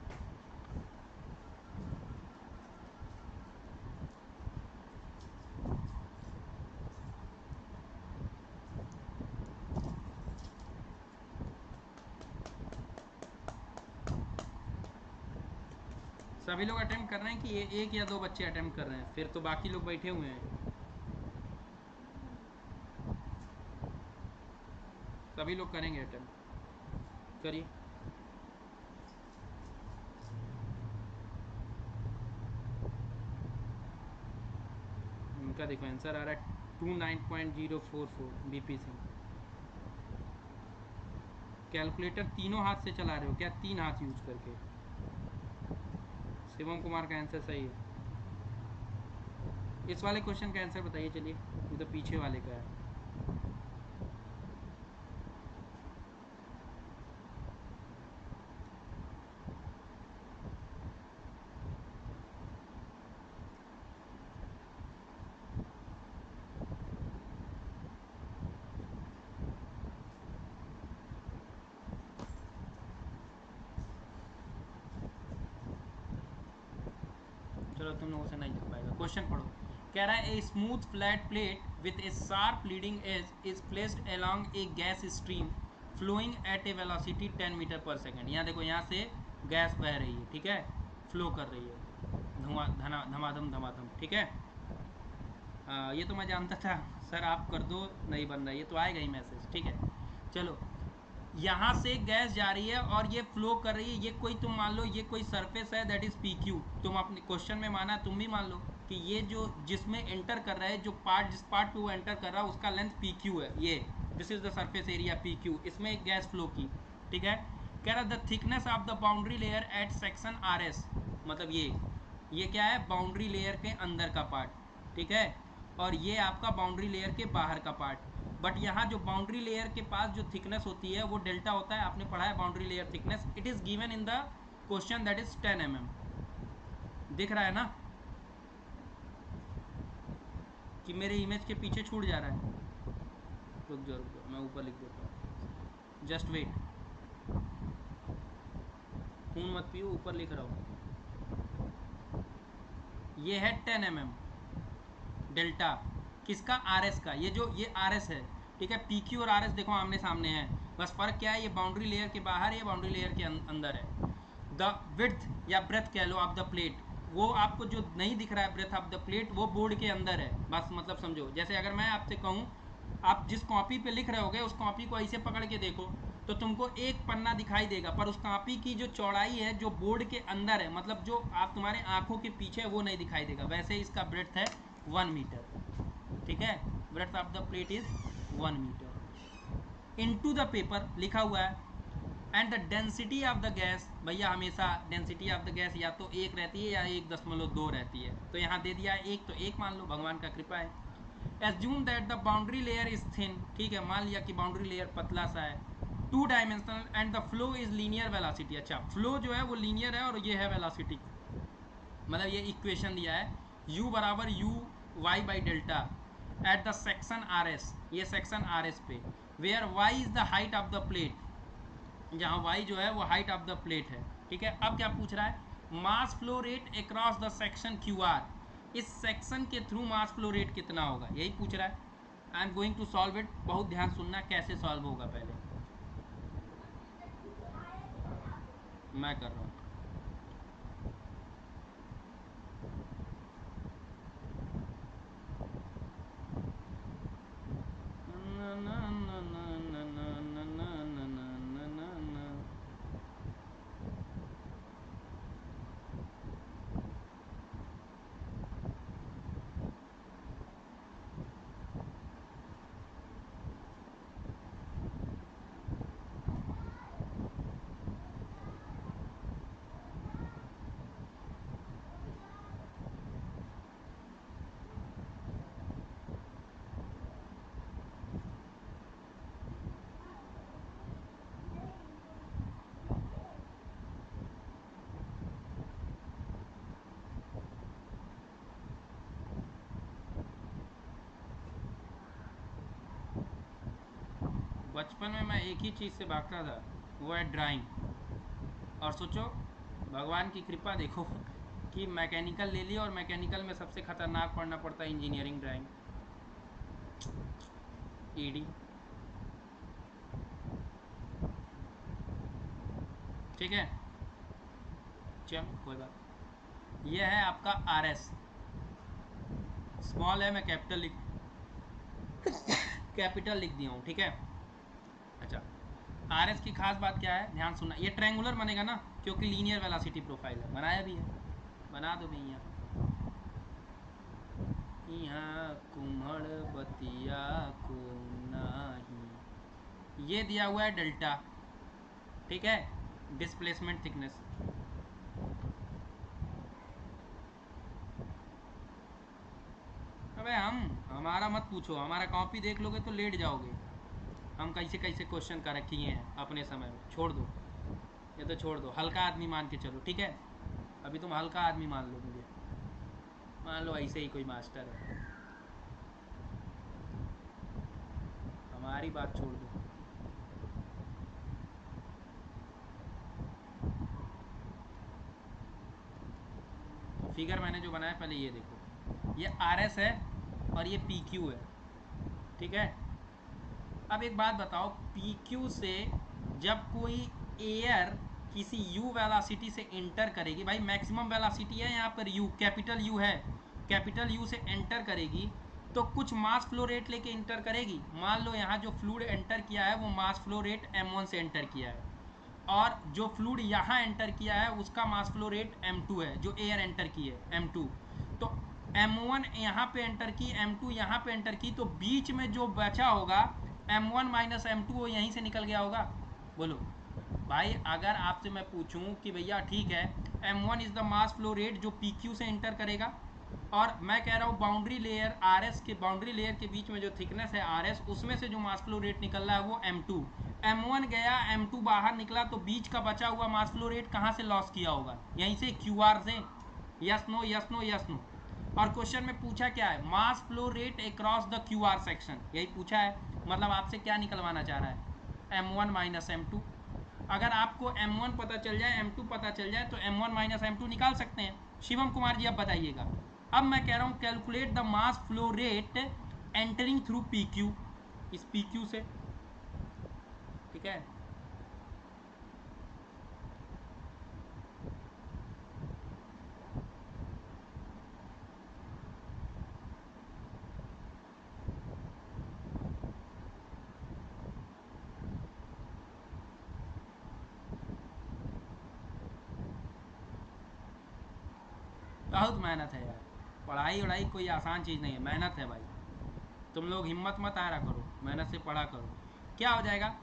Speaker 1: सभी लोग अटेम्प्ट कर रहे हैं कि ये एक या दो बच्चे अटेम्प्ट कर रहे हैं? फिर तो बाकी लोग बैठे हुए हैं। सभी लोग करेंगे अटेम्प्ट, करिए। उनका देखो आंसर आ रहा है 29.044 बीपी सिंह। कैलकुलेटर तीनों हाथ से चला रहे हो क्या? 3 हाथ यूज करके? शिवम कुमार का आंसर सही है। इस वाले क्वेश्चन का आंसर बताइए, चलिए, तो पीछे वाले का है। चलो तुम लोगों से नहीं लिख पाएगा, क्वेश्चन पढ़ो। कह रहा है a smooth flat plate with a sharp leading edge is placed along a gas stream flowing at a velocity 10 metre पर सेकेंड। यहाँ देखो, यहाँ से गैस बह रही है, ठीक है, फ्लो कर रही है, धुआं धमाधम धमाधम, ठीक है। ये तो मैं जानता था सर, आप कर दो, नहीं बन रहा, ये तो आएगा ही मैसेज, ठीक है। चलो, यहाँ से गैस जा रही है और ये फ्लो कर रही है, ये कोई तुम मान लो ये कोई सरफेस है दैट इज पी क्यू, तुम अपने क्वेश्चन में माना, तुम भी मान लो कि ये जो जिसमें एंटर कर रहा है, जो पार्ट जिस पार्ट पे वो एंटर कर रहा है उसका लेंथ पी क्यू है, ये this is the surface area P Q, इसमें एक गैस फ्लो की, ठीक है। कह रहा the thickness of the boundary layer at section R S, मतलब ये क्या है, बाउंड्री लेयर के अंदर का पार्ट, ठीक है, और ये आपका बाउंड्री लेयर के बाहर का पार्ट। बट यहाँ जो बाउंड्री लेयर के पास जो थिकनेस होती है वो डेल्टा होता है, आपने पढ़ा है boundary layer thickness, it is given in the question that is 10 mm। दिख रहा है ना कि मेरे इमेज के पीछे छूट जा रहा है? रुक जाओ मैं ऊपर लिख देता हूँ, जस्ट वेट, खून मत पियो, ऊपर लिख रहा हूँ। ये है 10 mm डेल्टा, किसका, आर एस का, ये आर एस है, ठीक है। पी क्यू और आर एस देखो आमने सामने है, बस फर्क क्या है, ये बाउंड्री लेयर के बाहर है, ये बाउंड्री लेयर के अंदर है। द विड्थ या ब्रेथ कह लो ऑफ द प्लेट, वो आपको जो नहीं दिख रहा है ब्रेथ ऑफ द प्लेट, वो बोर्ड के अंदर है, बस मतलब समझो। जैसे अगर मैं आपसे कहूँ, आप जिस कॉपी पे लिख रहे होगे उस कॉपी को ऐसे पकड़ के देखो तो तुमको एक पन्ना दिखाई देगा, पर उस कॉपी की जो चौड़ाई है जो बोर्ड के अंदर है, मतलब जो आप तुम्हारे आंखों के पीछे है, वो नहीं दिखाई देगा। वैसे इसका ब्रेथ है 1 मीटर, ठीक है, breadth of the plate is 1 metre. Into the paper लिखा हुआ है, and the density of the gas, भैया हमेशा डेंसिटी ऑफ द गैस या तो 1 रहती है या 1.2 रहती है, तो यहाँ दे दिया है 1, तो 1 मान लो, भगवान का कृपा है। Assume that the boundary layer is thin, ठीक है, मान लिया कि बाउंड्री लेयर पतला सा है, 2 dimensional, and the flow is linear velocity. अच्छा, फ्लो जो है वो लीनियर है और ये है वेलोसिटी, मतलब ये इक्वेशन दिया है, u बराबर U y by delta at the section R S, ये सेक्शन आर एस पे, where y is the height of the plate, जहाँ y जो है वो हाइट ऑफ द प्लेट है, ठीक है। अब क्या पूछ रहा है, mass flow rate across the section Q R, इस सेक्शन के थ्रू मास फ्लो रेट कितना होगा, यही पूछ रहा है। I am going to solve it, बहुत ध्यान सुनना कैसे सॉल्व होगा, पहले मैं कर रहा हूँ। बचपन में मैं एक ही चीज़ से भागता था, वो है ड्राइंग। और सोचो भगवान की कृपा देखो कि मैकेनिकल ले लिया, और मैकेनिकल में सबसे खतरनाक पढ़ना पड़ता है इंजीनियरिंग ड्राइंग, ईडी, ठीक है। चलो कोई बात, ये है आपका आर एस, स्मॉल है, मैं कैपिटल लिख दिया हूँ, ठीक है। अच्छा, आर एस की खास बात क्या है, ध्यान सुनना, ये ट्रायंगुलर बनेगा ना क्योंकि लीनियर वेलोसिटी प्रोफाइल है, बनाया भी है, बना दो भैया। यहाँ कुम्हड़ बतिया को नहीं, ये दिया हुआ है डेल्टा, ठीक है, डिस्प्लेसमेंट थिकनेस। अबे हमारा मत पूछो, हमारा कॉपी देख लोगे तो लेट जाओगे, हम कैसे कैसे क्वेश्चन कर रखे हैं अपने समय में, छोड़ दो ये तो, छोड़ दो, हल्का आदमी मान के चलो, ठीक है। अभी तुम हल्का आदमी मान लो मुझे, मान लो ऐसे ही कोई मास्टर है, हमारी बात छोड़ दो। फिगर मैंने जो बनाया पहले ये देखो, ये आर एस है और ये पी क्यू है, ठीक है। अब एक बात बताओ, पी क्यू से जब कोई एयर किसी u वेलोसिटी से एंटर करेगी, भाई मैक्सिमम वेलोसिटी है यहाँ पर u, कैपिटल U है, कैपिटल U से एंटर करेगी, तो कुछ मास फ्लो रेट लेके इंटर करेगी। मान लो यहाँ जो फ्लूइड एंटर किया है वो मास फ्लो रेट m1 से एंटर किया है, और जो फ्लूइड यहाँ एंटर किया है उसका मास फ्लो रेट m2 है, जो एयर एंटर की है m2। तो m1 यहाँ पे एंटर की, m2 यहाँ पे एंटर की, तो बीच में जो बचा होगा m1 माइनस m2 वो यहीं से निकल गया होगा। बोलो भाई, अगर आपसे मैं पूछूं कि भैया ठीक है m1 is the mass flow rate जो pq से एंटर करेगा, और मैं कह रहा हूँ बाउंड्री लेयर RS के, बाउंड्री लेयर के बीच में जो थिकनेस है RS, उसमें से जो मास फ्लो रेट निकल रहा है वो m2, m1 गया m2 बाहर निकला, तो बीच का बचा हुआ मास फ्लो रेट कहाँ से लॉस किया होगा? यहीं से, QR से। Yes no, yes no, yes no. और क्वेश्चन में पूछा क्या है? Mass flow rate across the QR section, यही पूछा है। मतलब आपसे क्या निकलवाना चाह रहा है? m1 minus m2। अगर आपको m1 पता चल जाए, m2 पता चल जाए, तो m1 माइनस m2 निकाल सकते हैं। शिवम कुमार जी अब बताइएगा। अब मैं कह रहा हूँ calculate the mass flow rate entering through PQ, इस PQ से, ठीक है। बहुत मेहनत है यार, पढ़ाई वढ़ाई कोई आसान चीज़ नहीं है, मेहनत है भाई। तुम लोग हिम्मत मत आरा करो, मेहनत से पढ़ा करो। क्या हो जाएगा?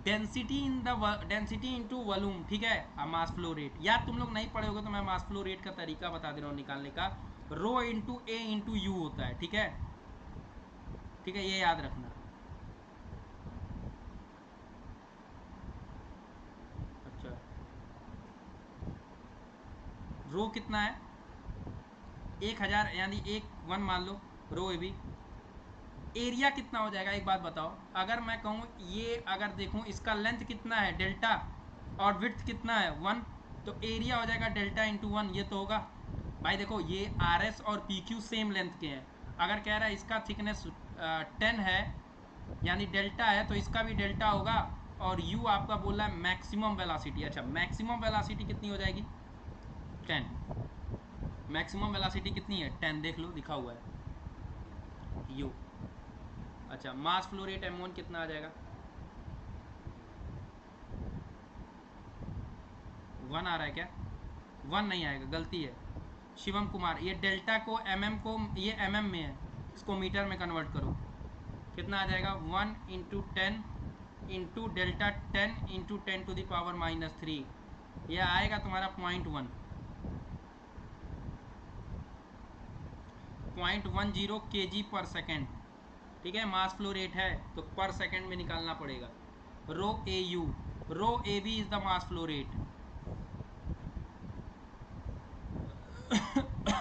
Speaker 1: Density in the density into volume, ठीक है, मास फ्लो रेट। यार तुम लोग नहीं पढ़े होगे तो मैं मास फ्लो रेट का तरीका बता दे रहा हूँ निकालने का। Rho into A into you होता है, ठीक है, ठीक है, ये याद रखना। अच्छा, रो कितना है? 1000, यानी 1 मान लो, रो ए बी। एरिया कितना हो जाएगा एक बात बताओ? अगर मैं कहूँ ये, अगर देखूँ इसका लेंथ कितना है डेल्टा, और विड्थ कितना है 1, तो एरिया हो जाएगा डेल्टा इंटू 1, ये तो होगा भाई। देखो ये RS और PQ सेम लेंथ के हैं। अगर कह रहा है इसका थिकनेस 10 है, यानी डेल्टा है, तो इसका भी डेल्टा होगा। और U आपका बोल रहा है मैक्सिमम वेलासिटी। अच्छा, मैक्सिमम वेलासिटी कितनी हो जाएगी? 10। मैक्सिमम वेलासिटी कितनी है? 10, देख लो लिखा हुआ है U। अच्छा, मास फ्लो रेट m1 कितना आ जाएगा? 1 आ रहा है क्या? 1 नहीं आएगा, गलती है शिवम कुमार। ये डेल्टा को को, ये में है, इसको मीटर में कन्वर्ट करो। कितना आ जाएगा? 1 इंटू 10 इंटू डेल्टा 10 इंटू 10⁻³ यह आएगा तुम्हारा 0.10 kg पर सेकेंड, ठीक है। मास फ्लो रेट है तो पर सेकेंड में निकालना पड़ेगा। Rho A u, rho A B is the mass flow rate.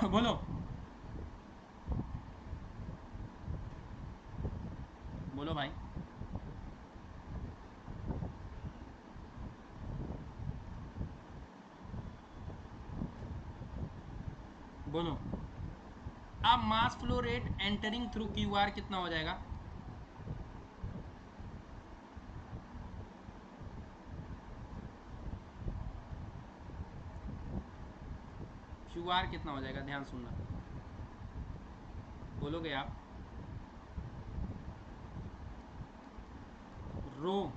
Speaker 1: बोलो बोलो भाई, बोलो। अब mass flow rate entering through QR कितना हो जाएगा? QR कितना हो जाएगा? ध्यान सुनना, बोलोगे आप? रो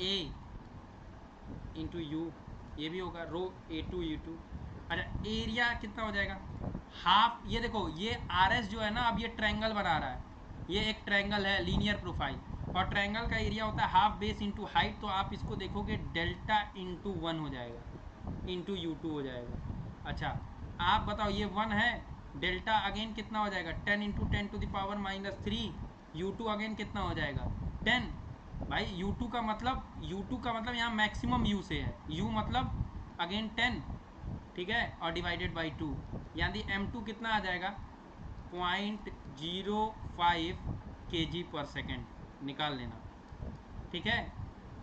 Speaker 1: ए इंटू यू, ये भी होगा रो A2U2। अच्छा, एरिया कितना हो जाएगा? हाफ। ये देखो ये RS जो है ना, अब ये ट्रायंगल बना रहा है, ये एक ट्रायंगल है लीनियर प्रोफाइल, और ट्रायंगल का एरिया होता है हाफ बेस इंटू हाइट। तो आप इसको देखोगे डेल्टा इंटू 1 हो जाएगा, इंटू U2 हो जाएगा। अच्छा, आप बताओ, ये 1 है, डेल्टा अगेन कितना हो जाएगा? 10 इंटू 10⁻³ U2 अगेन कितना हो जाएगा? 10। भाई U2 का मतलब यहाँ मैक्सिमम U से है, U मतलब अगेन 10, ठीक है, और डिवाइडेड बाई 2, यानी m2 कितना आ जाएगा? 0.05 kg पर सेकेंड, निकाल लेना, ठीक है।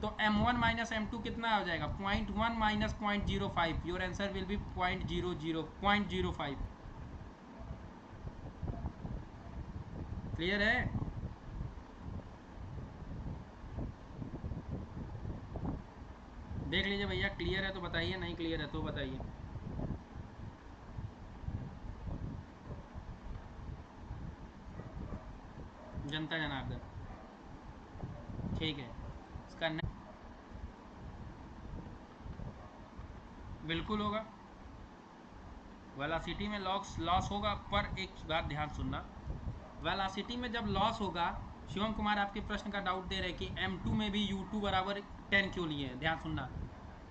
Speaker 1: तो m1 माइनस m2 कितना हो जाएगा? 0.1 minus 0.05, your answer will B 0.05। Clear है? देख लीजिए भैया, क्लियर है तो बताइए, नहीं क्लियर है तो बताइए। जनता जनार्दन, ठीक है। इसका बिल्कुल होगा, वेलोसिटी में लॉस होगा, पर एक बात ध्यान सुनना, वेलोसिटी में जब लॉस होगा, शिवम कुमार आपके प्रश्न का डाउट दे रहे कि m2 में भी u2 बराबर 10 क्यों लिए हैं। ध्यान सुनना,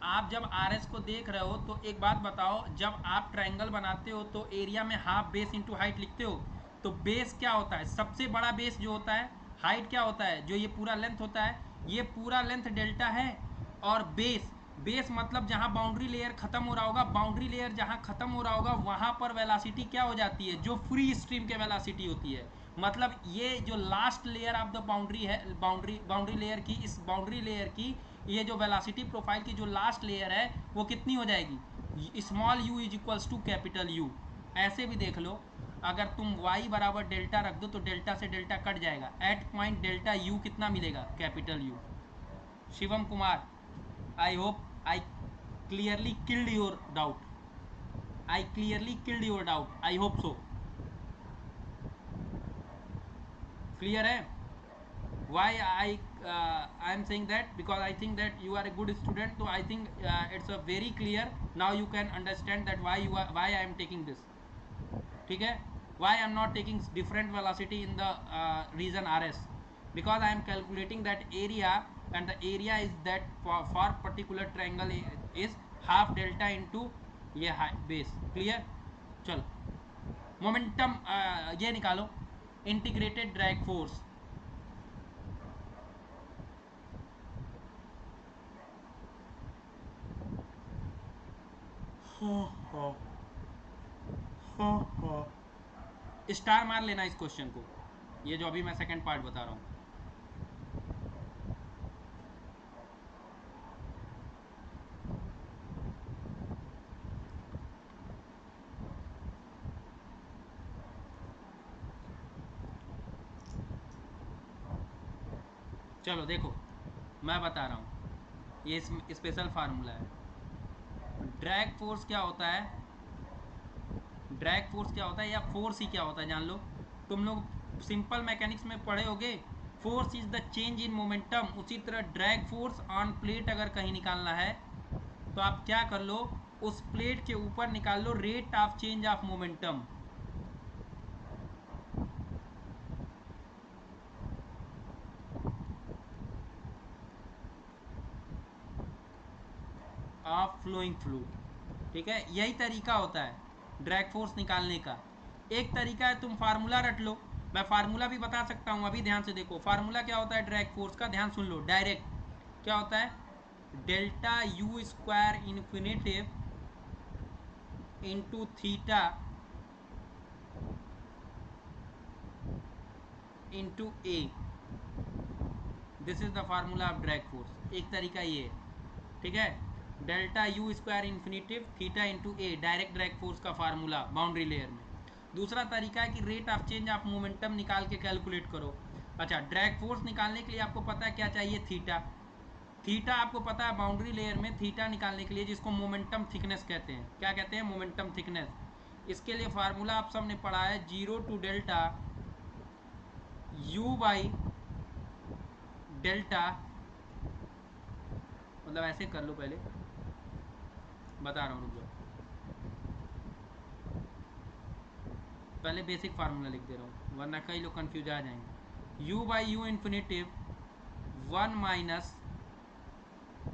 Speaker 1: आप जब RS को देख रहे हो तो एक बात बताओ, जब आप ट्रायंगल बनाते हो तो एरिया में हाफ बेस इंटू हाइट लिखते हो, तो बेस क्या होता है, सबसे बड़ा बेस जो होता है, हाइट क्या होता है, जो ये पूरा लेंथ होता है, ये पूरा लेंथ डेल्टा है, और बेस मतलब जहां बाउंड्री लेयर खत्म हो रहा होगा, बाउंड्री लेयर जहां खत्म हो रहा होगा वहां पर वेलोसिटी क्या हो जाती है, जो फ्री स्ट्रीम के वेलोसिटी होती है। मतलब ये जो last layer of the boundary है, बाउंड्री लेयर की, इस बाउंड्री लेयर की ये जो वेलोसिटी प्रोफाइल की जो लास्ट लेयर है वो कितनी हो जाएगी, small u is equals to capital U। ऐसे भी देख लो, अगर तुम y बराबर डेल्टा रख दो तो डेल्टा से डेल्टा कट जाएगा, एट पॉइंट डेल्टा u कितना मिलेगा, capital U। Shivam Kumar, I hope I clearly killed your doubt, I clearly killed your doubt, I hope so. Clear है? Why I am saying that, because I think that you are a good student, so I think it's a very clear, now you can understand that why I am taking this, ठीक है, why I am not taking different velocity in the region RS, because I am calculating that area, and the area is that for particular triangle is half delta into ये base। Clear? चलो momentum ये निकालो, integrated drag force, star मार लेना इस question को, ये जो अभी मैं सेकंड पार्ट बता रहा हूँ। चलो देखो, मैं बता रहा हूँ, ये स्पेशल फार्मूला है। ड्रैग फोर्स क्या होता है, ड्रैग फोर्स क्या होता है, या फोर्स ही क्या होता है जान लो। तुम लोग सिंपल मैकेनिक्स में पढ़े होगे, force is the change in momentum. उसी तरह ड्रैग फोर्स ऑन प्लेट अगर कहीं निकालना है तो आप क्या कर लो, उस प्लेट के ऊपर निकाल लो rate of change of momentum. Of flowing fluid, ठीक है, यही तरीका होता है ड्रैग फोर्स निकालने का। एक तरीका है तुम फार्मूला रट लो, मैं फार्मूला भी बता सकता हूँ, अभी ध्यान से देखो फार्मूला क्या होता है ड्रैग फोर्स का, ध्यान सुन लो, डायरेक्ट क्या होता है, delta u square infinitive into theta into A, this is the formula of drag force. एक तरीका ये है, ठीक है, delta u square infinitive theta into A, direct drag force का फार्मूला बाउंड्री लेयर में। दूसरा तरीका है कि rate of change of momentum निकाल के कैलकुलेट करो। अच्छा, ड्रैग फोर्स निकालने के लिए आपको पता है क्या चाहिए, थीटा। थीटा आपको पता है बाउंड्री लेयर में थीटा निकालने के लिए, जिसको मोमेंटम थिकनेस कहते हैं, क्या कहते हैं, मोमेंटम थिकनेस। इसके लिए फार्मूला आप सबने पढ़ा है, 0 to delta u by delta, मतलब ऐसे कर लो, पहले बता रहा हूँ, रुक जाओ, पहले बेसिक फार्मूला लिख दे रहा हूँ वरना कई लोग कंफ्यूज आ जाएंगे। u by you infinitive 1 minus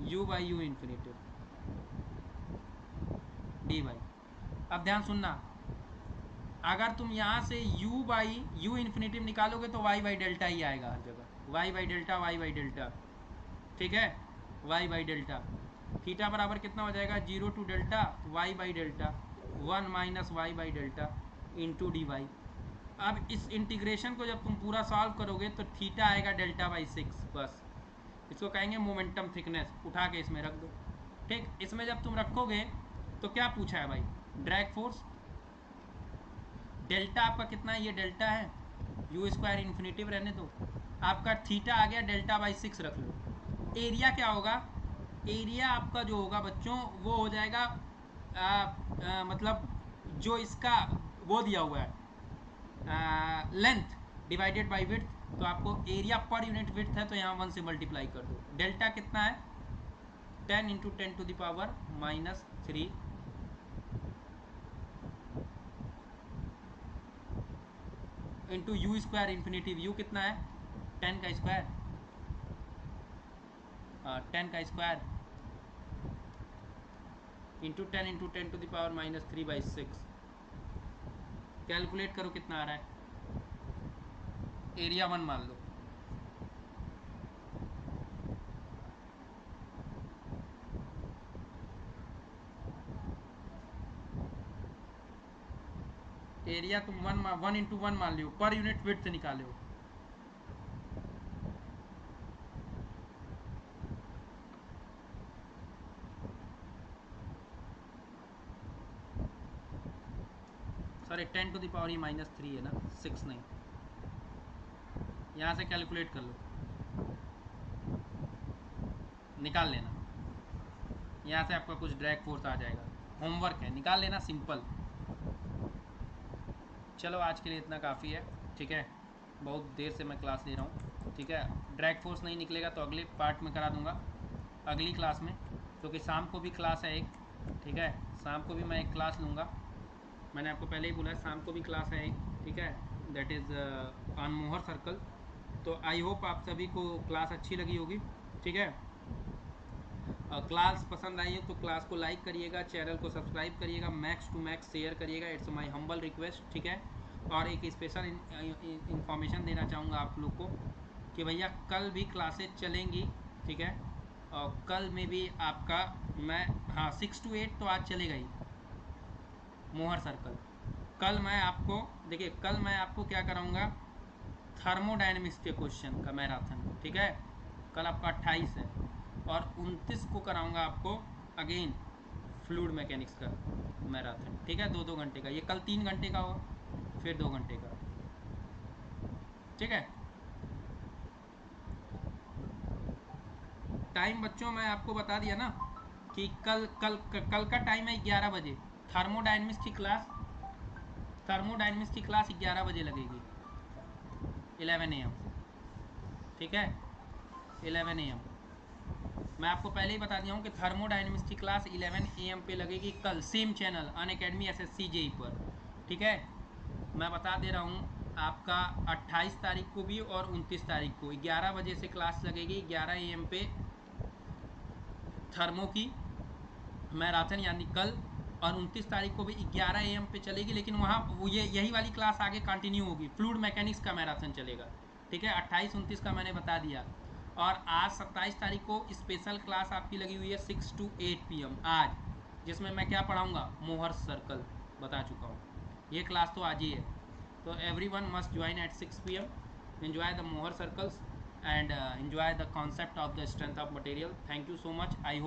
Speaker 1: u by you infinitive D by. अब ध्यान सुनना, अगर तुम यहाँ से u बाई यू इन्फिनिटिव निकालोगे तो y बाई डेल्टा ही आएगा हर जगह, y by delta, y by delta, ठीक है, y बाई डेल्टा। थीटा बराबर कितना हो जाएगा, 0 to delta y by delta 1 minus y by delta into d y. अब इस इंटीग्रेशन को जब तुम पूरा सॉल्व करोगे तो थीटा आएगा डेल्टा बाई 6, बस इसको कहेंगे मोमेंटम थिकनेस, उठा के इसमें रख दो। ठीक, इसमें जब तुम रखोगे तो क्या पूछा है भाई, ड्रैग फोर्स, डेल्टा आपका कितना है, ये डेल्टा है, यू स्क्वायर इन्फिनिटिव रहने दो, आपका थीटा आ गया डेल्टा बाई 6 रख लो। एरिया क्या होगा, एरिया आपका जो होगा बच्चों वो हो जाएगा मतलब जो इसका वो दिया हुआ है लेंथ, डिवाइडेड बाई विड्थ, तो आपको एरिया पर यूनिट विड्थ है तो यहाँ 1 से मल्टीप्लाई कर दो। डेल्टा कितना है 10 into 10⁻³ into you square infinity. You कितना है 10 का स्क्वायर, 10 का स्क्वायर इंटू 10 इंटू 10⁻³ कैलकुलेट करो कितना आ रहा है। एरिया 1 मान लो, एरिया तुम 1 इंटू 1 मान लो, पर यूनिट विड्थ से निकालो। सॉरी 10⁻³ है ना, 6 नहीं, यहाँ से कैलकुलेट कर लो, निकाल लेना। यहाँ से आपका कुछ ड्रैग फोर्स आ जाएगा, होमवर्क है, निकाल लेना, सिंपल। चलो आज के लिए इतना काफ़ी है, ठीक है, बहुत देर से मैं क्लास ले रहा हूँ, ठीक है। ड्रैग फोर्स नहीं निकलेगा तो अगले पार्ट में करा दूँगा, अगली क्लास में, क्योंकि शाम को भी क्लास है एक, ठीक है, शाम को भी मैं एक क्लास लूँगा। मैंने आपको पहले ही बोला है शाम को भी क्लास है एक, ठीक है, that is on Mohr circle. तो आई होप आप सभी को क्लास अच्छी लगी होगी, ठीक है। क्लास पसंद आई है तो क्लास को लाइक करिएगा, चैनल को सब्सक्राइब करिएगा, मैक्स टू मैक्स शेयर करिएगा, इट्स माय हम्बल रिक्वेस्ट, ठीक है। और एक स्पेशल इंफॉर्मेशन देना चाहूँगा आप लोग को कि भैया कल भी क्लासेज चलेंगी, ठीक है, और कल में भी आपका मैं 6 to 8 तो आज चलेगा ही मोहर सर्कल। कल मैं आपको देखिए, कल मैं आपको क्या कराऊँगा, थर्मोडायनेमिक्स के क्वेश्चन का मैराथन, ठीक है, कल आपका 28 है, और 29 को कराऊंगा आपको अगेन फ्लूइड मैकेनिक्स का मैराथन, ठीक है, 2-2 घंटे का। ये कल 3 घंटे का होगा, फिर 2 घंटे का, ठीक है। टाइम बच्चों मैं आपको बता दिया ना कि कल का टाइम है 11 बजे, थर्मोडायनेमिक्स की क्लास 11 बजे लगेगी, 11 AM, ठीक है, 11 AM। मैं आपको पहले ही बता दिया हूँ कि थर्मोडायनेमिक्स की क्लास 11 AM पे लगेगी कल, same channel Unacademy SSC JEE पर, ठीक है। मैं बता दे रहा हूँ आपका 28 तारीख को भी और 29 तारीख को 11 बजे से क्लास लगेगी, 11 AM पे थर्मो की मैराथन यानी कल, और 29 तारीख को भी 11 AM पे चलेगी, लेकिन वहाँ वो यही वाली क्लास आगे कंटिन्यू होगी, फ्लूइड मैकेनिक्स का मैराथन चलेगा, ठीक है। 28-29 का मैंने बता दिया। और आज 27 तारीख को स्पेशल क्लास आपकी लगी हुई है 6 to 8 PM आज, जिसमें मैं क्या पढ़ाऊँगा, मोहर सर्कल बता चुका हूँ, ये क्लास तो आज ही है। तो everyone must join at 6 PM, enjoy the Mohr circles and enjoy the concept of the strength of material. Thank you so much. I hope